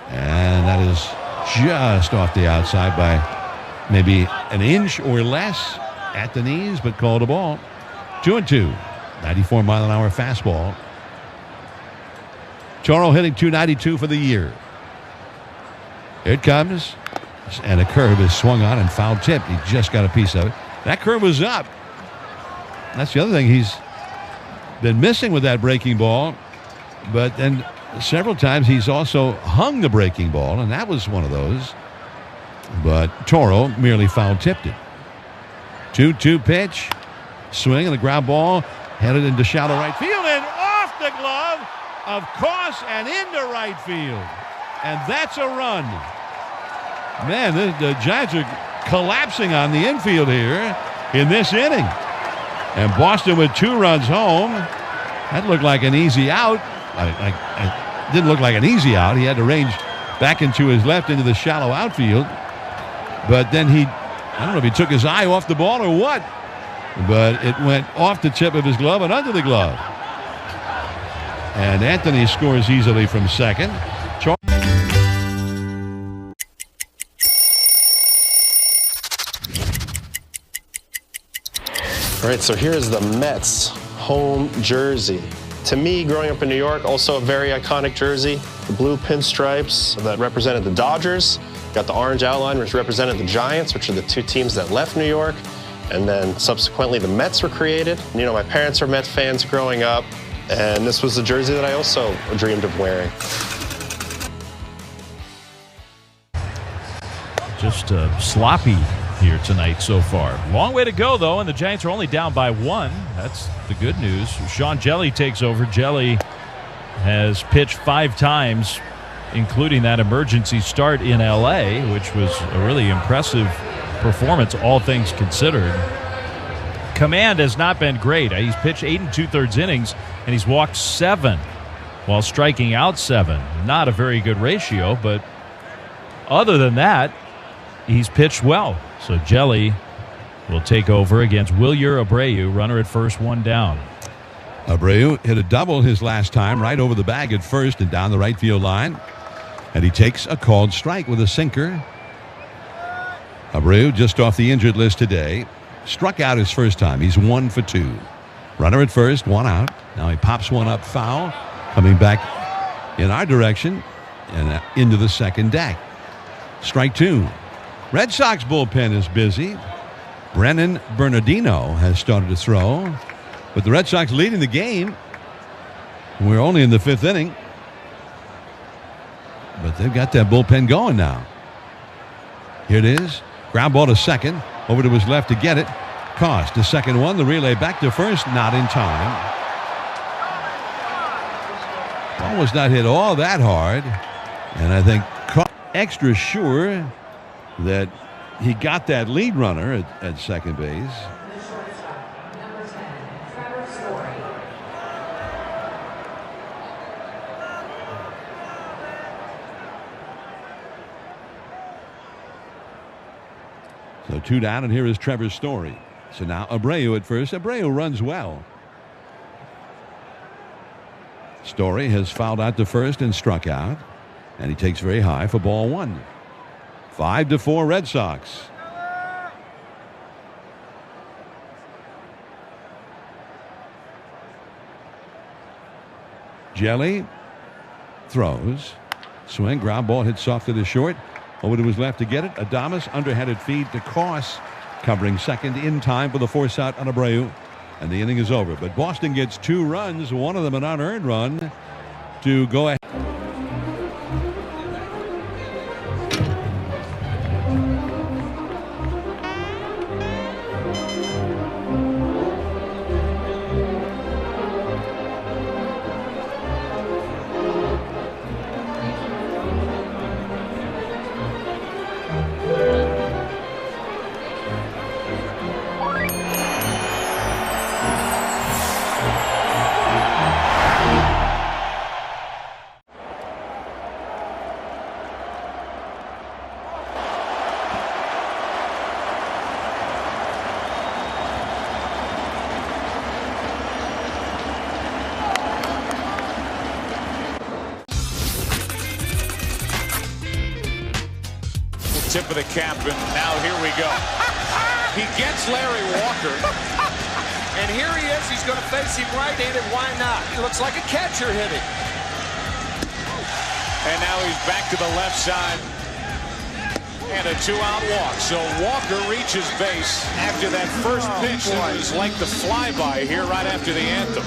And that is just off the outside by maybe an inch or less at the knees, but called a ball. 2-2. 94-mile-an-hour fastball. Toro hitting .292 for the year. Here it comes. And a curve is swung on and foul tipped. He just got a piece of it. That curve was up. That's the other thing he's been missing with that breaking ball. But then several times he's also hung the breaking ball, and that was one of those. But Toro merely foul tipped it. 2-2 pitch. Swing and the ground ball headed into shallow right field and off the glove, of course, and into right field. And that's a run. Man, the Giants are collapsing on the infield here in this inning. And Boston with 2 runs home. That looked like an easy out. It didn't look like an easy out. He had to range back into his left into the shallow outfield. But then I don't know if he took his eye off the ball or what. But it went off the tip of his glove and under the glove. And Anthony scores easily from second. All right, so here's the Mets home jersey. To me, growing up in New York, also a very iconic jersey. The blue pinstripes that represented the Dodgers. Got the orange outline, which represented the Giants, which are the 2 teams that left New York. And then subsequently the Mets were created. You know, my parents were Mets fans growing up, and this was the jersey that I also dreamed of wearing. Just sloppy here tonight so far. Long way to go, though, and the Giants are only down by 1. That's the good news. Sean Jelly takes over. Jelly has pitched 5 times, including that emergency start in L.A., which was a really impressive performance, all things considered. command has not been great. He's pitched 8 2/3 innings, and he's walked 7 while striking out 7. Not a very good ratio, but other than that, he's pitched well. So Jelly will take over against Wilyer Abreu, runner at first, 1 down. Abreu hit a double his last time, right over the bag at first and down the right field line. And he takes a called strike with a sinker. Abreu just off the injured list today. Struck out his first time. He's 1 for 2. Runner at first, 1 out. Now he pops one up foul, coming back in our direction and into the second deck. Strike 2. Red Sox bullpen is busy. Brennan Bernardino has started to throw, but the Red Sox leading the game. We're only in the 5th inning, but they've got that bullpen going now. Here it is. Ground ball to second. Over to his left to get it. Cost the second one. The relay back to first. Not in time. Ball was not hit all that hard. And I think extra sure that he got that lead runner at second base. So 2 down, and here is Trevor Story. So now Abreu at first. Abreu runs well. Story has fouled out to first and struck out, and he takes very high for ball 1. 5-4 Red Sox. Jelly throws. Swing, ground ball hit soft to the short. Over to his left to get it. Adames underhanded feed to Koss, covering second in time for the force out on Abreu. And the inning is over. But Boston gets 2 runs, one of them an unearned run, to go ahead. Tip of the cap, and now here we go. He gets Larry Walker, and here he is. He's going to face him right-handed. Why not? He looks like a catcher hitting. And now he's back to the left side, and a 2-out walk. So Walker reaches base after that first pitch that was like the flyby here right after the anthem.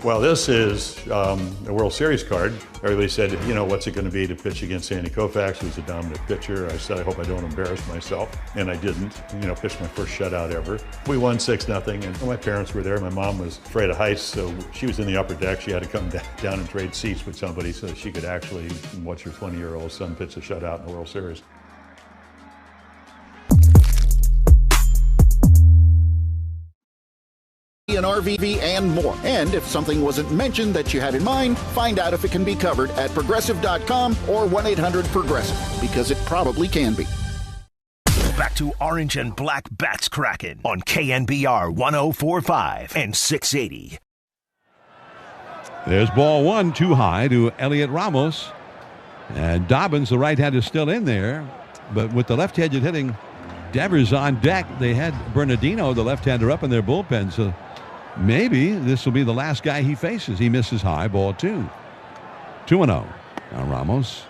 Well, this is a World Series card. Everybody said, you know, what's it going to be to pitch against Sandy Koufax, who's a dominant pitcher? I said, I hope I don't embarrass myself. And I didn't. You know, pitched my first shutout ever. We won 6-0, and my parents were there. My mom was afraid of heights, so she was in the upper deck. She had to come down and trade seats with somebody so that she could actually watch her 20-year-old son pitch a shutout in the World Series. An RV and more. And if something wasn't mentioned that you had in mind, find out if it can be covered at Progressive.com or 1-800-PROGRESSIVE, because it probably can be. Back to Orange and Black Bats Kraken on KNBR 104.5 and 680. There's ball 1 too high to Elliot Ramos. And Dobbins, the right hand, is still in there. But with the left-handed hitting Devers on deck, they had Bernardino, the left-hander, up in their bullpen. So maybe this will be the last guy he faces. He misses high, ball 2. 2-0. Now Ramos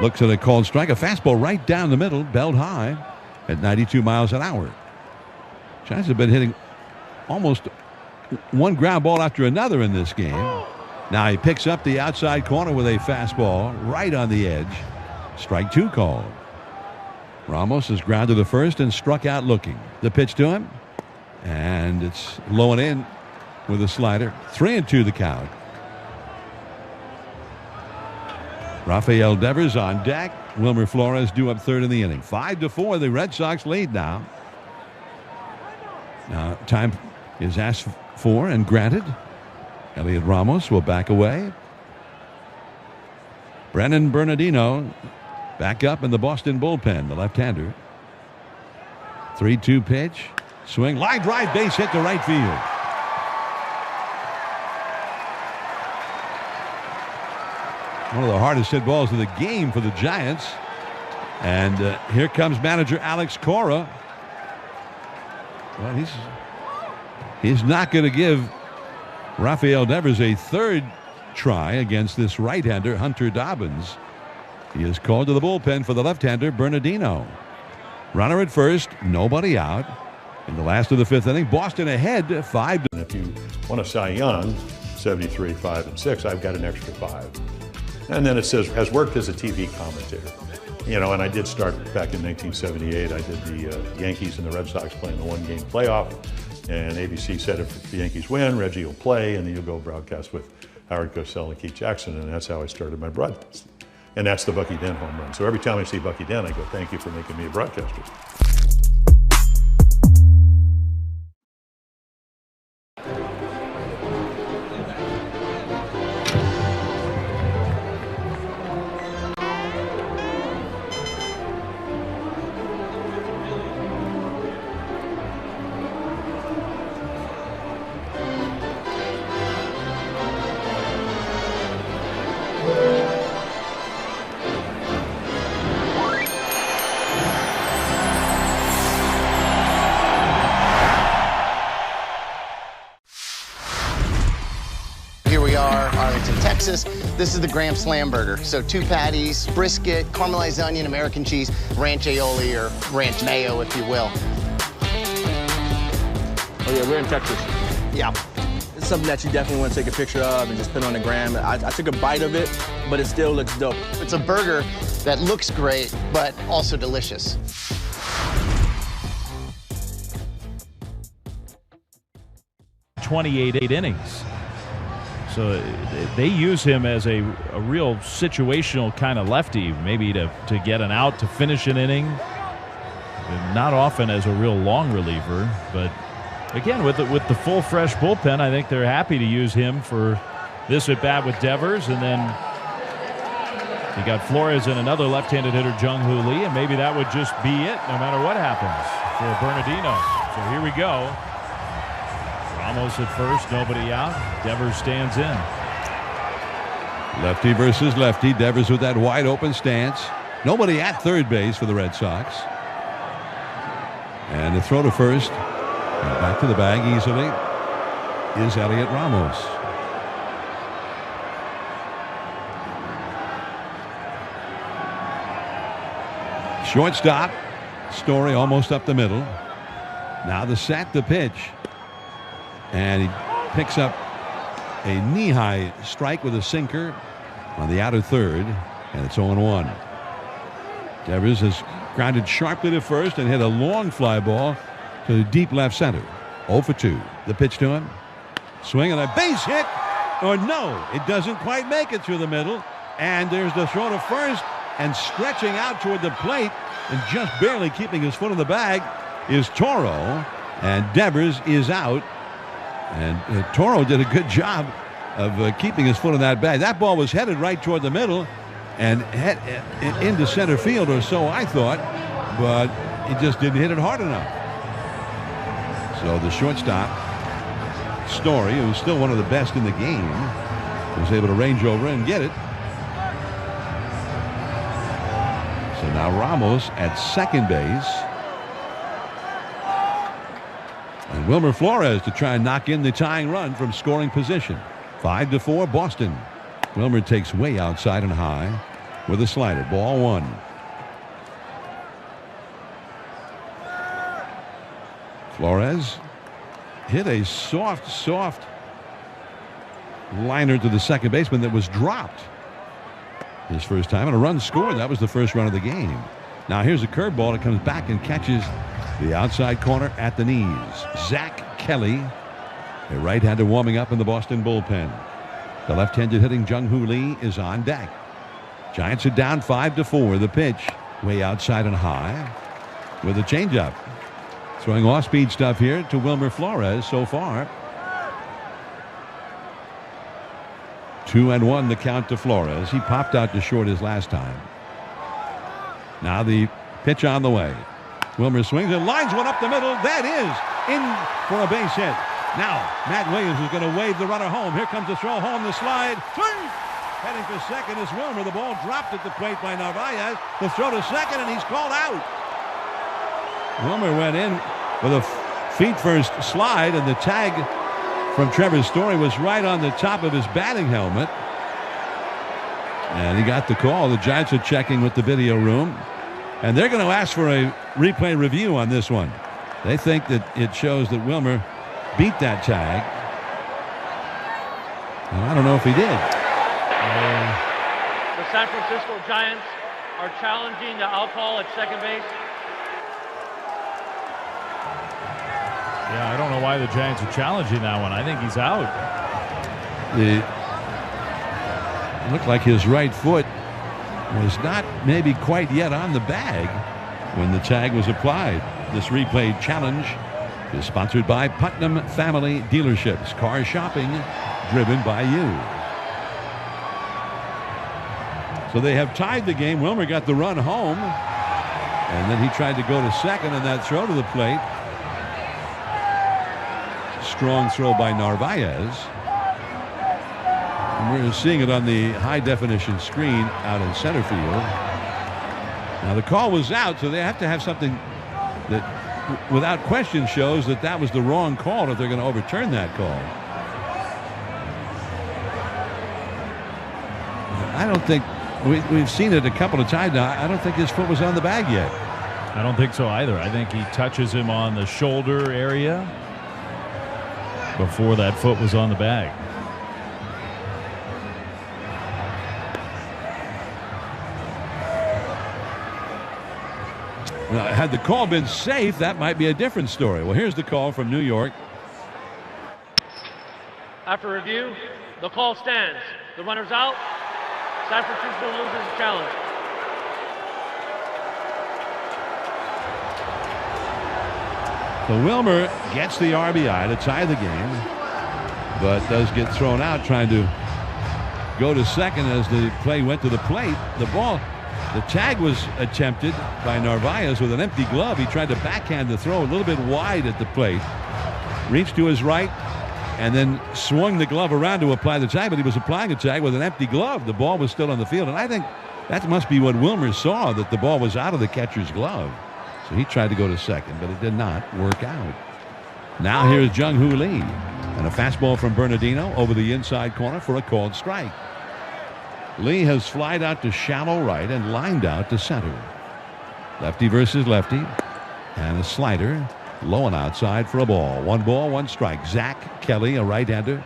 looks at a called strike. A fastball right down the middle, belled high at 92 miles an hour. Giants have been hitting almost one ground ball after another in this game. Now he picks up the outside corner with a fastball right on the edge. Strike 2 called. Ramos is grounded to first and struck out looking. The pitch to him, and it's low and in with a slider. 3-2 the count. Rafael Devers on deck. Wilmer Flores due up third in the inning. 5-4, the Red Sox lead now. Time is asked for and granted. Elliot Ramos will back away. Brennan Bernardino back up in the Boston bullpen, the left-hander. 3-2 pitch. Swing, line drive, base hit to right field. One of the hardest hit balls of the game for the Giants. And here comes manager Alex Cora. Well, he's not going to give Rafael Devers a third try against this right-hander, Hunter Dobbins. He is called to the bullpen for the left-hander, Bernardino. Runner at first, nobody out. In the last of the fifth inning, Boston ahead 5. If you want a Cy Young, 73, 5, and 6, I've got an extra 5. And then it says, has worked as a TV commentator. You know, and I did start back in 1978. I did the Yankees and the Red Sox playing the one-game playoff. And ABC said if the Yankees win, Reggie will play, and then you'll go broadcast with Howard Cosell and Keith Jackson. And that's how I started my broadcast. And that's the Bucky Dent home run. So every time I see Bucky Dent, I go, thank you for making me a broadcaster. This is the Graham Slam Burger. So 2 patties, brisket, caramelized onion, American cheese, ranch aioli, or ranch mayo, if you will. Oh yeah, we're in Texas. Yeah. It's something that you definitely want to take a picture of and just put on the gram. I took a bite of it, but it still looks dope. It's a burger that looks great, but also delicious. '28 innings. So they use him as a real situational kind of lefty, maybe to get an out to finish an inning. Not often as a real long reliever, but again with the full fresh bullpen, I think they're happy to use him for this at bat with Devers, and then you got Flores and another left-handed hitter, Jung-Hoo Lee, and maybe that would just be it, no matter what happens for Bernardino. So here we go. Ramos at first, nobody out. Devers stands in. Lefty versus lefty. Devers with that wide open stance. Nobody at third base for the Red Sox. And the throw to first. And back to the bag easily is Elliot Ramos. Shortstop. Story almost up the middle. Now the set, the pitch. And he picks up a knee-high strike with a sinker on the outer third, and it's 0-1. Devers has grounded sharply to first and hit a long fly ball to the deep left center. 0-2. The pitch to him. Swing and a base hit. Or no, it doesn't quite make it through the middle. And there's the throw to first, and stretching out toward the plate and just barely keeping his foot in the bag is Toro, and Devers is out. And Toro did a good job of keeping his foot in that bag. That ball was headed right toward the middle and head into center field, or so I thought, but he just didn't hit it hard enough. So the shortstop, Story, who's still one of the best in the game, was able to range over and get it. So now Ramos at second base. And Wilmer Flores to try and knock in the tying run from scoring position. 5-4 Boston. Wilmer takes way outside and high with a slider. Ball 1. Flores hit a soft liner to the second baseman that was dropped his first time, and a run scored. That was the first run of the game. Now here's a curveball that comes back and catches the outside corner at the knees. Zach Kelly, a right-hander warming up in the Boston bullpen. The left-handed hitting Jung-Hoo Lee is on deck. Giants are down 5-4. The pitch way outside and high with a changeup. Throwing off-speed stuff here to Wilmer Flores so far. 2-1 the count to Flores. He popped out to short his last time. Now the pitch on the way. Wilmer swings and lines one up the middle. That is in for a base hit. Now Matt Williams is going to wave the runner home. Here comes the throw home, the slide. Swing! Heading for second is Wilmer. The ball dropped at the plate by Narvaez. The throw to second, and he's called out. Wilmer went in with a feet first slide, and the tag from Trevor Story was right on the top of his batting helmet. And he got the call. The Giants are checking with the video room, and they're going to ask for a replay review on this one. They think that it shows that Wilmer beat that tag. And I don't know if he did. The San Francisco Giants are challenging the out call at second base. Yeah, I don't know why the Giants are challenging that one. I think he's out. It looked like his right foot was not maybe quite yet on the bag when the tag was applied. This replay challenge is sponsored by Putnam Family Dealerships. Car shopping driven by you. So they have tied the game. Wilmer got the run home, and then he tried to go to second, and that throw to the plate. Strong throw by Narvaez. And we're seeing it on the high-definition screen out in center field. Now the call was out, so they have to have something that, without question, shows that that was the wrong call if they're going to overturn that call. I don't think we've seen it a couple of times now. I don't think his foot was on the bag yet. I don't think so either. I think he touches him on the shoulder area before that foot was on the bag. Now, had the call been safe, that might be a different story. Well, here's the call from New York. After review, the call stands. The runner's out. San Francisco loses the challenge. So Wilmer gets the RBI to tie the game, but does get thrown out trying to go to second as the play went to the plate. The tag was attempted by Narvaez with an empty glove. He tried to backhand the throw a little bit wide at the plate. Reached to his right and then swung the glove around to apply the tag, but he was applying a tag with an empty glove. The ball was still on the field, and I think that must be what Wilmer saw, that the ball was out of the catcher's glove. So he tried to go to second, but it did not work out. Now here's Jung-Hoo Lee, and a fastball from Bernardino over the inside corner for a called strike. Lee has flied out to shallow right and lined out to center. Lefty versus lefty, and a slider low and outside for a ball. 1 ball, 1 strike. Zach Kelly, a right-hander,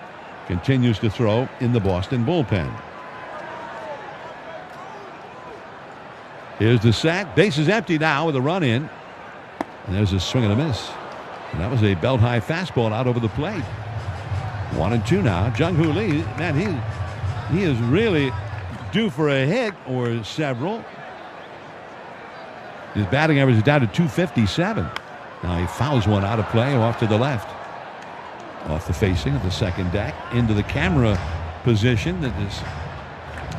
continues to throw in the Boston bullpen. Here's the set. Base is empty now with a run in. And there's a swing and a miss. And that was a belt-high fastball out over the plate. 1-2 now. Jung-Hoo Lee, man, he is really due for a hit or several. His batting average is down to .257. Now he fouls one out of play off to the left. Off the facing of the second deck into the camera position that is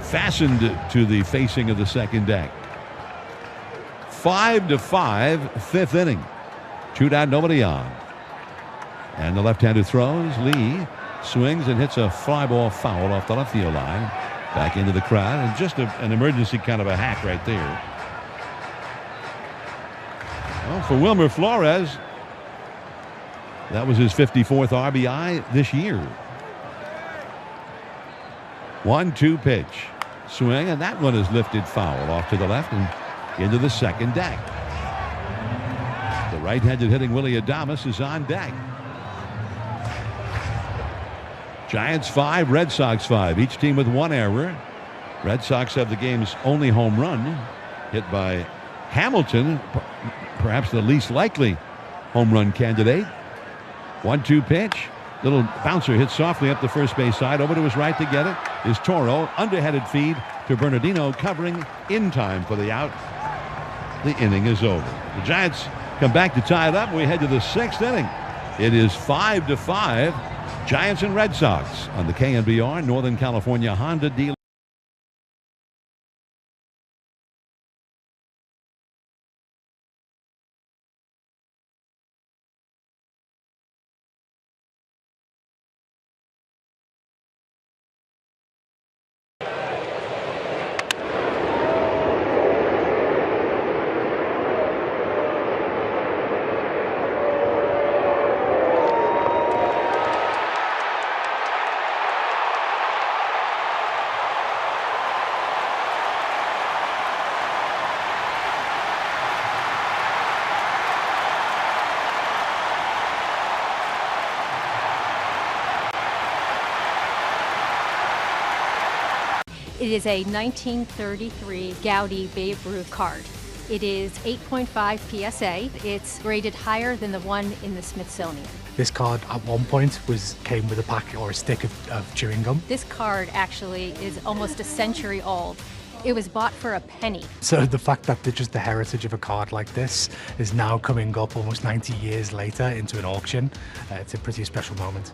fastened to the facing of the second deck. 5-5, fifth inning. 2 down, nobody on. And the left-hander throws. Lee swings and hits a fly ball foul off the left field line. Back into the crowd, and just an emergency kind of a hack right there. Well, for Wilmer Flores, that was his 54th RBI this year. 1-2 pitch. Swing, and that one is lifted foul off to the left and into the second deck. The right-handed hitting Willy Adames is on deck. Giants 5, Red Sox 5. Each team with 1 error. Red Sox have the game's only home run, hit by Hamilton, perhaps the least likely home run candidate. 1-2 pitch. Little bouncer hit softly up the first base side, over to his right to get it. is Toro. Underhanded feed to Bernardino, covering in time for the out. The inning is over. The Giants come back to tie it up. We head to the 6th inning. It is 5-5. Giants and Red Sox on the KNBR Northern California Honda dealer. It is a 1933 Gaudi Babe Ruth card. It is 8.5 PSA. It's graded higher than the one in the Smithsonian. This card at one point came with a packet or a stick of chewing gum. This card actually is almost a century old. It was bought for a penny. So the fact that just the heritage of a card like this is now coming up almost 90 years later into an auction, it's a pretty special moment.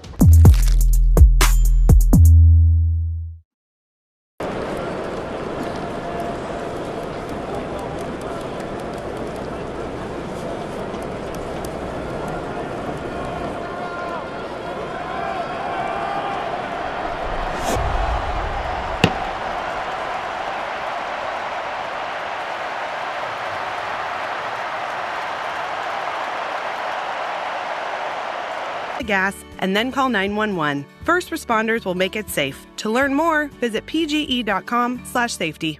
gas and then call 911. First responders will make it safe. To learn more, visit pge.com/safety.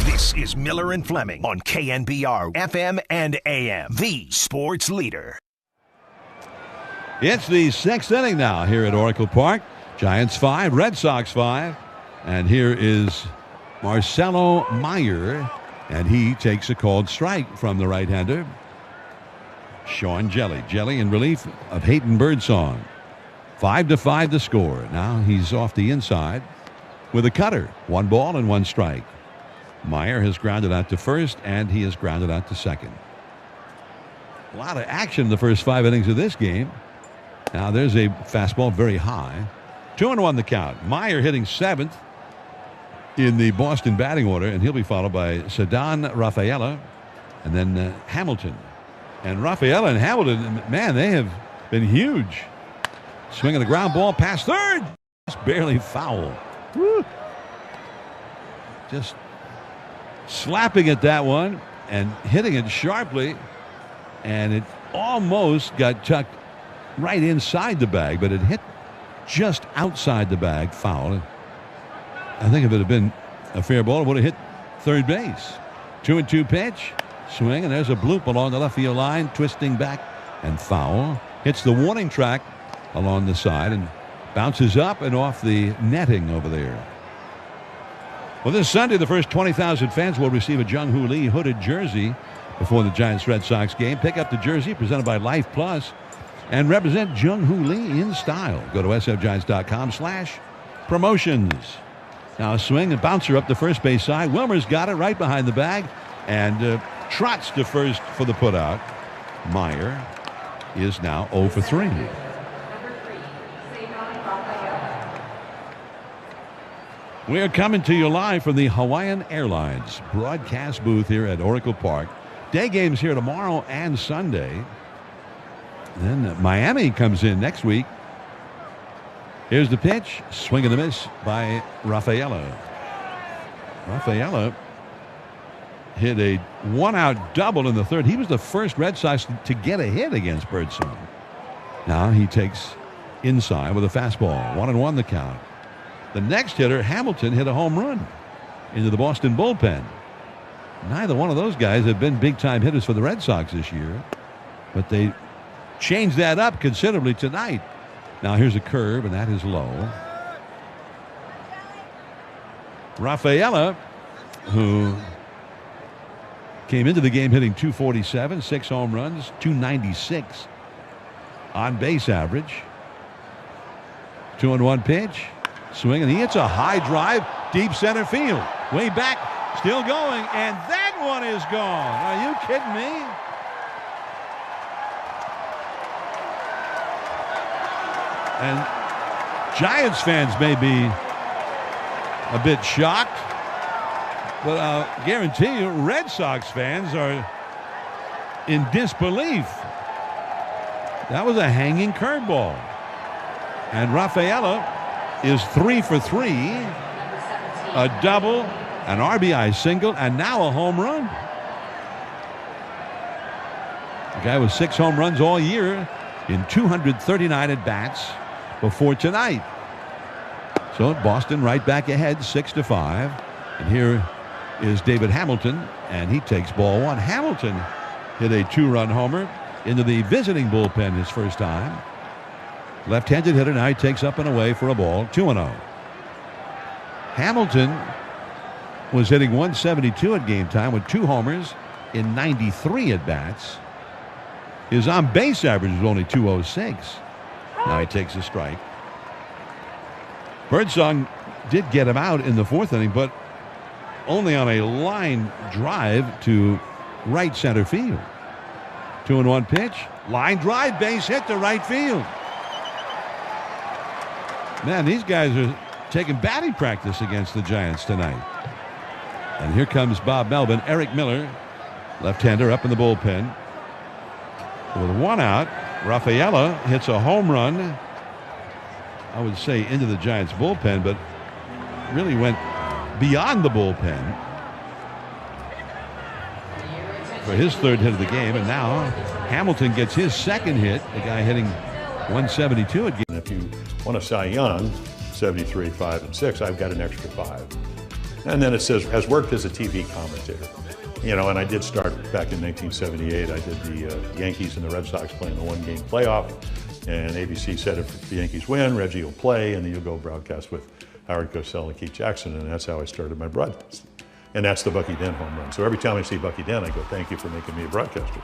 This is Miller and Fleming on KNBR FM and AM, the sports leader. It's the 6th inning now here at Oracle Park. Giants 5, Red Sox 5. And here is Marcelo Meyer, and he takes a called strike from the right-hander, Sean Jelly. Jelly in relief of Hayden Birdsong. 5-5 the score. Now he's off the inside with a cutter. 1 ball and 1 strike. Meyer has grounded out to first, and he has grounded out to second. A lot of action in the first 5 innings of this game. Now there's a fastball very high. 2-1 the count. Meyer hitting 7th in the Boston batting order, and he'll be followed by Ceddanne Rafaela and then Hamilton. And Rafaela and Hamilton, man, they have been huge. Swinging the ground ball past third. Just barely foul. Woo. Just slapping at that one and hitting it sharply. And it almost got tucked right inside the bag, but it hit just outside the bag. Foul. I think if it had been a fair ball, it would have hit third base. 2-2 pitch. Swing, and there's a bloop along the left field line, twisting back and foul. Hits the warning track along the side and bounces up and off the netting over there. Well, this Sunday, the first 20,000 fans will receive a Jung Hoo Lee hooded jersey before the Giants-Red Sox game. Pick up the jersey presented by Life Plus and represent Jung Hoo Lee in style. Go to sfgiants.com/promotions. Now a swing and bouncer up the first base side. Wilmer's got it right behind the bag and trots to first for the putout. Meyer is now 0 for 3. We are coming to you live from the Hawaiian Airlines broadcast booth here at Oracle Park. Day games here tomorrow and Sunday. Then Miami comes in next week. Here's the pitch. Swing and a miss by Rafaela. Rafaela hit a 1-out double in the third. He was the first Red Sox to get a hit against Birdsong. Now he takes inside with a fastball. 1-1 the count. The next hitter, Hamilton, hit a home run into the Boston bullpen. Neither one of those guys have been big-time hitters for the Red Sox this year, but they changed that up considerably tonight. Now here's a curve, and that is low. Rafaela, who came into the game hitting .247, 6 home runs, .296 on base average. 2-1 pitch. swing, and he hits a high drive, deep center field. Way back, still going, and that one is gone. Are you kidding me? And Giants fans may be a bit shocked, but I'll guarantee you Red Sox fans are in disbelief. That was a hanging curveball. And Rafaela is 3 for 3, a double, an RBI single, and now a home run. The guy with 6 home runs all year in 239 at-bats before tonight. So Boston right back ahead, 6-5. And here is David Hamilton, and he takes ball 1. Hamilton hit a 2-run homer into the visiting bullpen his first time. Left-handed hitter, now he takes up and away for a ball, 2-0. Hamilton was hitting 172 at game time with 2 homers in 93 at-bats. His on-base average was only 206. Now he takes a strike. Birdsong did get him out in the 4th inning, but only on a line drive to right center field. 2-1 pitch. Line drive, base hit to right field. Man, these guys are taking batting practice against the Giants tonight. And here comes Bob Melvin. Eric Miller, left-hander, up in the bullpen. With 1 out, Rafaela hits a home run, I would say into the Giants bullpen, but really went beyond the bullpen for his 3rd hit of the game. And now Hamilton gets his 2nd hit, the guy hitting 172 again. If you want a Cy Young, 73, 5, and 6, I've got an extra 5. And then it says, has worked as a TV commentator. You know, and I did start back in 1978. I did the Yankees and the Red Sox playing the 1-game playoff. And ABC said if the Yankees win, Reggie will play, and then you'll go broadcast with Howard Cosell and Keith Jackson. And that's how I started my broadcast. And that's the Bucky Dent home run. So every time I see Bucky Dent, I go, thank you for making me a broadcaster.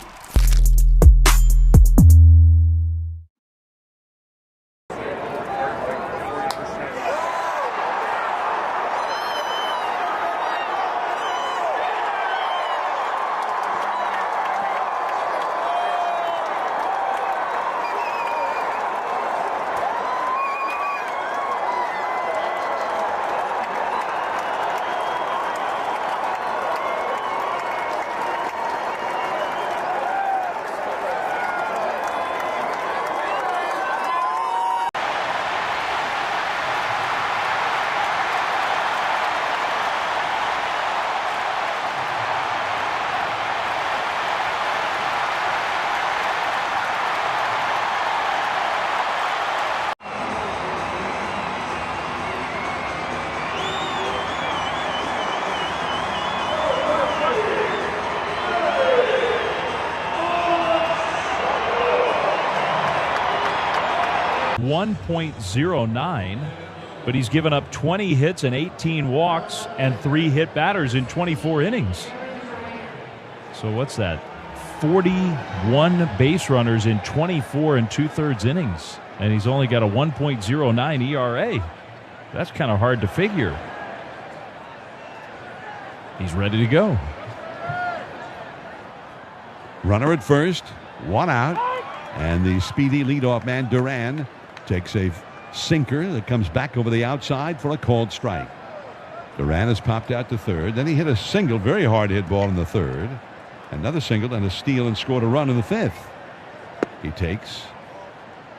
.09, but he's given up 20 hits and 18 walks and 3 hit batters in 24 innings. So what's that? 41 base runners in 24 2/3 innings, and he's only got a 1.09 ERA. That's kind of hard to figure. He's ready to go. Runner at first, 1 out, and the speedy leadoff man Duran takes a sinker that comes back over the outside for a called strike. Duran has popped out to 3rd. Then he hit a single, very hard hit ball in the 3rd. Another single and a steal and scored a run in the 5th. He takes,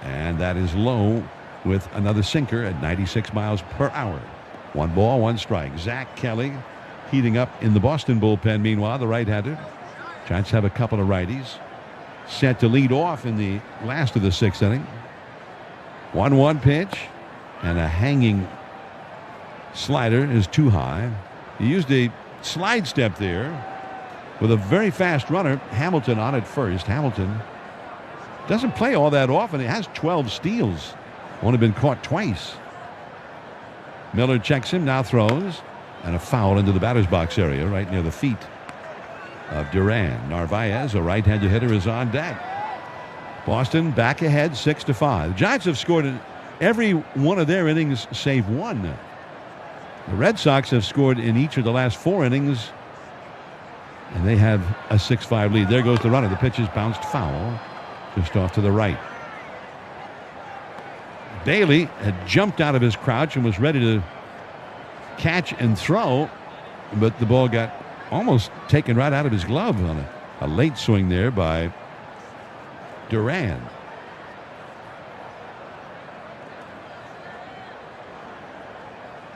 and that is low with another sinker at 96 miles per hour. 1 ball, 1 strike. Zach Kelly heating up in the Boston bullpen. Meanwhile, the right-hander. Giants have a couple of righties set to lead off in the last of the 6th inning. 1-1 pitch, and a hanging slider is too high. He used a slide step there with a very fast runner. Hamilton on at first. Hamilton doesn't play all that often. He has 12 steals. Only been caught twice. Miller checks him, now throws, and a foul into the batter's box area right near the feet of Duran. Narvaez, a right-handed hitter, is on deck. Boston back ahead 6-5. The Giants have scored every one of their innings save one. The Red Sox have scored in each of the last 4 innings, and they have a 6-5 lead. There goes the runner. The pitch is bounced foul just off to the right. Bailey had jumped out of his crouch and was ready to catch and throw, but the ball got almost taken right out of his glove on a late swing there by Duran.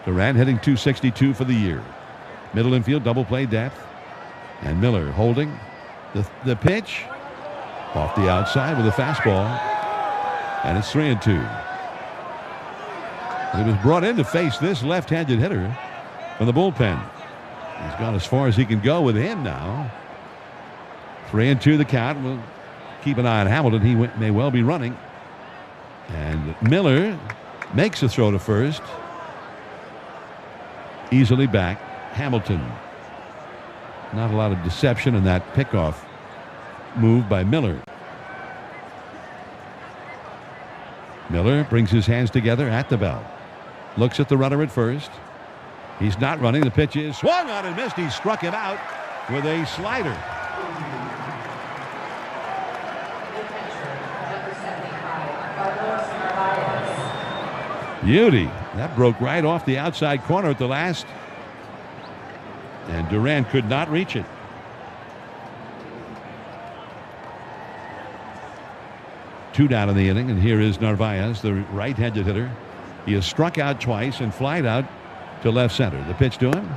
Duran hitting .262 for the year. Middle infield, double play depth. And Miller holding the pitch off the outside with a fastball. And it's 3-2. He was brought in to face this left-handed hitter from the bullpen. He's gone as far as he can go with him now. 3-2 the count. We'll keep an eye on Hamilton. He may well be running. And Miller makes a throw to first. Easily back. Hamilton. Not a lot of deception in that pickoff move by Miller. Miller brings his hands together at the belt. Looks at the runner at first. He's not running. The pitch is swung on and missed. He struck him out with a slider. Beauty. That broke right off the outside corner at the last. And Duran could not reach it. Two down in the inning, and here is Narvaez, the right-handed hitter. He has struck out twice and flied out to left center. The pitch to him.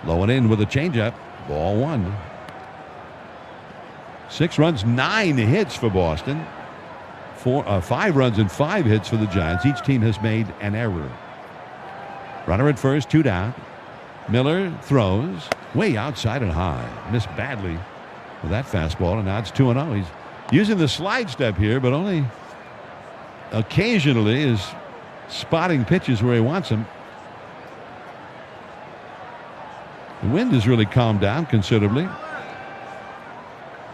Low and in with a changeup. Ball 1. 6 runs, 9 hits for Boston. 5 runs and 5 hits for the Giants. Each team has made an error. Runner at first, 2 down. Miller throws way outside and high. Missed badly with that fastball, and now it's 2-0. He's using the slide step here, but only occasionally is spotting pitches where he wants them. The wind has really calmed down considerably.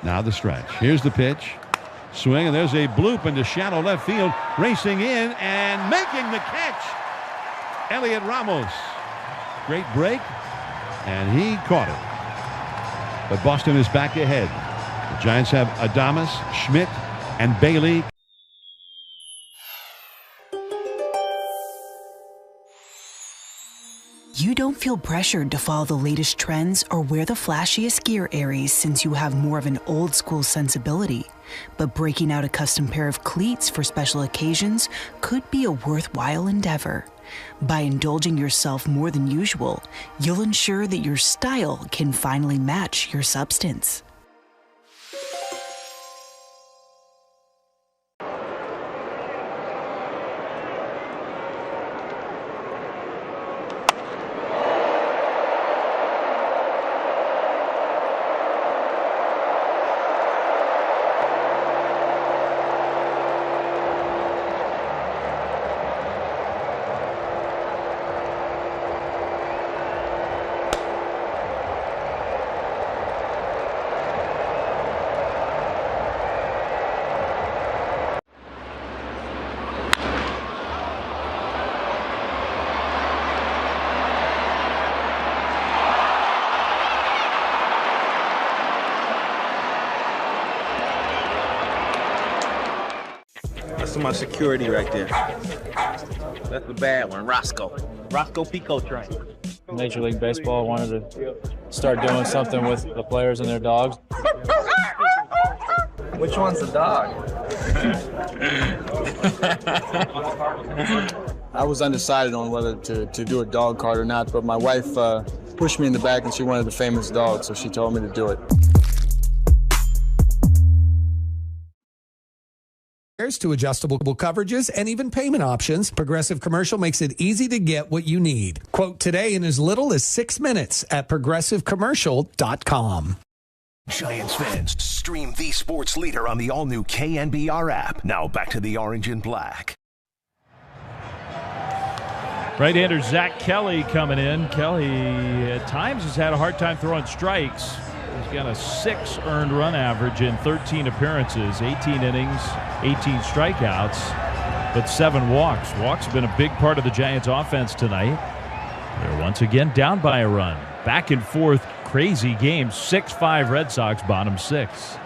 Now the stretch. Here's the pitch. Swing, and there's a bloop into shallow left field. Racing in and making the catch. Elliot Ramos. Great break, and he caught it. But Boston is back ahead. The Giants have Adames, Schmidt, and Bailey. You don't feel pressured to follow the latest trends or wear the flashiest gear, Aries, since you have more of an old school sensibility. But breaking out a custom pair of cleats for special occasions could be a worthwhile endeavor. By indulging yourself more than usual, you'll ensure that your style can finally match your substance. That's my security right there. That's the bad one, Roscoe Pico train. Major League Baseball wanted to start doing something with the players and their dogs. Which one's the dog? I was undecided on whether to do a dog card or not, but my wife pushed me in the back and she wanted a famous dog, so she told me to do it. To adjustable coverages and even payment options, Progressive Commercial makes it easy to get what you need. Quote today in as little as 6 minutes at progressivecommercial.com. Giants fans, stream the sports leader on the all-new KNBR app. Now back to the Orange and Black. Right-hander Zach Kelly coming in. Kelly at times has had a hard time throwing strikes. He's got a 6 earned run average in 13 appearances, 18 innings, 18 strikeouts. but 7 walks. Walks have been a big part of the Giants' offense tonight. They're once again down by a run. Back and forth, crazy game. 6-5 Red Sox, bottom 6.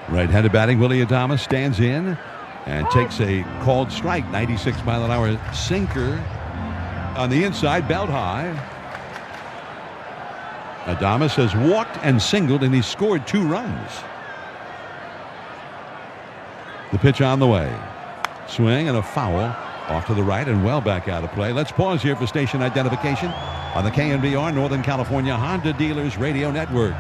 Right-handed batting, Willie Adames stands in and takes a called strike. 96-mile-an-hour sinker on the inside, belt high. Adames has walked and singled, and he scored 2 runs. The pitch on the way. Swing and a foul off to the right and well back out of play. Let's pause here for station identification on the KNBR Northern California Honda Dealers Radio Network.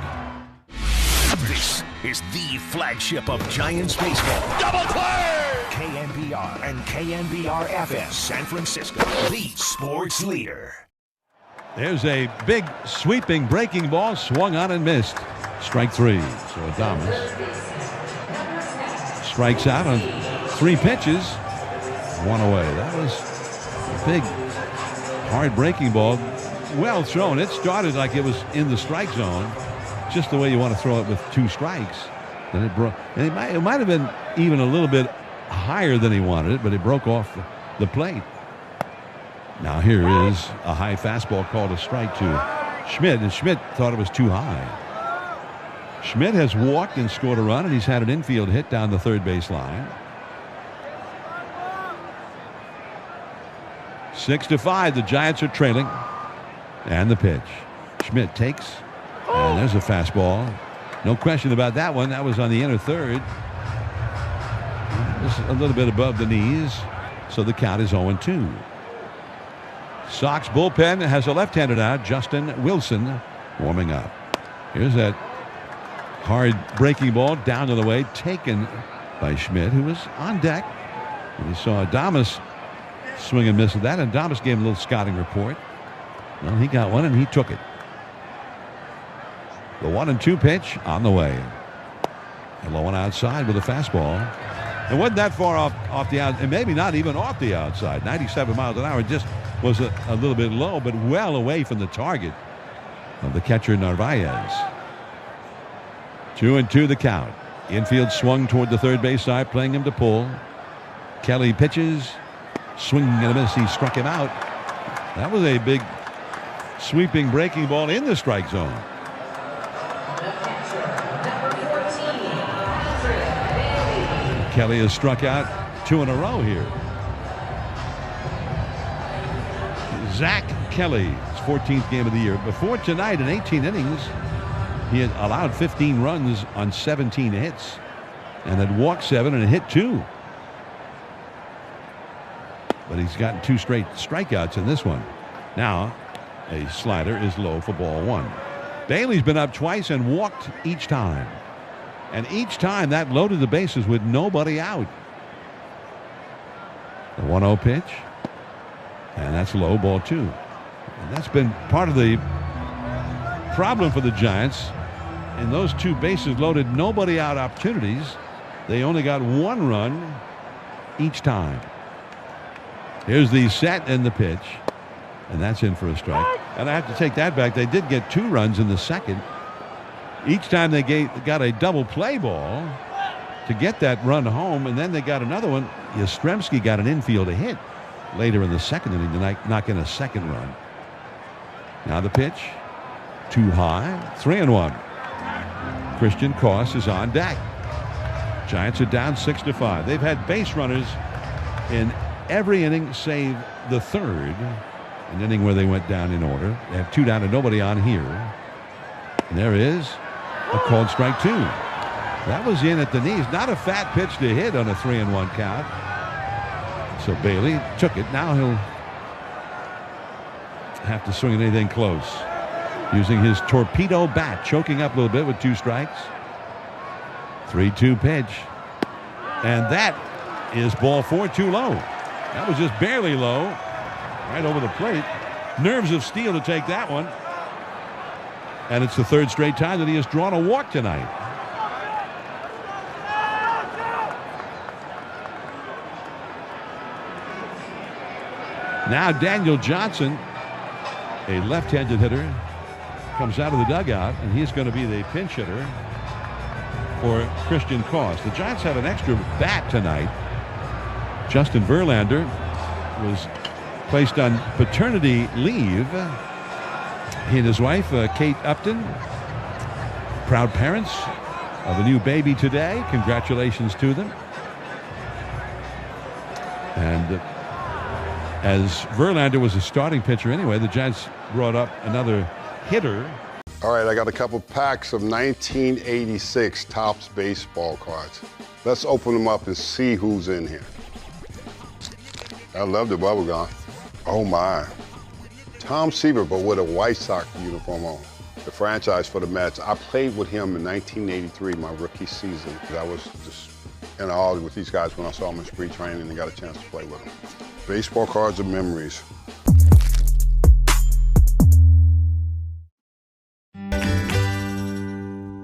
This is the flagship of Giants baseball. Double play! KNBR and KNBR FM San Francisco, the sports leader. There's a big sweeping breaking ball swung on and missed. Strike 3. So Adames strikes out on 3 pitches. 1 away. That was a big, hard breaking ball. Well thrown. It started like it was in the strike zone. Just the way you want to throw it with 2 strikes. Then it broke. And it might have been even a little bit higher than he wanted it, but it broke off the plate. Now here is a high fastball called a strike to Schmidt, and Schmidt thought it was too high. Schmidt has walked and scored a run, and he's had an infield hit down the third base line. 6-5, the Giants are trailing. And the pitch. Schmidt takes, and there's a fastball. No question about that one. That was on the inner third. Just a little bit above the knees, so the count is 0-2. Sox bullpen has a left-hander now, Justin Wilson, warming up. Here's that hard breaking ball down to the way, taken by Schmidt, who was on deck. And he saw Adames swing and miss at that, and Adames gave him a little scouting report. Well, he got one, and he took it. The 1-2 pitch on the way. And low and outside with a fastball. It wasn't that far off the outside, and maybe not even off the outside. 97 miles an hour. It just was a little bit low, but well away from the target of the catcher Narvaez. 2-2 the count. Infield swung toward the third base side, playing him to pull. Kelly pitches. Swing and a miss. He struck him out. That was a big sweeping breaking ball in the strike zone. Kelly has struck out 2 in a row here. Zach Kelly, his 14th game of the year. Before tonight, in 18 innings, he had allowed 15 runs on 17 hits and had walked 7 and hit 2. But he's gotten 2 straight strikeouts in this one. Now, a slider is low for ball 1. Bailey's been up twice and walked each time. And each time that loaded the bases with nobody out. The 1-0 pitch. And that's low, ball 2. And that's been part of the problem for the Giants. In those 2 bases loaded, nobody out opportunities, they only got 1 run each time. Here's the set and the pitch. And that's in for a strike. And I have to take that back. They did get 2 runs in the second. Each time they got a double play ball to get that run home, and then they got another one. Yastrzemski got an infield hit later in the second inning to knock in a second run. Now the pitch. Too high. 3-1. Christian Koss is on deck. Giants are down 6-5. They've had base runners in every inning save the third, an inning where they went down in order. They have 2 down and nobody on here. And there is a called strike 2. That was in at the knees. Not a fat pitch to hit on a 3-1 count. So Bailey took it. Now he'll have to swing at anything close. Using his torpedo bat, choking up a little bit with 2 strikes. 3-2 pitch. And that is ball 4, too low. That was just barely low. Right over the plate. Nerves of steel to take that one. And it's the 3rd straight time that he has drawn a walk tonight. Now Daniel Johnson, a left-handed hitter, comes out of the dugout, and he's going to be the pinch hitter for Christian Koss. The Giants have an extra bat tonight. Justin Verlander was placed on paternity leave. He and his wife, Kate Upton, proud parents of a new baby today. Congratulations to them. And as Verlander was a starting pitcher anyway, the Giants brought up another hitter. All right, I got a couple packs of 1986 Topps baseball cards. Let's open them up and see who's in here. I love the bubble gum. Oh my. Tom Seaver, but with a White Sox uniform on. The franchise for the Mets. I played with him in 1983, my rookie season. I was just in awe with these guys when I saw them in spring training and got a chance to play with them. Baseball cards of memories.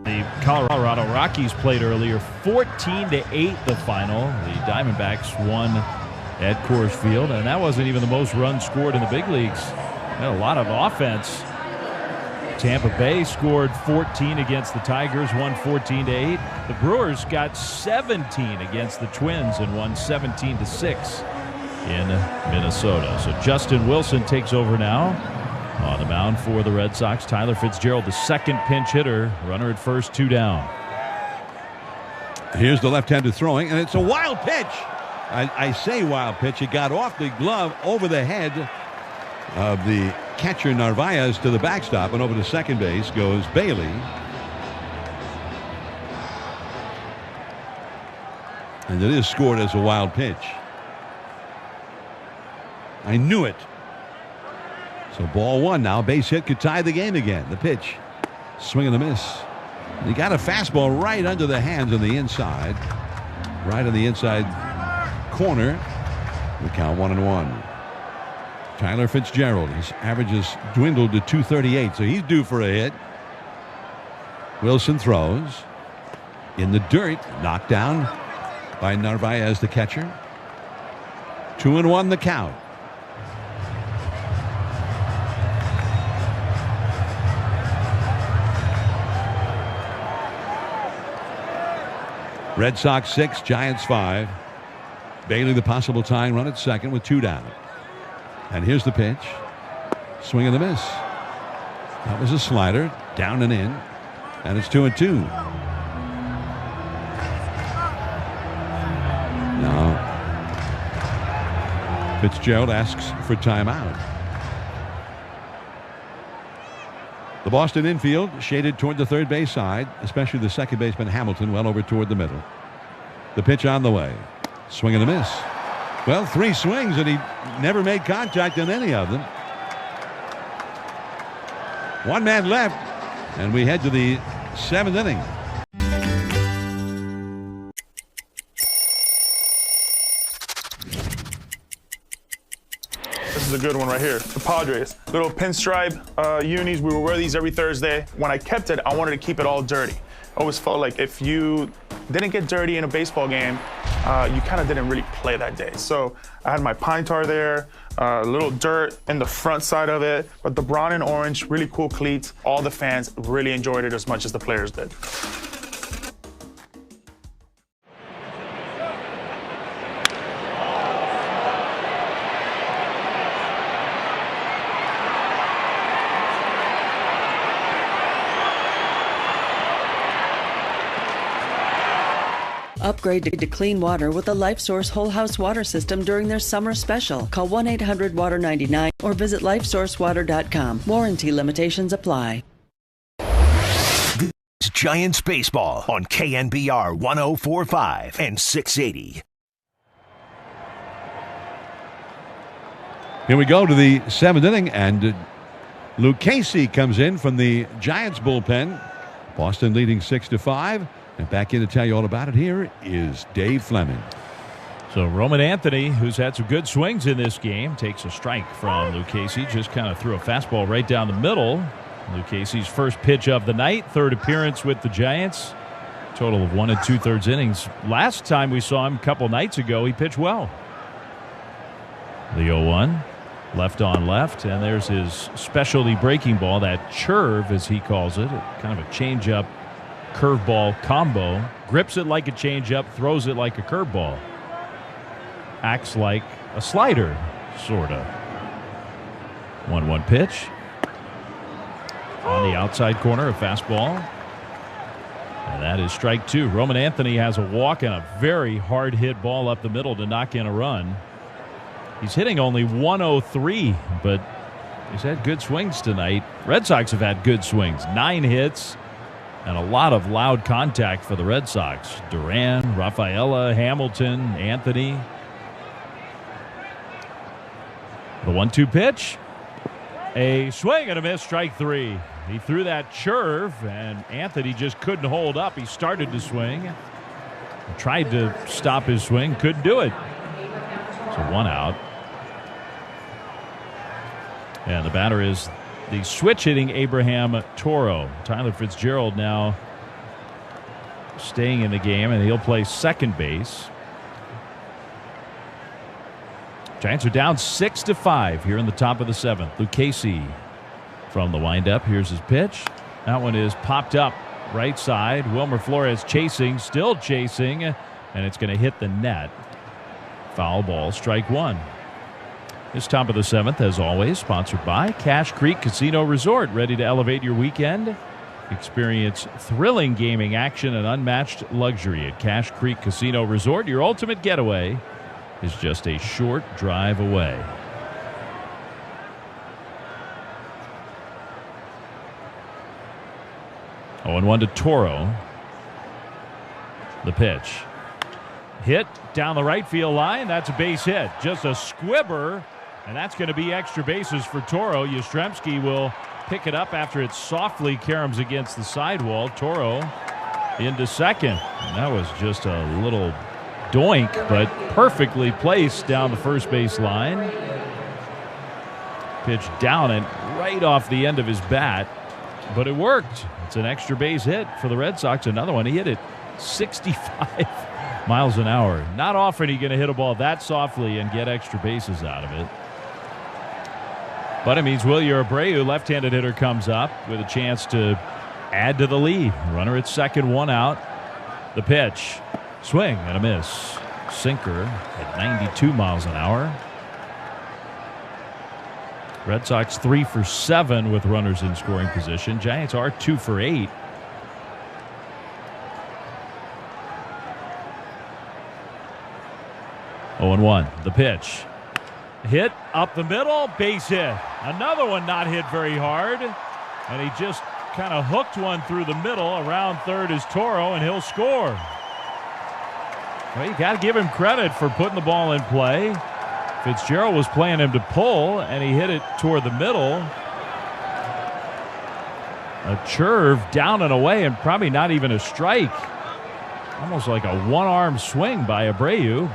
The Colorado Rockies played earlier, 14-8 the final. The Diamondbacks won at Coors Field, and that wasn't even the most runs scored in the big leagues. They had a lot of offense. Tampa Bay scored 14 against the Tigers, won 14-8. The Brewers got 17 against the Twins and won 17-6 in Minnesota. So Justin Wilson takes over now on the mound for the Red Sox. Tyler Fitzgerald, the second pinch hitter, runner at first, 2 down. Here's the left-hander throwing, and it's a wild pitch. I say wild pitch. It got off the glove over the head of the catcher Narvaez to the backstop, and over to second base goes Bailey. And it is scored as a wild pitch. I knew it. So ball one now. Base hit could tie the game again. The pitch. Swing and a miss. He got a fastball right under the hands on the inside. Right on the inside corner. The count 1-1. Tyler Fitzgerald. His averages dwindled to 238, so he's due for a hit. Wilson throws. In the dirt. Knocked down by Narvaez, the catcher. 2-1 the count. Red Sox 6, Giants 5. Bailey the possible tying run at second with 2 down. And here's the pitch. Swing and a miss. That was a slider. Down and in. And it's 2-2. Now Fitzgerald asks for timeout. The Boston infield shaded toward the third base side, especially the second baseman Hamilton well over toward the middle. The pitch on the way. Swing and a miss. Well, 3 swings and he never made contact on any of them. 1 man left, and we head to the 7th inning. This is a good one right here. The Padres. Little pinstripe unis. We would wear these every Thursday. When I kept it, I wanted to keep it all dirty. I always felt like if you didn't get dirty in a baseball game, you kind of didn't really play that day. So I had my pine tar there, a little dirt in the front side of it, but the brown and orange, really cool cleats. All the fans really enjoyed it as much as the players did. Upgrade to clean water with the LifeSource Whole House Water System during their summer special. Call 1-800-WATER-99 or visit LifeSourceWater.com. Warranty limitations apply. This is Giants Baseball on KNBR 104.5 and 680. Here we go to the 7th inning, and Luke Casey comes in from the Giants bullpen. Boston leading 6-5. And back in to tell you all about it, here is Dave Fleming. So Roman Anthony, who's had some good swings in this game, takes a strike from Luke Casey. Just kind of threw a fastball right down the middle. Luke Casey's first pitch of the night, 3rd appearance with the Giants. Total of 1 2/3 innings. Last time we saw him a couple nights ago, he pitched well. The 0-1, left on left, and there's his specialty breaking ball, that churve as he calls it, kind of a changeup curveball combo. Grips it like a changeup, throws it like a curveball. acts like a slider, sort of. 1-1 pitch. On the outside corner, a fastball. And that is strike 2. Roman Anthony has a walk and a very hard hit ball up the middle to knock in a run. He's hitting only 103, but he's had good swings tonight. Red Sox have had good swings. 9 hits and a lot of loud contact for the Red Sox. Duran, Rafaela, Hamilton, Anthony. The 1-2 pitch. A swing and a miss, strike 3. He threw that curve, and Anthony just couldn't hold up. He started to swing. Tried to stop his swing, couldn't do it. So 1 out. And the batter is the switch-hitting Abraham Toro. Tyler Fitzgerald now staying in the game, and he'll play second base. Giants are down 6-5 here in the top of the 7th. Lucchesi from the windup. Here's his pitch. That one is popped up right side. Wilmer Flores chasing, still chasing, and it's going to hit the net. Foul ball, strike 1. This top of the 7th, as always, sponsored by Cache Creek Casino Resort. Ready to elevate your weekend? Experience thrilling gaming action and unmatched luxury at Cache Creek Casino Resort. Your ultimate getaway is just a short drive away. Oh, and 1 to Toro. The pitch. Hit down the right field line. That's a base hit. Just a squibber, and that's going to be extra bases for Toro. Yastrzemski will pick it up after it softly caroms against the sidewall. Toro into second. And that was just a little doink, but perfectly placed down the first base line. Pitch down and right off the end of his bat, but it worked. It's an extra base hit for the Red Sox. Another one. He hit it 65 miles an hour. Not often are you going to hit a ball that softly and get extra bases out of it. But it means Wilyer Abreu, left-handed hitter, comes up with a chance to add to the lead. Runner at second, 1 out. The pitch. Swing and a miss. Sinker at 92 miles an hour. Red Sox 3 for 7 with runners in scoring position. Giants are 2 for 8. Oh, and 1. The pitch. Hit up the middle. Base hit. Another one not hit very hard. And he just kind of hooked one through the middle. Around third is Toro, and he'll score. Well, you got to give him credit for putting the ball in play. Fitzgerald was playing him to pull, and he hit it toward the middle. A curve down and away, and probably not even a strike. Almost like a one-arm swing by Abreu.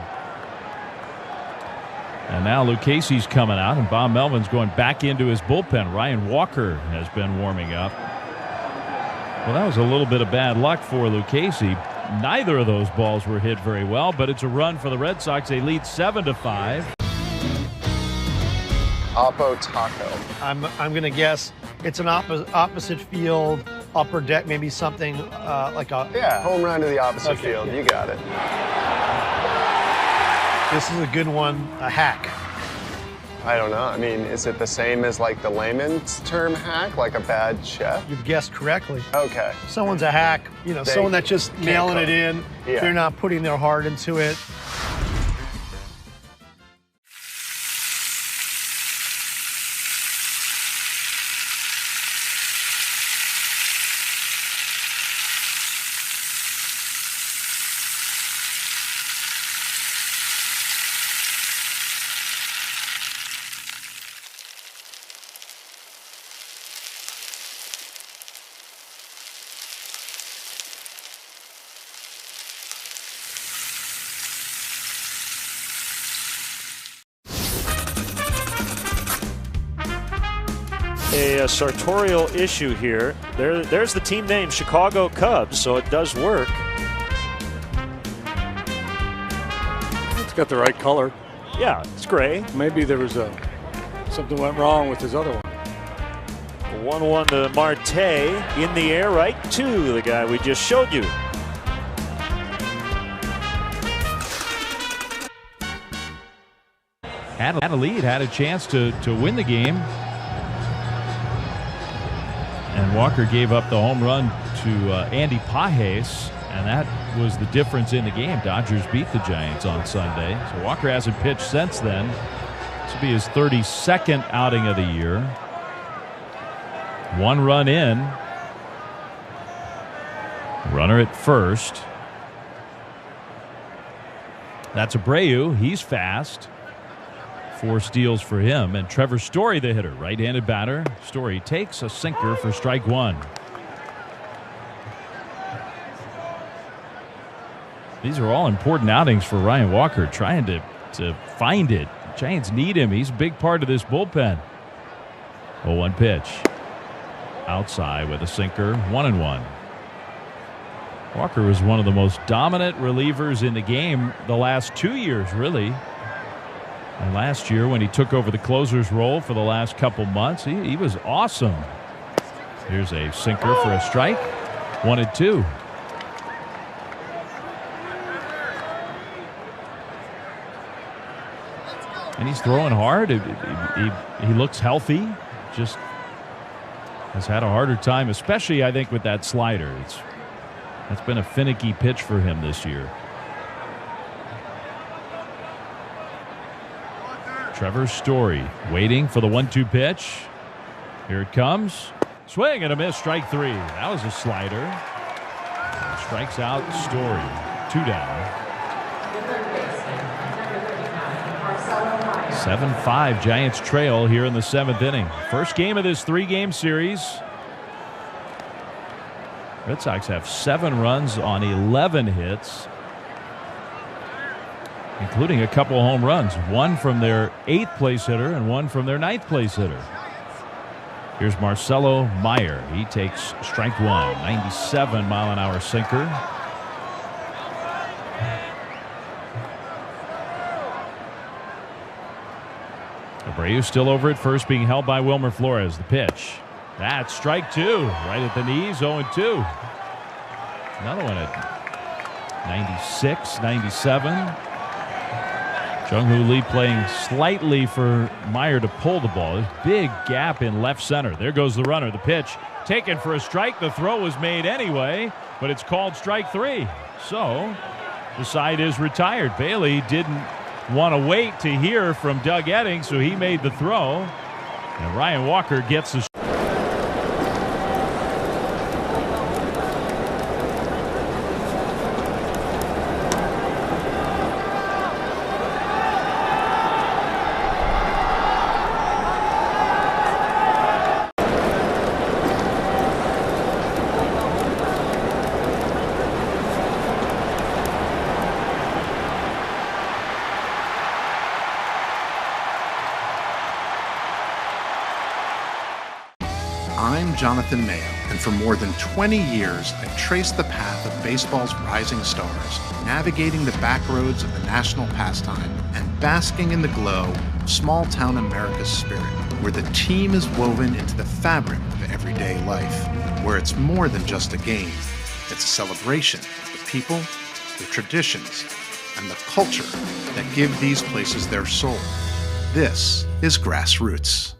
And now Lucchesi's coming out, and Bob Melvin's going back into his bullpen. Ryan Walker has been warming up. Well, that was a little bit of bad luck for Lucchesi. Neither of those balls were hit very well, but it's a run for the Red Sox. They lead 7-5. Oppo Taco. I'm going to guess it's an opposite field, upper deck, maybe something like a... Yeah, home run to the opposite field. Yeah. You got it. This is a good one, a hack. I don't know. I mean, is it the same as like the layman's term hack, like a bad chef? You've guessed correctly. Okay. Someone's a hack, you know, someone that's just mailing it in. Yeah. They're not putting their heart into it. A sartorial issue here. There's the team name, Chicago Cubs, so it does work. It's got the right color. Yeah, it's gray. Maybe there was something went wrong with his other one. 1-1 to Marte in the air, right to the guy we just showed you. had a lead, had a chance to win the game. And Walker gave up the home run to Andy Pages, and that was the difference in the game. Dodgers beat the Giants on Sunday. So Walker hasn't pitched since then. This will be his 32nd outing of the year. 1 run in. Runner at first. That's Abreu. He's fast. 4 steals for him. And Trevor Story, the hitter, right-handed batter. Story takes a sinker for strike 1. These are all important outings for Ryan Walker, trying to find it. Giants need him. He's a big part of this bullpen. 0-1 pitch. Outside with a sinker. 1-1. Walker was one of the most dominant relievers in the game the last 2 years, really. And last year, when he took over the closer's role for the last couple months, he was awesome. Here's a sinker for a strike. 1-2. And he's throwing hard. He looks healthy. Just has had a harder time, especially, I think, with that slider. That's been a finicky pitch for him this year. Trevor Story waiting for the 1-2 pitch. Here it comes. Swing and a miss. Strike 3. That was a slider. Strikes out Story. 2 down. 7-5 Giants trail here in the 7th inning. First game of this 3-game series. Red Sox have 7 runs on 11 hits, including a couple home runs. 1 from their 8th place hitter and 1 from their 9th place hitter. Here's Marcelo Meyer. He takes strike 1. 97-mile-an-hour sinker. Abreu still over at first, being held by Wilmer Flores. The pitch. That's strike 2. Right at the knees. 0-2. Another one at 96, 97. Jung-Hoo Lee playing slightly for Meyer to pull the ball. Big gap in left center. There goes the runner. The pitch taken for a strike. The throw was made anyway, but it's called strike 3. So the side is retired. Bailey didn't want to wait to hear from Doug Edding, so he made the throw. And Ryan Walker gets the I'm Jonathan Mayo, and for more than 20 years, I've traced the path of baseball's rising stars, navigating the back roads of the national pastime and basking in the glow of small-town America's spirit, where the team is woven into the fabric of everyday life, where it's more than just a game. It's a celebration of the people, the traditions, and the culture that give these places their soul. This is Grassroots.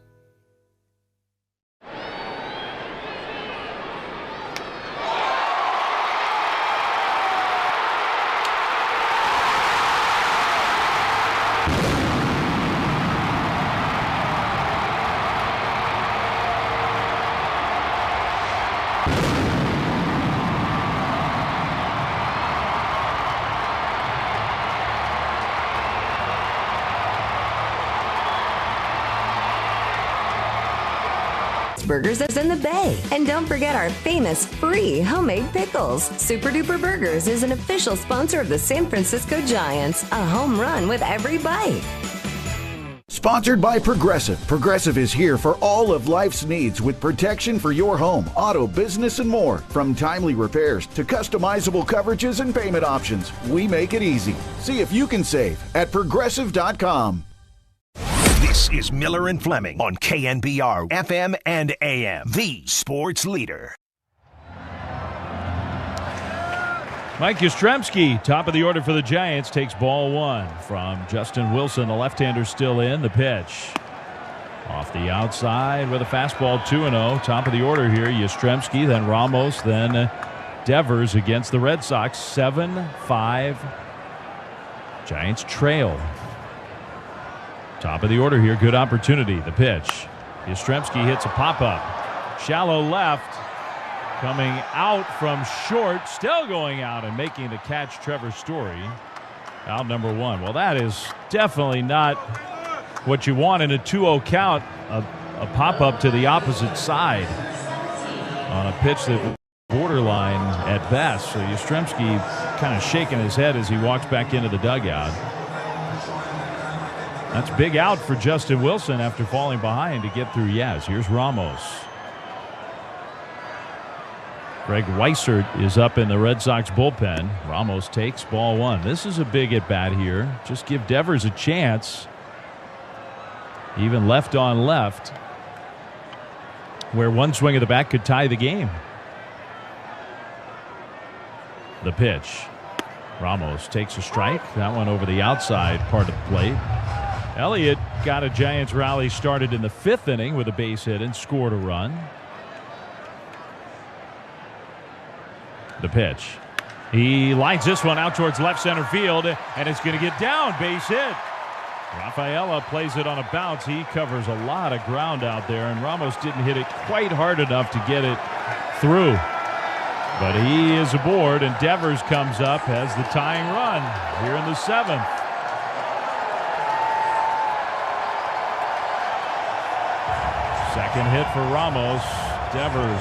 Burgers is in the Bay. And don't forget our famous free homemade pickles. Super Duper Burgers is an official sponsor of the San Francisco Giants. A home run with every bite. Sponsored by Progressive. Progressive is here for all of life's needs with protection for your home, auto, business, and more. From timely repairs to customizable coverages and payment options, we make it easy. See if you can save at Progressive.com. This is Miller and Fleming on KNBR, FM and AM, the sports leader. Mike Yastrzemski, top of the order for the Giants, takes ball one from Justin Wilson. The left-hander still in. The pitch off the outside with a fastball, 2-0. Top of the order here, Yastrzemski, then Ramos, then Devers against the Red Sox. 7-5. Giants trail. Top of the order here, good opportunity. The pitch. Yastrzemski hits a pop-up. Shallow left. Coming out from short, still going out and making the catch, Trevor Story. Out number one. Well, that is definitely not what you want in a 2-0 count. A pop-up to the opposite side on a pitch that borderline at best. So Yastrzemski kind of shaking his head as he walks back into the dugout. That's big out for Justin Wilson after falling behind to get through Yaz. Here's Ramos. Greg Weissert is up in the Red Sox bullpen. Ramos takes ball one. This is a big at-bat here. Just give Devers a chance. Even left on left, where one swing of the bat could tie the game. The pitch. Ramos takes a strike. That one over the outside part of the plate. Elliott got a Giants rally started in the 5th inning with a base hit and scored a run. The pitch. He lines this one out towards left center field, and it's going to get down. Base hit. Rafaela plays it on a bounce. He covers a lot of ground out there, and Ramos didn't hit it quite hard enough to get it through. But he is aboard, and Devers comes up, has the tying run here in the 7th. Second hit for Ramos. Devers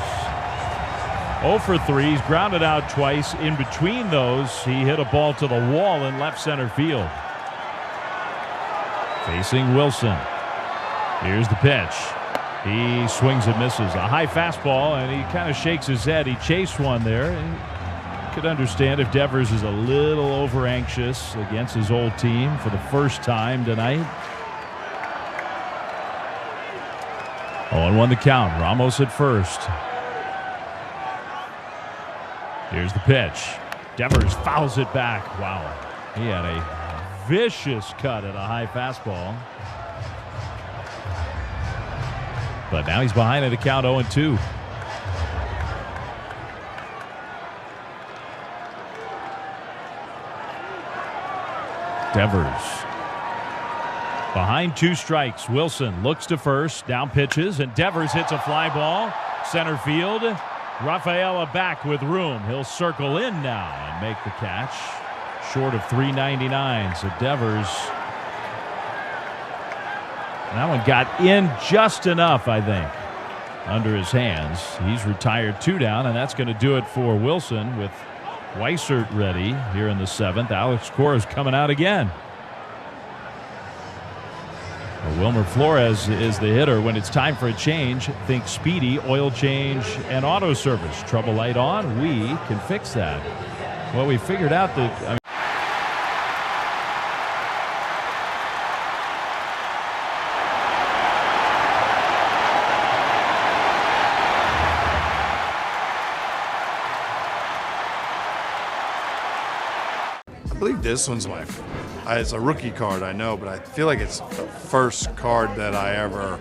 0 for 3. He's grounded out twice. In between those, he hit a ball to the wall in left center field. Facing Wilson. Here's the pitch. He swings and misses. A high fastball, and he kind of shakes his head. He chased one there. And you could understand if Devers is a little over anxious against his old team for the first time tonight. 0-1 the count. Ramos at first. Here's the pitch. Devers fouls it back. Wow. He had a vicious cut at a high fastball. But now he's behind at a count 0-2. Devers. Behind 2 strikes. Wilson looks to first. Down pitches, and Devers hits a fly ball. Center field. Rafaela back with room. He'll circle in now and make the catch. Short of 399. So Devers. That one got in just enough, I think, under his hands. He's retired 2 down, and that's going to do it for Wilson with Weissert ready here in the 7th. Alex Cora is coming out again. Wilmer Flores is the hitter. When it's time for a change, think Speedy, oil change, and auto service. Trouble light on, we can fix that. Well, we figured out that... I believe this one's it's a rookie card, I know, but I feel like it's the first card that I ever,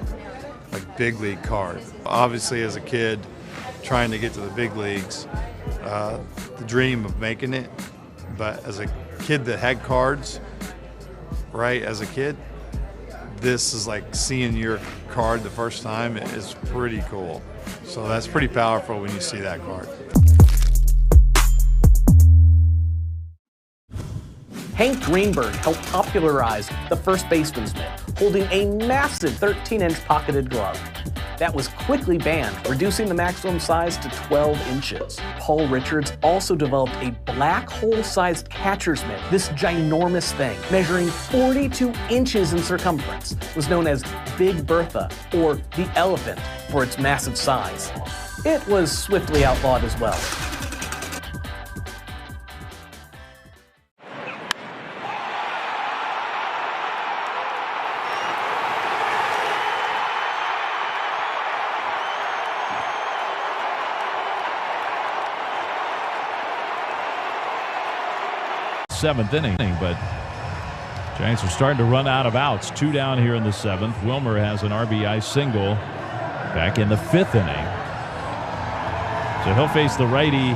big league card. Obviously, as a kid, trying to get to the big leagues, the dream of making it. But as a kid that had cards, right, as a kid, this is like seeing your card the first time is pretty cool. So that's pretty powerful when you see that card. Hank Greenberg helped popularize the first baseman's mitt, holding a massive 13-inch pocketed glove. That was quickly banned, reducing the maximum size to 12 inches. Paul Richards also developed a black hole-sized catcher's mitt. This ginormous thing, measuring 42 inches in circumference, was known as Big Bertha, or the Elephant, for its massive size. It was swiftly outlawed as well. 7th inning, but Giants are starting to run out of outs. 2 down here in the 7th. Wilmer has an RBI single back in the 5th inning. So he'll face the righty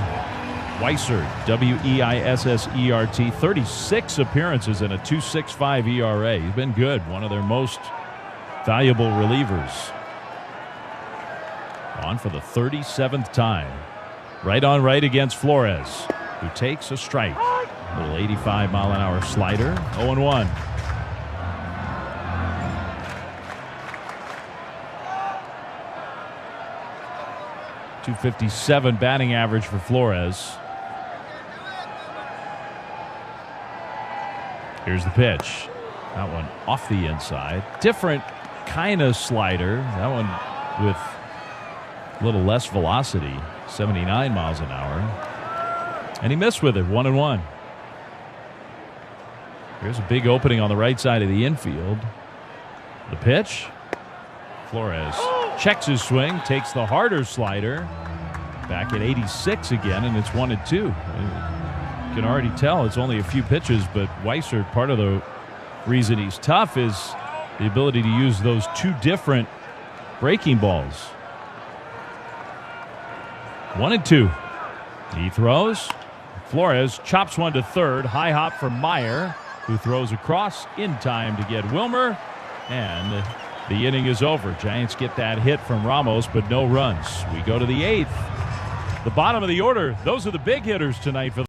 Weissert, Weissert, 36 appearances and a 2.65 ERA. He's been good, one of their most valuable relievers. On for the 37th time. Right on right against Flores, who takes a strike. A little 85-mile-an-hour slider. 0-1. .257 batting average for Flores. Here's the pitch. That one off the inside. Different kind of slider. That one with a little less velocity. 79 miles an hour. And he missed with it. 1-1. Here's a big opening on the right side of the infield. The pitch. Flores checks his swing, takes the harder slider. Back at 86 again, and it's 1-2. You can already tell it's only a few pitches, but Weissert, part of the reason he's tough is the ability to use those 2 different breaking balls. 1-2. He throws. Flores chops one to third. High hop from Meyer, who throws across in time to get Wilmer. And the inning is over. Giants get that hit from Ramos, but no runs. We go to the 8th. The bottom of the order. Those are the big hitters tonight for the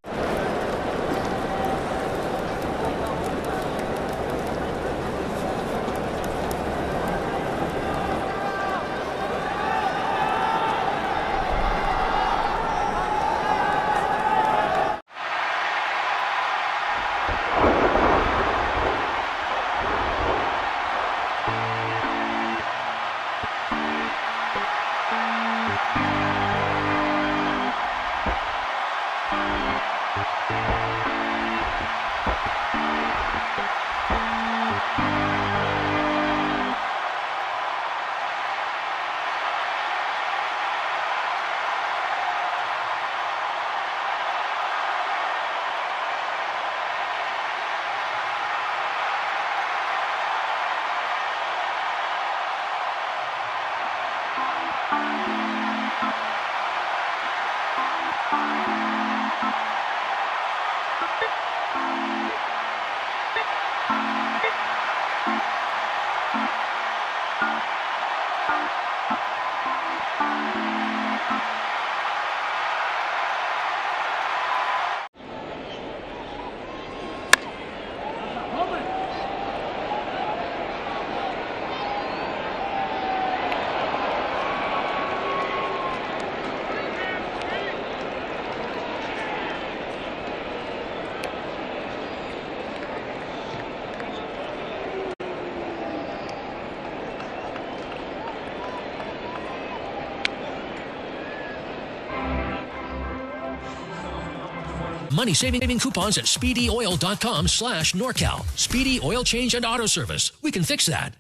Money-saving coupons at SpeedyOil.com/NorCal. Speedy Oil Change and Auto Service. We can fix that.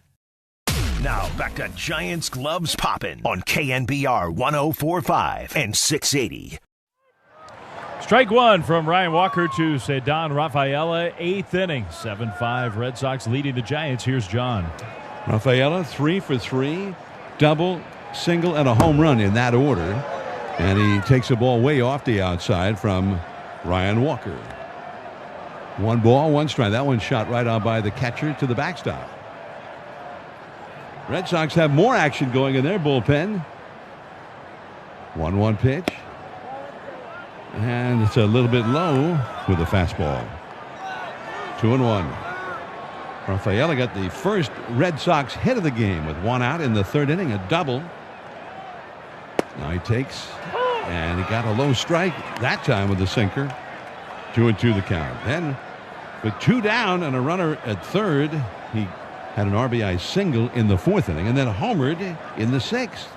Now back to Giants Gloves Poppin' on KNBR 104.5 and 680. Strike one from Ryan Walker to Ceddanne Rafaela. 8th inning. 7-5. Red Sox leading the Giants. Here's John. Rafaela 3 for 3. Double, single, and a home run in that order. And he takes the ball way off the outside from Ryan Walker. 1 ball, 1 strike. That one shot right on by the catcher to the backstop. Red Sox have more action going in their bullpen. 1-1 pitch. And it's a little bit low with a fastball. 2-1. Rafaela got the first Red Sox hit of the game with 1 out in the 3rd inning, a double. Now he takes, and he got a low strike that time with the sinker. 2-2 the count. Then with 2 down and a runner at 3rd, he had an RBI single in the 4th inning and then homered in the 6th.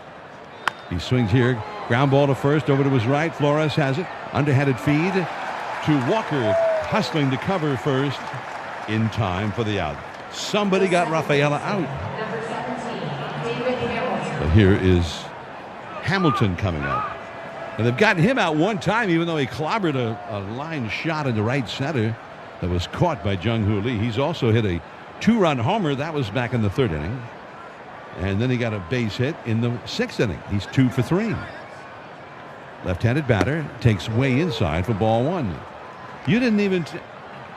He swings here, ground ball to first, over to his right. Flores has it, underhanded feed to Walker, hustling to cover first in time for the out. Somebody got Rafaela out. But here is Hamilton coming up. And they've gotten him out 1 time, even though he clobbered a line shot into right center. that was caught by Jung-Hoo Lee. He's also hit a 2-run homer. That was back in the 3rd inning. And then he got a base hit in the 6th inning. He's 2 for 3. Left-handed batter takes way inside for ball 1. You didn't even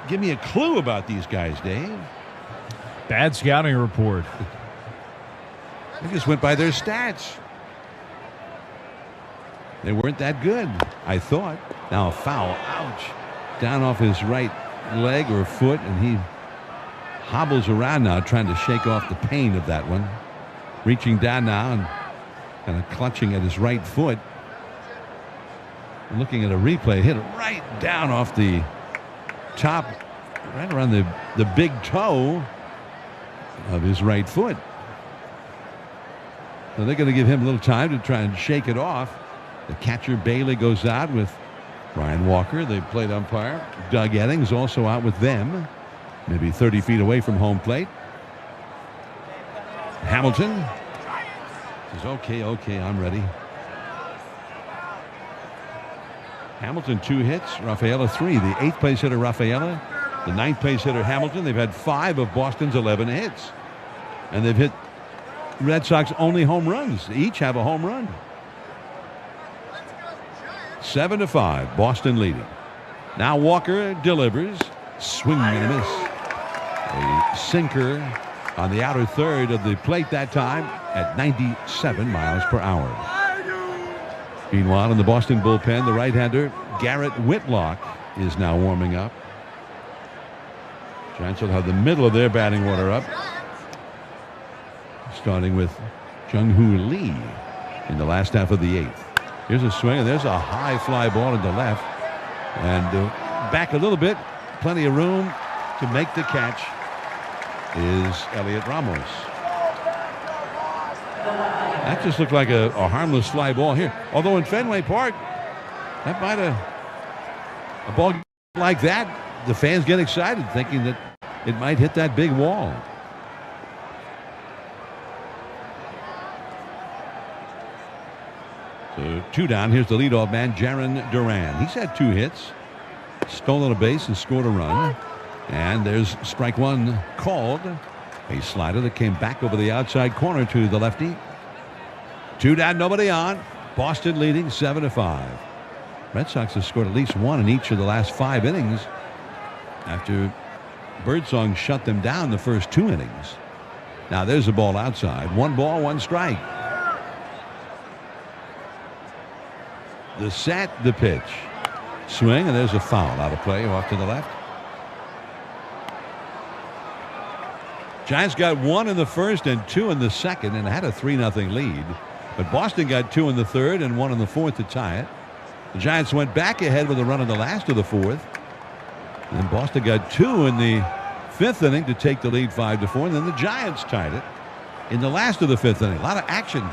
give me a clue about these guys, Dave. Bad scouting report. I just went by their stats. They weren't that good, I thought. Now a foul. Ouch. Down off his right leg or foot, and he hobbles around now trying to shake off the pain of that one. Reaching down now and kind of clutching at his right foot. And looking at a replay, hit it right down off the top, right around the big toe of his right foot. So they're going to give him a little time to try and shake it off. The catcher Bailey goes out with Ryan Walker. The plate umpire Doug Eddings also out with them, maybe 30 feet away from home plate. Hamilton says, okay, I'm ready. Hamilton 2 hits, Rafaela 3. The 8th place hitter Rafaela, the 9th place hitter Hamilton. They've had 5 of Boston's 11 hits, and they've hit Red Sox only home runs. They each have a home run. 7-5, Boston leading. Now Walker delivers, swing and a miss. A sinker on the outer third of the plate that time at 97 miles per hour. Meanwhile, in the Boston bullpen, the right-hander Garrett Whitlock is now warming up. Giants will have the middle of their batting order up, starting with Jung-Hoo Lee in the last half of the 8th. Here's a swing, and there's a high fly ball into left. And back a little bit, plenty of room to make the catch is Elliot Ramos. That just looked like a harmless fly ball here. Although in Fenway Park, that might have, a ball like that, the fans get excited thinking that it might hit that big wall. So 2 down. Here's the leadoff man, Jarren Duran. He's had 2 hits, stolen a base and scored a run. And there's strike 1 called. A slider that came back over the outside corner to the lefty. 2 down, nobody on. Boston leading 7-5. Red Sox have scored at least 1 in each of the last 5 innings after Birdsong shut them down the first 2 innings. Now there's a ball outside. 1 ball, 1 strike. The set, the pitch. Swing, and there's a foul out of play off to the left. Giants got 1 in the first and 2 in the second and had a 3-0 lead. But Boston got 2 in the third and 1 in the fourth to tie it. The Giants went back ahead with a run in the last of the fourth. And then Boston got 2 in the 5th inning to take the lead 5-4. And then the Giants tied it in the last of the 5th inning. A lot of action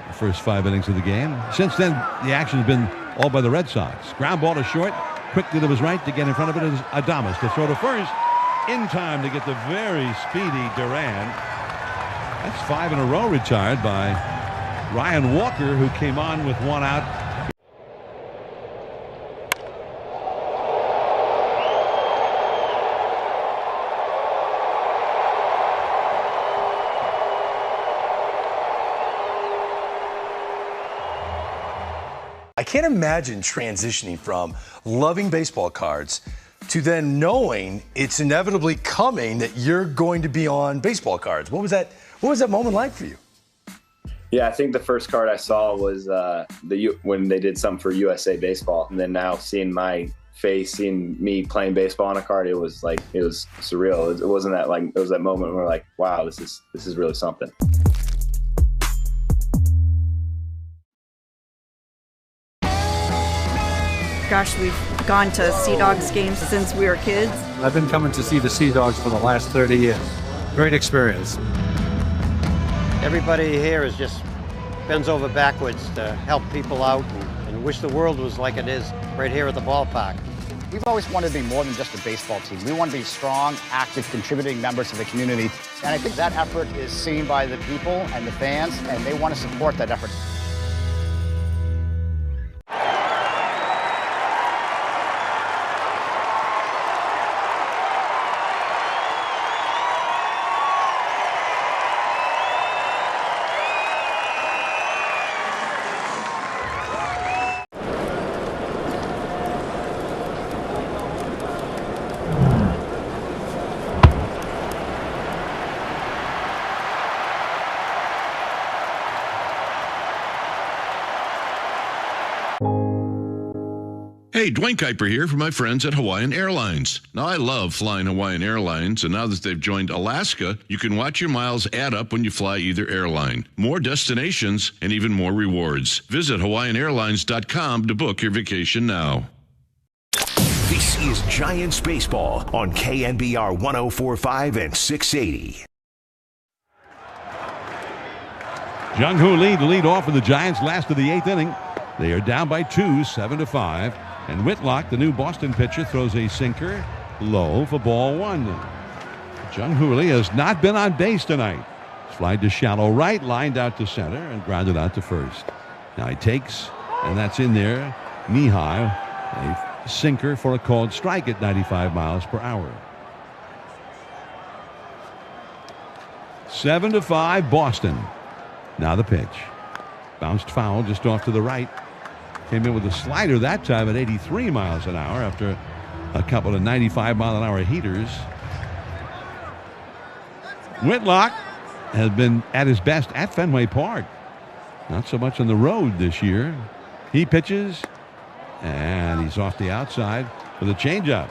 the first 5 innings of the game. Since then, the action's been all by the Red Sox. Ground ball to short. Quickly to his right to get in front of it is Adames to throw to first. In time to get the very speedy Duran. That's 5 in a row retired by Ryan Walker, who came on with 1 out. I can't imagine transitioning from loving baseball cards to then knowing it's inevitably coming that you're going to be on baseball cards. What was that moment like for you? Yeah, I think the first card I saw was when they did something for USA Baseball, and then now seeing my face, seeing me playing baseball on a card, it was surreal. It wasn't that it was that moment where we're like, wow, this is really something. Gosh, we've gone to Sea Dogs games since we were kids. I've been coming to see the Sea Dogs for the last 30 years. Great experience. Everybody here is just bends over backwards to help people out and wish the world was like it is right here at the ballpark. We've always wanted to be more than just a baseball team. We want to be strong, active, contributing members of the community. And I think that effort is seen by the people and the fans, and they want to support that effort. Hey, Dwayne Kuiper here for my friends at Hawaiian Airlines. Now, I love flying Hawaiian Airlines, and now that they've joined Alaska, you can watch your miles add up when you fly either airline. More destinations and even more rewards. Visit HawaiianAirlines.com to book your vacation now. This is Giants Baseball on KNBR 104.5 and 680. Jung-Hoo Lee to lead off for the Giants last of the 8th inning. They are down by 2, 7-5. And Whitlock, the new Boston pitcher, throws a sinker low for ball 1. Jung-Hoo Lee has not been on base tonight. Flied to shallow right, lined out to center, and grounded out to first. Now he takes, and that's in there, knee-high, a sinker for a called strike at 95 miles per hour. 7-5 Boston. Now the pitch. Bounced foul just off to the right. Came in with a slider that time at 83 miles an hour after a couple of 95-mile-an-hour heaters. Whitlock has been at his best at Fenway Park. Not so much on the road this year. He pitches, and he's off the outside with a changeup.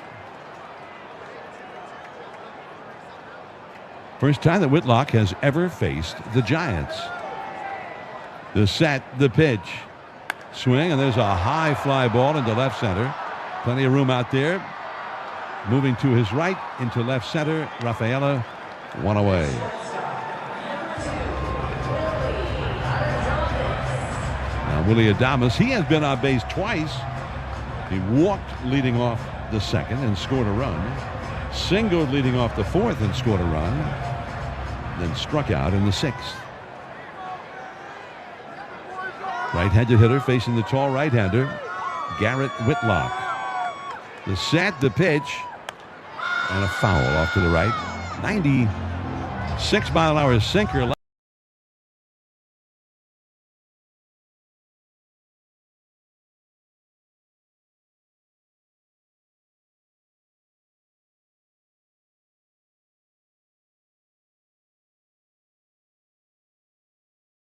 First time that Whitlock has ever faced the Giants. The set, the pitch. Swing, and there's a high fly ball into left center. Plenty of room out there. Moving to his right into left center. Rafaela, one away. Now Willy Adames, he has been on base twice. He walked leading off the second and scored a run. Singled leading off the fourth and scored a run. Then struck out in the sixth. Right-handed hitter facing the tall right-hander, Garrett Whitlock. The set, the pitch, and a foul off to the right. 96-mile-an-hour sinker.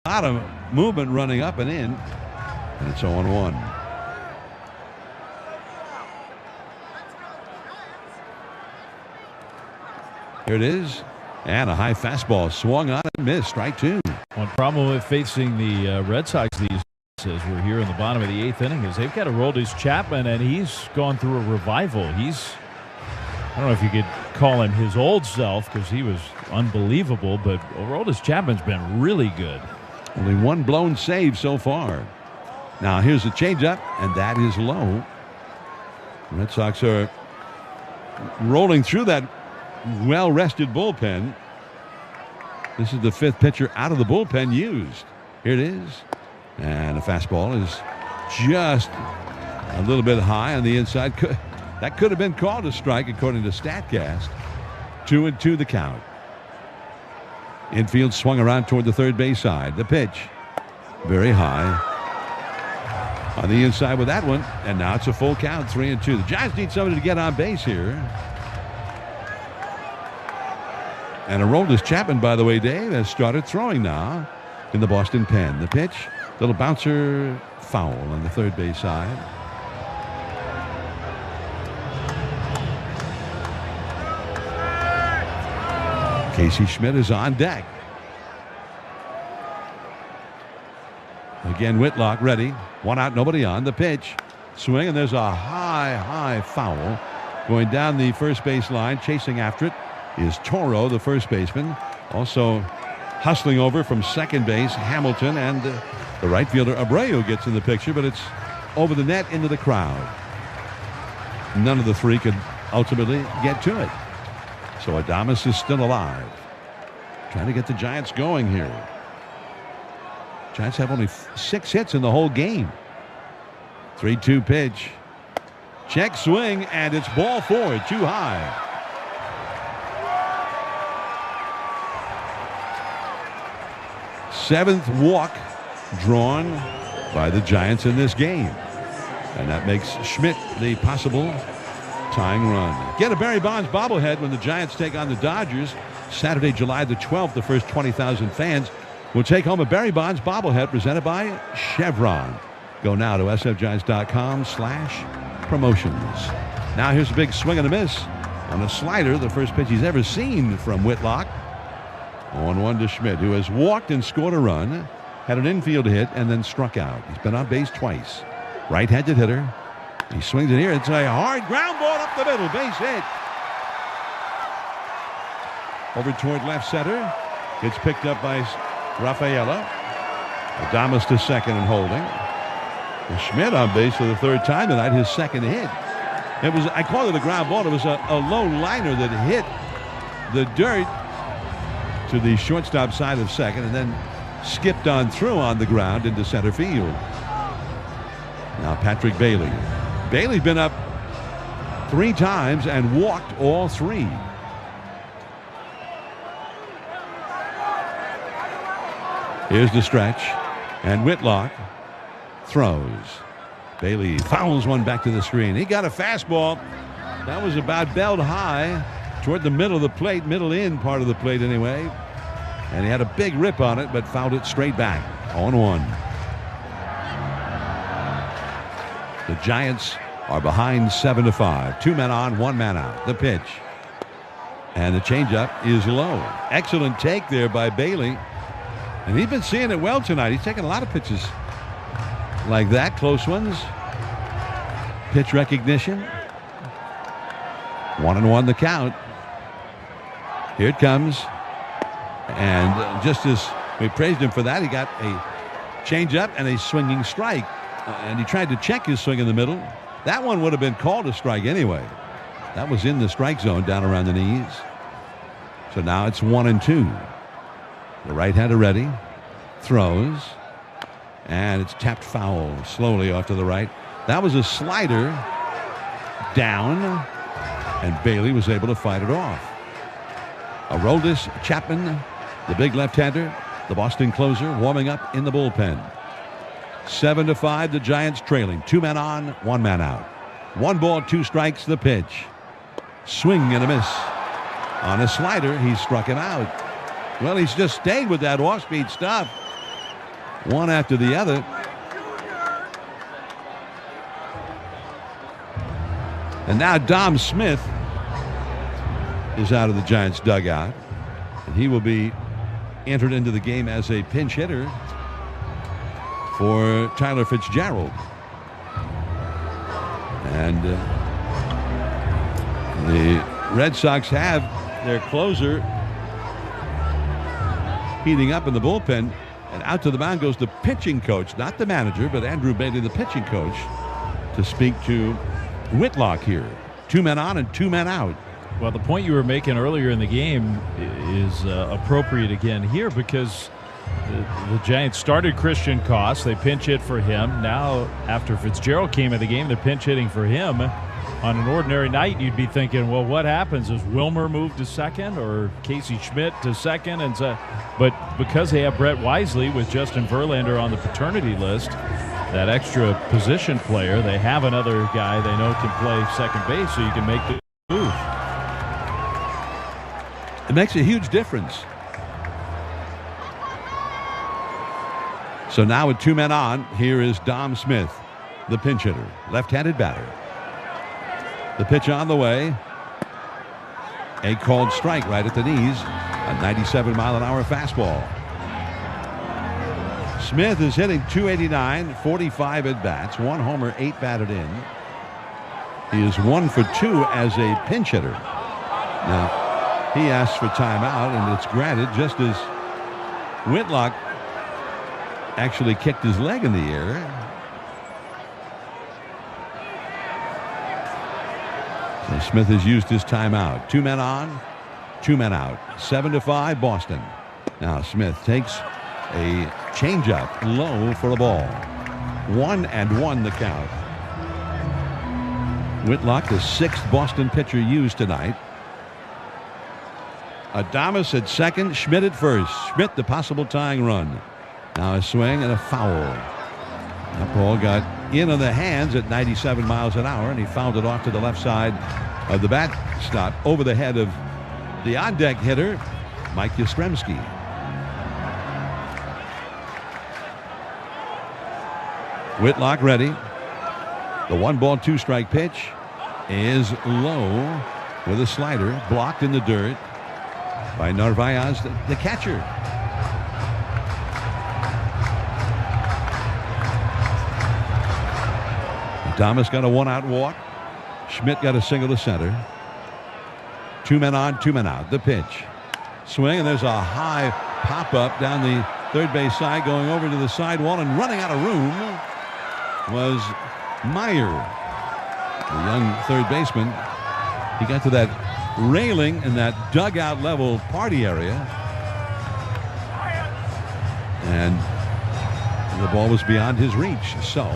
A lot of movement running up and in, and it's 0-1. Here it is, and a high fastball swung on and missed. Strike 2. One problem with facing the Red Sox these days, as we're here in the bottom of the 8th inning, is they've got Aroldis Chapman, and he's gone through a revival. I don't know if you could call him his old self because he was unbelievable, but Aroldis Chapman's been really good. Only one blown save so far. Now here's the changeup, and that is low. The Red Sox are rolling through that well-rested bullpen. This is the 5th pitcher out of the bullpen used. Here it is. And the fastball is just a little bit high on the inside. That could have been called a strike according to StatCast. 2-2 the count. Infield swung around toward the third base side. The pitch. Very high. On the inside with that one. And now it's a full count. 3-2. The Giants need somebody to get on base here. And Aroldis Chapman, by the way, Dave, has started throwing now in the Boston pen. The pitch. Little bouncer foul on the third base side. Casey Schmidt is on deck. Again, Whitlock ready. One out, nobody on. The pitch. Swing, and there's a high foul. Going down the first base line, chasing after it is Toro, the first baseman. Also hustling over from second base, Hamilton, and the right fielder Abreu gets in the picture, but it's over the net into the crowd. None of the three could ultimately get to it. So Adames is still alive. Trying to get the Giants going here. Giants have only 6 hits in the whole game. 3-2 pitch. Check swing, and it's ball 4, too high. Seventh walk drawn by the Giants in this game. And that makes Schmidt the possible tying run. Get a Barry Bonds bobblehead when the Giants take on the Dodgers. Saturday, July the 12th, the first 20,000 fans will take home a Barry Bonds bobblehead presented by Chevron. Go now to sfgiants.com/ Promotions. Now here's a big swing and a miss on a slider, the first pitch he's ever seen from Whitlock. 0-1 to Schmidt, who has walked and scored a run, had an infield hit, and then struck out. He's been on base twice. Right-handed hitter. He swings it here. It's a hard ground ball up the middle. Base hit. Over toward left center. It's picked up by Rafaela. Adames to second and holding. And Schmidt on base for the third time tonight, his second hit. It was, I call it a ground ball. It was a low liner that hit the dirt to the shortstop side of second and then skipped on through on the ground into center field. Now Patrick Bailey. Bailey's been up 3 times and walked all 3. Here's the stretch, and Whitlock throws. Bailey fouls one back to the screen. He got a fastball that was about belt high toward the middle of the plate, middle in part of the plate anyway. And he had a big rip on it, but fouled it straight back. 0-1. The Giants are behind 7-5. 2 men on, 1 man out. The pitch. And the changeup is low. Excellent take there by Bailey. And he's been seeing it well tonight. He's taking a lot of pitches like that, close ones. Pitch recognition. 1-1 the count. Here it comes. And just as we praised him for that, he got a changeup and a swinging strike. And he tried to check his swing in the middle. That one would have been called a strike anyway. That was in the strike zone down around the knees. So now it's 1-2. The right-hander ready. Throws. And it's tapped foul slowly off to the right. That was a slider down. And Bailey was able to fight it off. Aroldis Chapman, the big left-hander, the Boston closer, warming up in the bullpen. 7-5, the Giants trailing. 2 men on, 1 man out. 1 ball, 2 strikes, the pitch. Swing and a miss. On a slider, he struck him out. Well, he's just stayed with that off-speed stuff. One after the other. And now Dom Smith is out of the Giants dugout. And he will be entered into the game as a pinch hitter for Tyler Fitzgerald. And the Red Sox have their closer heating up in the bullpen. And out to the mound goes the pitching coach, not the manager, but Andrew Bailey, the pitching coach, to speak to Whitlock here. 2 men on and 2 men out. Well, the point you were making earlier in the game is appropriate again here because the Giants started Christian Koss. They pinch hit for him. Now, after Fitzgerald came in the game, they're pinch hitting for him. On an ordinary night, you'd be thinking, well, what happens? Does Wilmer move to second or Casey Schmidt to second? And so, but because they have Brett Wisely with Justin Verlander on the paternity list, that extra position player, they have another guy they know can play second base, so you can make the move. It makes a huge difference. So now with 2 men on, here is Dom Smith, the pinch hitter, left-handed batter. The pitch on the way. A called strike right at the knees. A 97-mile-an-hour fastball. Smith is hitting .289, 45 at-bats, 1 homer, 8 batted in. He is 1 for 2 as a pinch hitter. Now, he asks for timeout, and it's granted just as Whitlock actually kicked his leg in the air. So Smith has used his timeout. 2 men on, 2 men out. 7-5 Boston. Now Smith takes a changeup low for a ball. 1-1 the count. Whitlock, the 6th Boston pitcher used tonight. Adames at second, Schmidt at first. Schmidt the possible tying run. Now a swing and a foul. That ball got in on the hands at 97 miles an hour, and he fouled it off to the left side of the backstop over the head of the on-deck hitter, Mike Yastrzemski. Whitlock ready. The 1-2 pitch is low with a slider, blocked in the dirt by Narvaez, the catcher. Thomas got a 1-out walk. Schmidt got a single to center. 2 men on, 2 men out. The pitch. Swing, and there's a high pop-up down the third base side, going over to the side wall, and running out of room was Meyer, the young third baseman. He got to that railing in that dugout level party area, and the ball was beyond his reach. So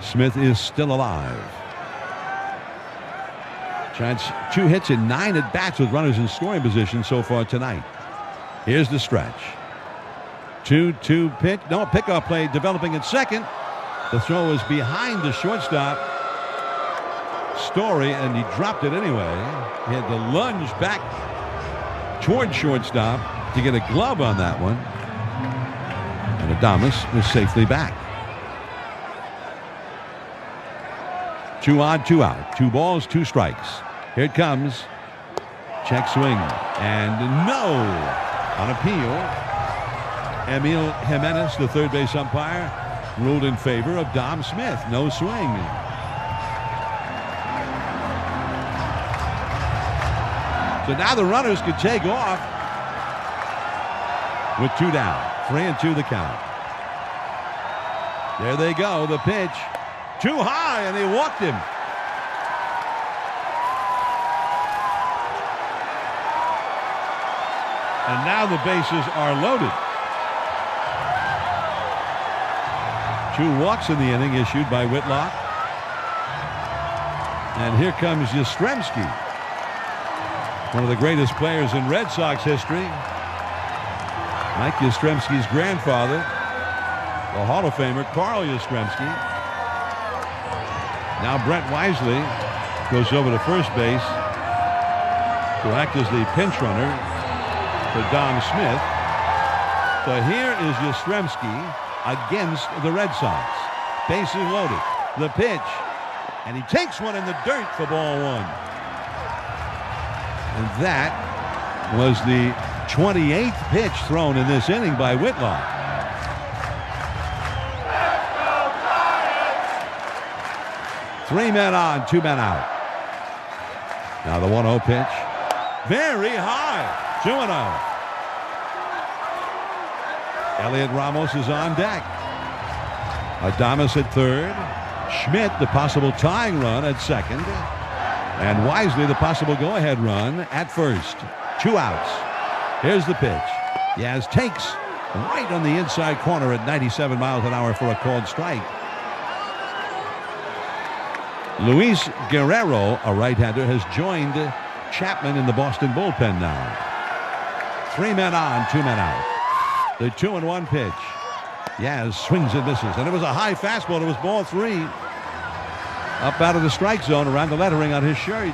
Smith is still alive. Giants 2 hits and 9 at bats with runners in scoring position so far tonight. Here's the stretch. 2-2 pitch. No, pickoff play developing at second. The throw was behind the shortstop, Story, and he dropped it anyway. He had to lunge back toward shortstop to get a glove on that one. And Adames was safely back. 2 on, 2 out. 2 balls, 2 strikes. Here it comes. Check swing. And no. On appeal, Emil Jimenez, the third base umpire, ruled in favor of Dom Smith. No swing. So now the runners could take off with 2 down. 3-2 the count. There they go. The pitch. Too high, and they walked him. And now the bases are loaded. 2 walks in the inning issued by Whitlock. And here comes Yastrzemski, one of the greatest players in Red Sox history. Mike Yastrzemski's grandfather, the Hall of Famer Carl Yastrzemski. Now Brent Wisely goes over to first base to act as the pinch runner for Dom Smith. So here is Yastrzemski against the Red Sox. Bases loaded. The pitch. And he takes one in the dirt for ball 1. And that was the 28th pitch thrown in this inning by Whitlock. Three men on, 2 men out. Now the 1-0 pitch. Very high. 2-0. Elliot Ramos is on deck. Adames at third. Schmidt, the possible tying run at second. And Wisely, the possible go-ahead run at first. 2 outs. Here's the pitch. Yaz takes right on the inside corner at 97 miles an hour for a called strike. Luis Guerrero, a right-hander, has joined Chapman in the Boston bullpen now. 3 men on, 2 men out. The 2-1 pitch. Yaz swings and misses. And it was a high fastball. It was ball 3. Up out of the strike zone around the lettering on his shirt.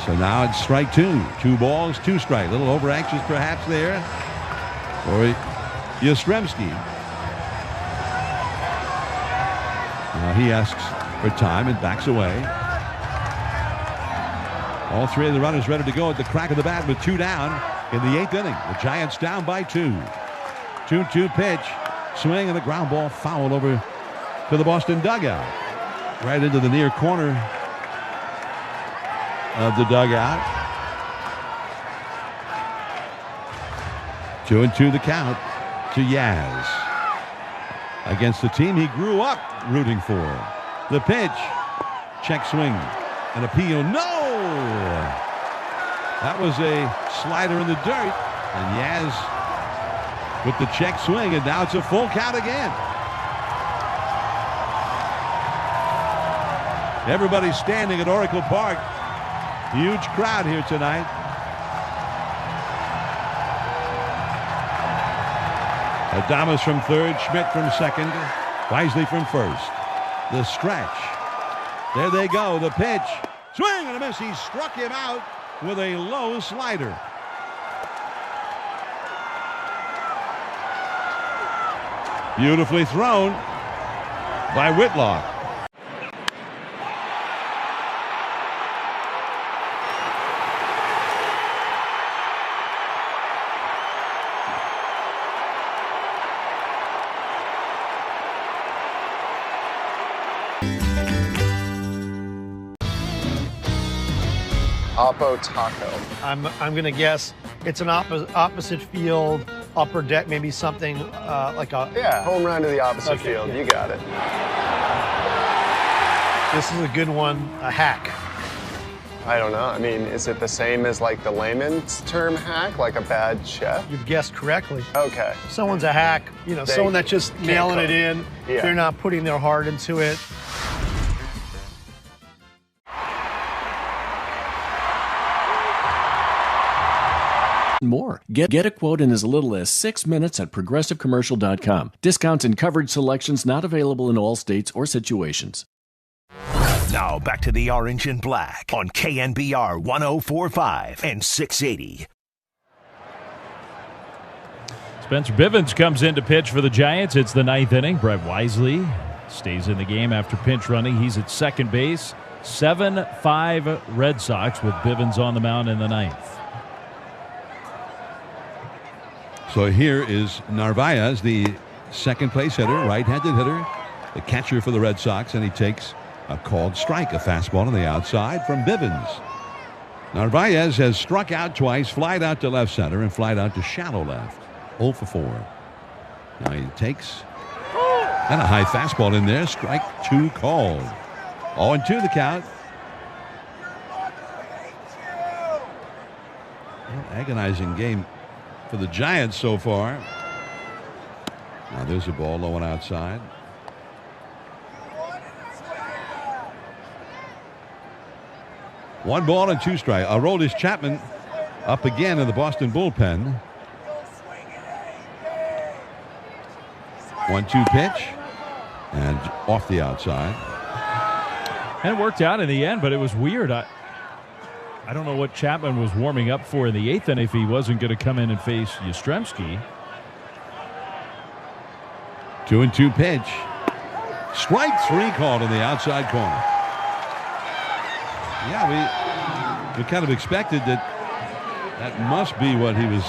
So now it's strike 2. 2 balls, 2 strikes. A little over-anxious perhaps there for Yastrzemski. Now he asks for time and backs away. All 3 of the runners ready to go at the crack of the bat with 2 down in the 8th inning. The Giants down by 2. 2-2 pitch. Swing and a ground ball foul over to the Boston dugout. Right into the near corner of the dugout. 2-2 the count to Yaz. Against the team he grew up rooting for. The pitch. Check swing. An appeal. No! That was a slider in the dirt. And Yaz with the check swing. And now it's a full count again. Everybody standing at Oracle Park. Huge crowd here tonight. Adames from third. Schmidt from second. Wisely from first. The stretch. There they go. The pitch. Swing and a miss. He struck him out with a low slider. Beautifully thrown by Whitlock. Oppo Taco. I'm going to guess it's an opposite field, upper deck, maybe something like a... Yeah, home run to the opposite Okay, field. yeah. You got it. This is a good one, a hack. I don't know. I mean, is it the same as like the layman's term hack, like a bad chef? You've guessed correctly. Okay. Someone's a hack, you know, They someone that's just can't mailing cook. it in. Yeah. They're not putting their heart into it. More. Get a quote in as little as 6 minutes at progressivecommercial.com. Discounts and coverage selections not available in all states or situations. Now back to the Orange and Black on KNBR 104.5 and 680. Spencer Bivens comes in to pitch for the Giants. It's the 9th inning. Brett Wisely stays in the game after pinch running. He's at second base. 7-5 Red Sox with Bivens on the mound in the 9th. So here is Narvaez, the second place hitter, right-handed hitter, the catcher for the Red Sox, and he takes a called strike, a fastball on the outside from Bivens. Narvaez has struck out twice, flied out to left center, and flied out to shallow left. 0 for 4. Now he takes and a high fastball in there. Strike 2 called. 0-2 the count. Well, agonizing game for the Giants so far. Now there's a ball low and outside. One ball and 2 strikes. Aroldis Chapman up again in the Boston bullpen. 1-2 pitch and off the outside. And it worked out in the end, but it was weird. I don't know what Chapman was warming up for in the 8th, and if he wasn't going to come in and face Yastrzemski. 2-2 pitch. Strike 3 called in the outside corner. Yeah, we kind of expected that must be what he was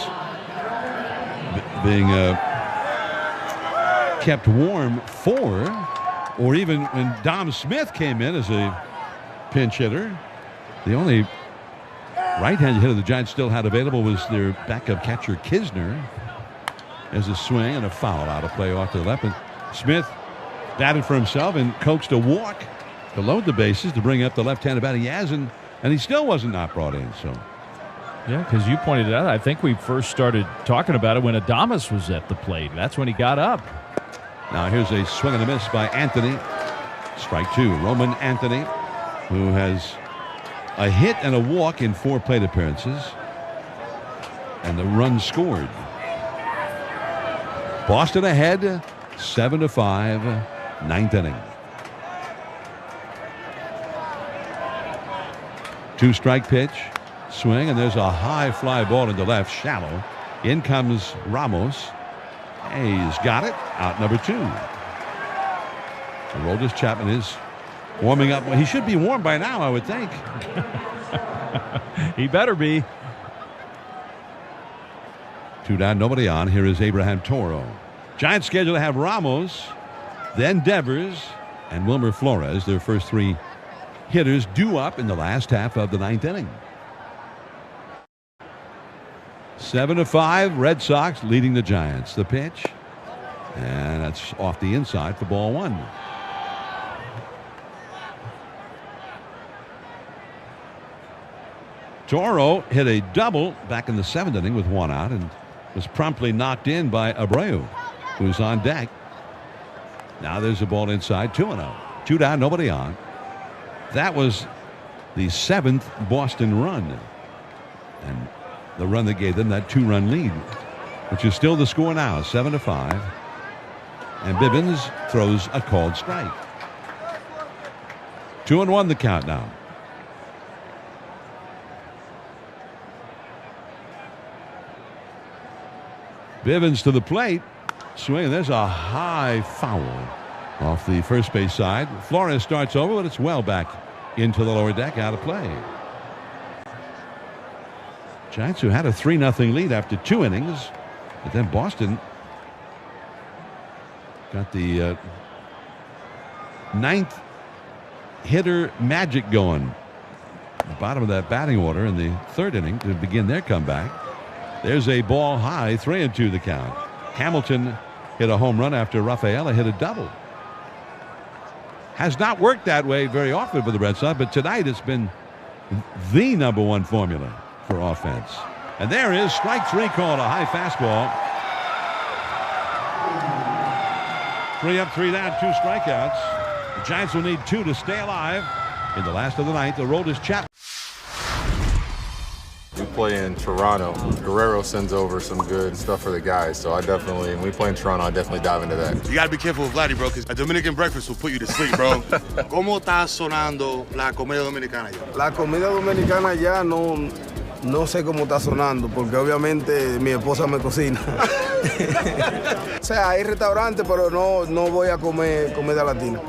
being kept warm for, or even when Dom Smith came in as a pinch hitter. The only right-handed hitter the Giants still had available was their backup catcher Kisner. There's a swing and a foul out of play off to the left. And Smith batted for himself and coaxed a walk to load the bases to bring up the left-handed batter Yazin, and he still wasn't not brought in. So, yeah, because you pointed it out. I think we first started talking about it when Adames was at the plate. That's when he got up. Now here's a swing and a miss by Anthony. Strike 2. Roman Anthony, who has a hit and a walk in 4 plate appearances, and the run scored. Boston ahead 7-5, 9th inning. 2-strike pitch, swing, and there's a high fly ball into left, shallow. In comes Ramos. He's got it. Out number 2. Aroldis Chapman is warming up. Well, he should be warm by now, I would think. He better be. 2 down, nobody on. Here is Abraham Toro. Giants scheduled to have Ramos, then Devers, and Wilmer Flores, their first 3 hitters, due up in the last half of the 9th inning. 7-5, Red Sox leading the Giants. The pitch, and that's off the inside for ball 1. Toro hit a double back in the 7th inning with 1 out and was promptly knocked in by Abreu, who's on deck. Now there's a ball inside, 2-0. 2 down, nobody on. That was the 7th Boston run, and the run that gave them that 2-run lead, which is still the score now, 7-5. And Bivens throws a called strike. 2-1 the count now. Bivens to the plate. Swing. There's a high foul off the first base side. Flores starts over, but it's well back into the lower deck, out of play. Giants, who had a 3-0 lead after 2 innings, but then Boston got the 9th hitter magic going. The bottom of that batting order in the 3rd inning to begin their comeback. There's a ball high, 3-2 the count. Hamilton hit a home run after Rafaela hit a double. Has not worked that way very often for the Red Sox, but tonight it's been the #1 formula for offense. And there is strike 3 called, a high fastball. 3 up, 3 down, 2 strikeouts. The Giants will need 2 to stay alive. In the last of the ninth, the Aroldis Chapman. We play in Toronto. Guerrero sends over some good stuff for the guys, so when we play in Toronto, I definitely dive into that. You gotta be careful with Vladdy, bro, because a Dominican breakfast will put you to sleep, bro. ¿Cómo está sonando la comida dominicana ya? La comida dominicana ya no sé cómo está sonando, porque obviamente mi esposa me cocina. O sea, hay restaurantes, pero no voy a comer comida latina.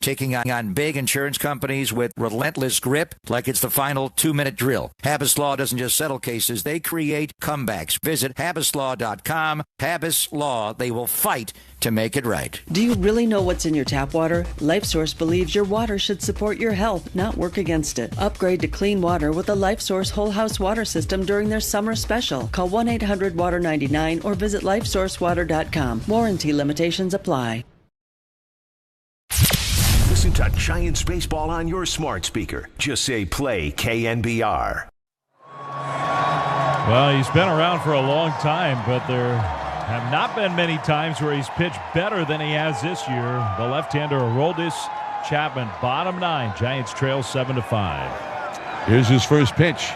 Taking on big insurance companies with relentless grip like it's the final 2-minute drill. Habas Law doesn't just settle cases, they create comebacks. Visit habaslaw.com. Habas Law, they will fight to make it right. Do you really know what's in your tap water? LifeSource believes your water should support your health, not work against it. Upgrade to clean water with the LifeSource Whole House Water System during their summer special. Call 1-800-WATER-99 or visit lifesourcewater.com. Warranty limitations apply. Listen to Giants baseball on your smart speaker. Just say play KNBR. Well, he's been around for a long time, but there have not been many times where he's pitched better than he has this year. The left-hander Aroldis Chapman, bottom 9. Giants trail 7-5. Here's his first pitch,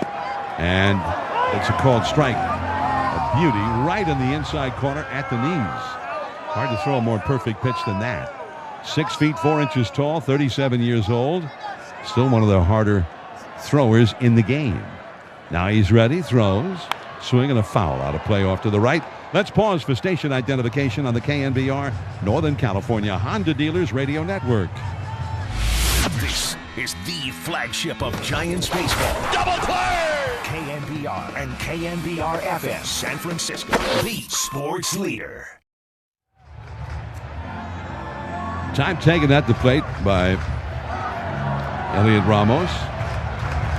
and it's a called strike. A beauty right in the inside corner at the knees. Hard to throw a more perfect pitch than that. 6 feet 4 inches tall, 37 years old. Still one of the harder throwers in the game. Now he's ready, throws, swing and a foul out of play off to the right. Let's pause for station identification on the KNBR Northern California Honda Dealers Radio Network. This is the flagship of Giants baseball. Double play! KNBR and KNBR FM San Francisco, the sports leader. Time taken at the plate by Elliot Ramos.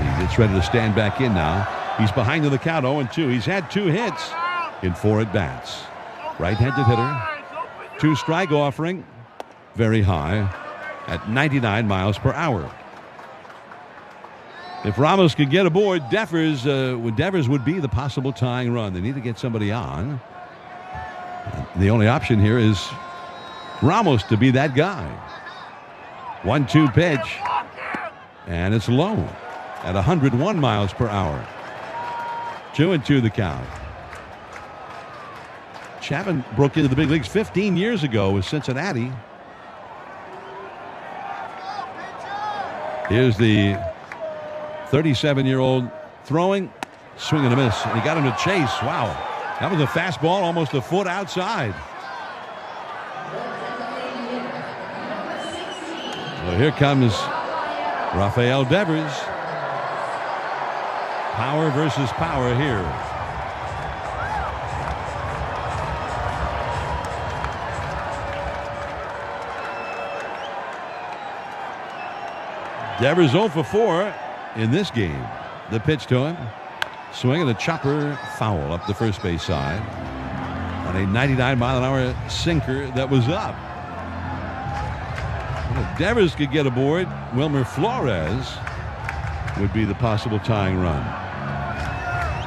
He gets ready to stand back in now. He's behind in the count, 0-2. He's had 2 hits in 4 at-bats. Right-handed hitter. 2-strike offering. Very high at 99 miles per hour. If Ramos could get aboard, Devers would be the possible tying run. They need to get somebody on. The only option here is Ramos to be that guy. 1-2 pitch. And it's low at 101 miles per hour. 2-2 the count. Chapman broke into the big leagues 15 years ago with Cincinnati. Here's the 37-year-old throwing, swing and a miss. And he got him to chase. Wow. That was a fastball almost a foot outside. So here comes Rafael Devers. Power versus power here. Devers 0 for 4 in this game. The pitch to him. Swing and a chopper foul up the first base side. On a 99-mile-an-hour sinker that was up. And if Devers could get aboard, Wilmer Flores would be the possible tying run.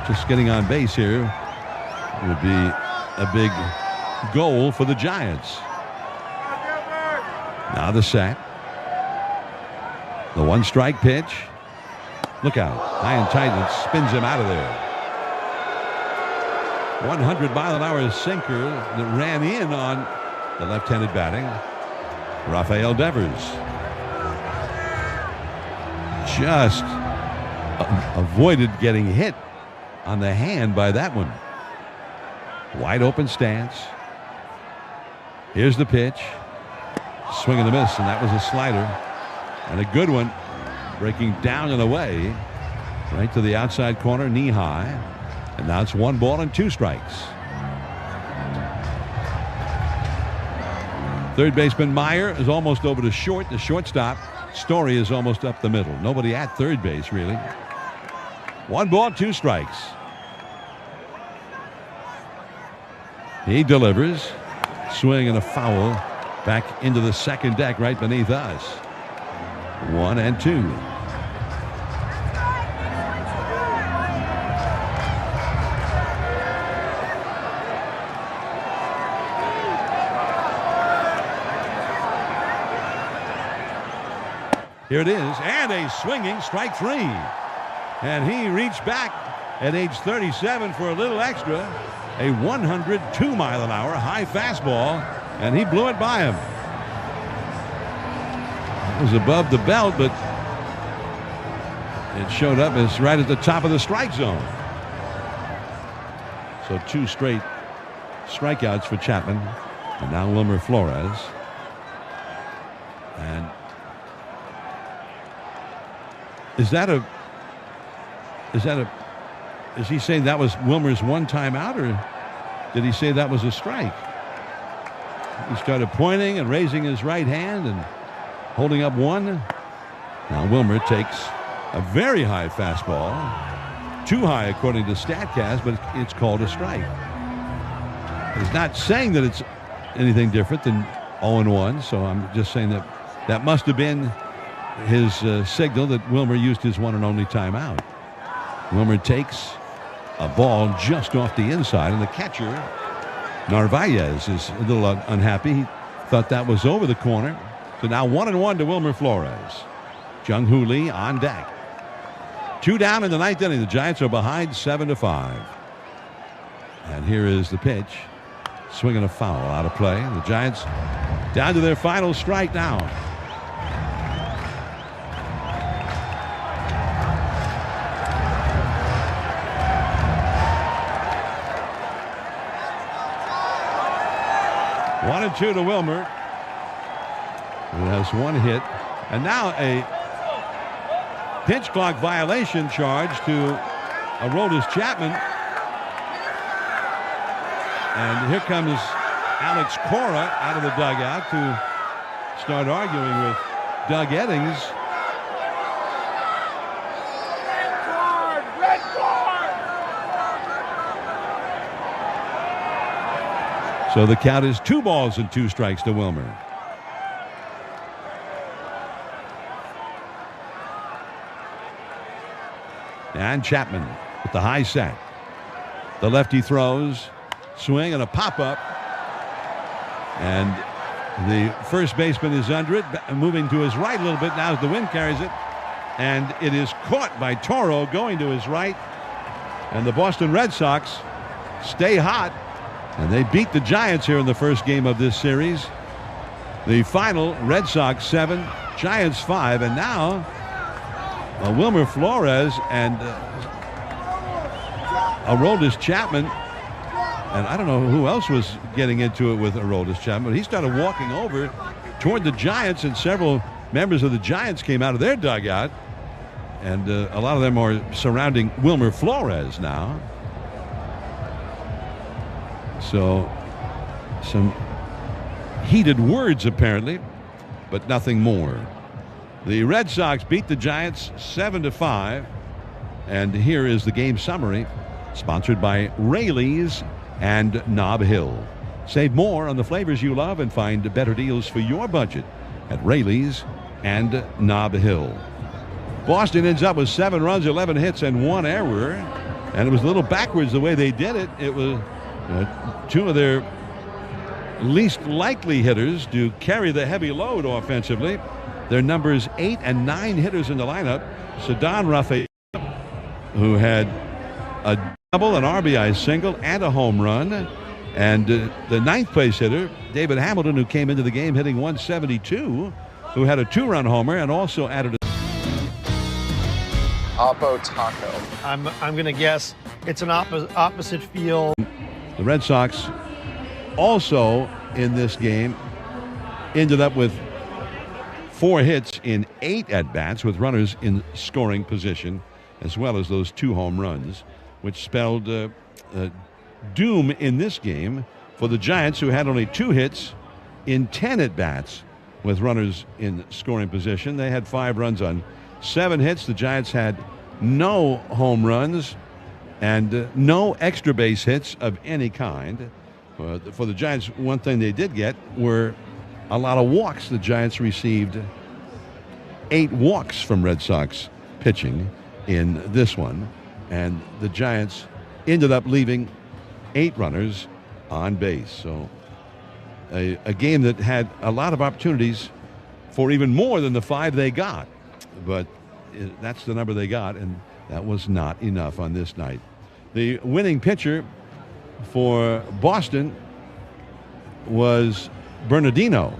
Just getting on base here would be a big goal for the Giants. Now the set. The 1-strike pitch. Look out. High and tight, and it spins him out of there. 100-mile-an-hour sinker that ran in on the left-handed batting Rafael Devers. Just avoided getting hit on the hand by that one. Wide open stance. Here's the pitch. Swing and a miss, and that was a slider. And a good one, breaking down and away right to the outside corner, knee high. And now it's 1 ball and 2 strikes. Third baseman Meyer is almost over to short. The shortstop Story is almost up the middle. Nobody at third base, really. 1 ball, 2 strikes. He delivers. Swing and a foul back into the second deck right beneath us. 1 and 2. Here it is, and a swinging strike 3. And he reached back at age 37 for a little extra. A 102-mile-an-hour high fastball, and he blew it by him. It was above the belt, but it showed up as right at the top of the strike zone. So 2 straight strikeouts for Chapman, and now Wilmer Flores. And is he saying that was Wilmer's 1 time out, or did he say that was a strike? He started pointing and raising his right hand and holding up 1. Now Wilmer takes a very high fastball, too high according to StatCast, but it's called a strike. He's not saying that it's anything different than 0-1, so I'm just saying that that must have been his signal that Wilmer used his 1 and only timeout. Wilmer takes a ball just off the inside, and the catcher, Narvaez, is a little unhappy. He thought that was over the corner. So now 1-1 to Wilmer Flores. Jung Hoo Lee on deck. 2 down in the 9th inning. The Giants are behind 7-5. And here is the pitch. Swinging a foul out of play. The Giants down to their final strike now. One and 2 to Wilmer, who has 1 hit. And now a pitch clock violation charge to Aroldis Chapman. And here comes Alex Cora out of the dugout to start arguing with Doug Eddings. Red card! So the count is 2 balls and 2 strikes to Wilmer. And Chapman with the high set. The lefty throws, swing and a pop-up. And the first baseman is under it, moving to his right a little bit now as the wind carries it. And it is caught by Toro going to his right. And the Boston Red Sox stay hot. And they beat the Giants here in the first game of this series. The final, Red Sox 7, Giants 5. And now Wilmer Flores and Aroldis Chapman. And I don't know who else was getting into it with Aroldis Chapman, but he started walking over toward the Giants, and several members of the Giants came out of their dugout. And a lot of them are surrounding Wilmer Flores now. So some heated words apparently, but nothing more. The Red Sox beat the Giants 7-5. And here is the game summary, sponsored by Rayleigh's and Nob Hill. Save more on the flavors you love and find better deals for your budget at Rayleigh's and Nob Hill. Boston ends up with 7 runs, 11 hits, and 1 error. And it was a little backwards the way they did it. It was two of their least likely hitters to carry the heavy load offensively. Their numbers 8 and 9 hitters in the lineup. Ceddanne Rafael, who had a double, an RBI single, and a home run. And the ninth place hitter, David Hamilton, who came into the game hitting 172, who had a 2-run homer and also added a Oppo Taco. I'm going to guess it's an opposite field. The Red Sox also in this game ended up with 4 hits in 8 at-bats with runners in scoring position, as well as those 2 home runs, which spelled doom in this game for the Giants, who had only 2 hits in 10 at-bats with runners in scoring position. They had 5 runs on 7 hits. The Giants had no home runs and no extra base hits of any kind. For the Giants, one thing they did get were a lot of walks. The Giants received 8 walks from Red Sox pitching in this one, and the Giants ended up leaving 8 runners on base. So a game that had a lot of opportunities for even more than the 5 they got, but that's the number they got, and that was not enough on this night. The winning pitcher for Boston was Bernardino,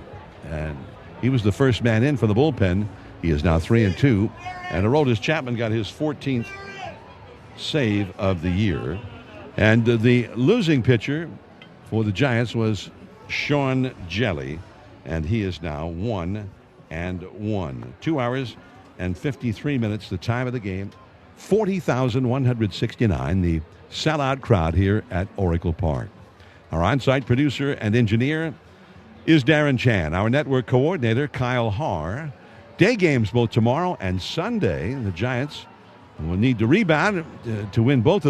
and he was the first man in for the bullpen. He is now 3-2, and Aroldis Chapman got his 14th save of the year. And the losing pitcher for the Giants was Sean Jelly, and he is now 1-1. 2 hours and 53 minutes, the time of the game. 40,169, the sellout crowd here at Oracle Park. Our on-site producer and engineer is Darren Chan. Our network coordinator, Kyle Haar. Day games both tomorrow and Sunday. The Giants will need to rebound to win both of those.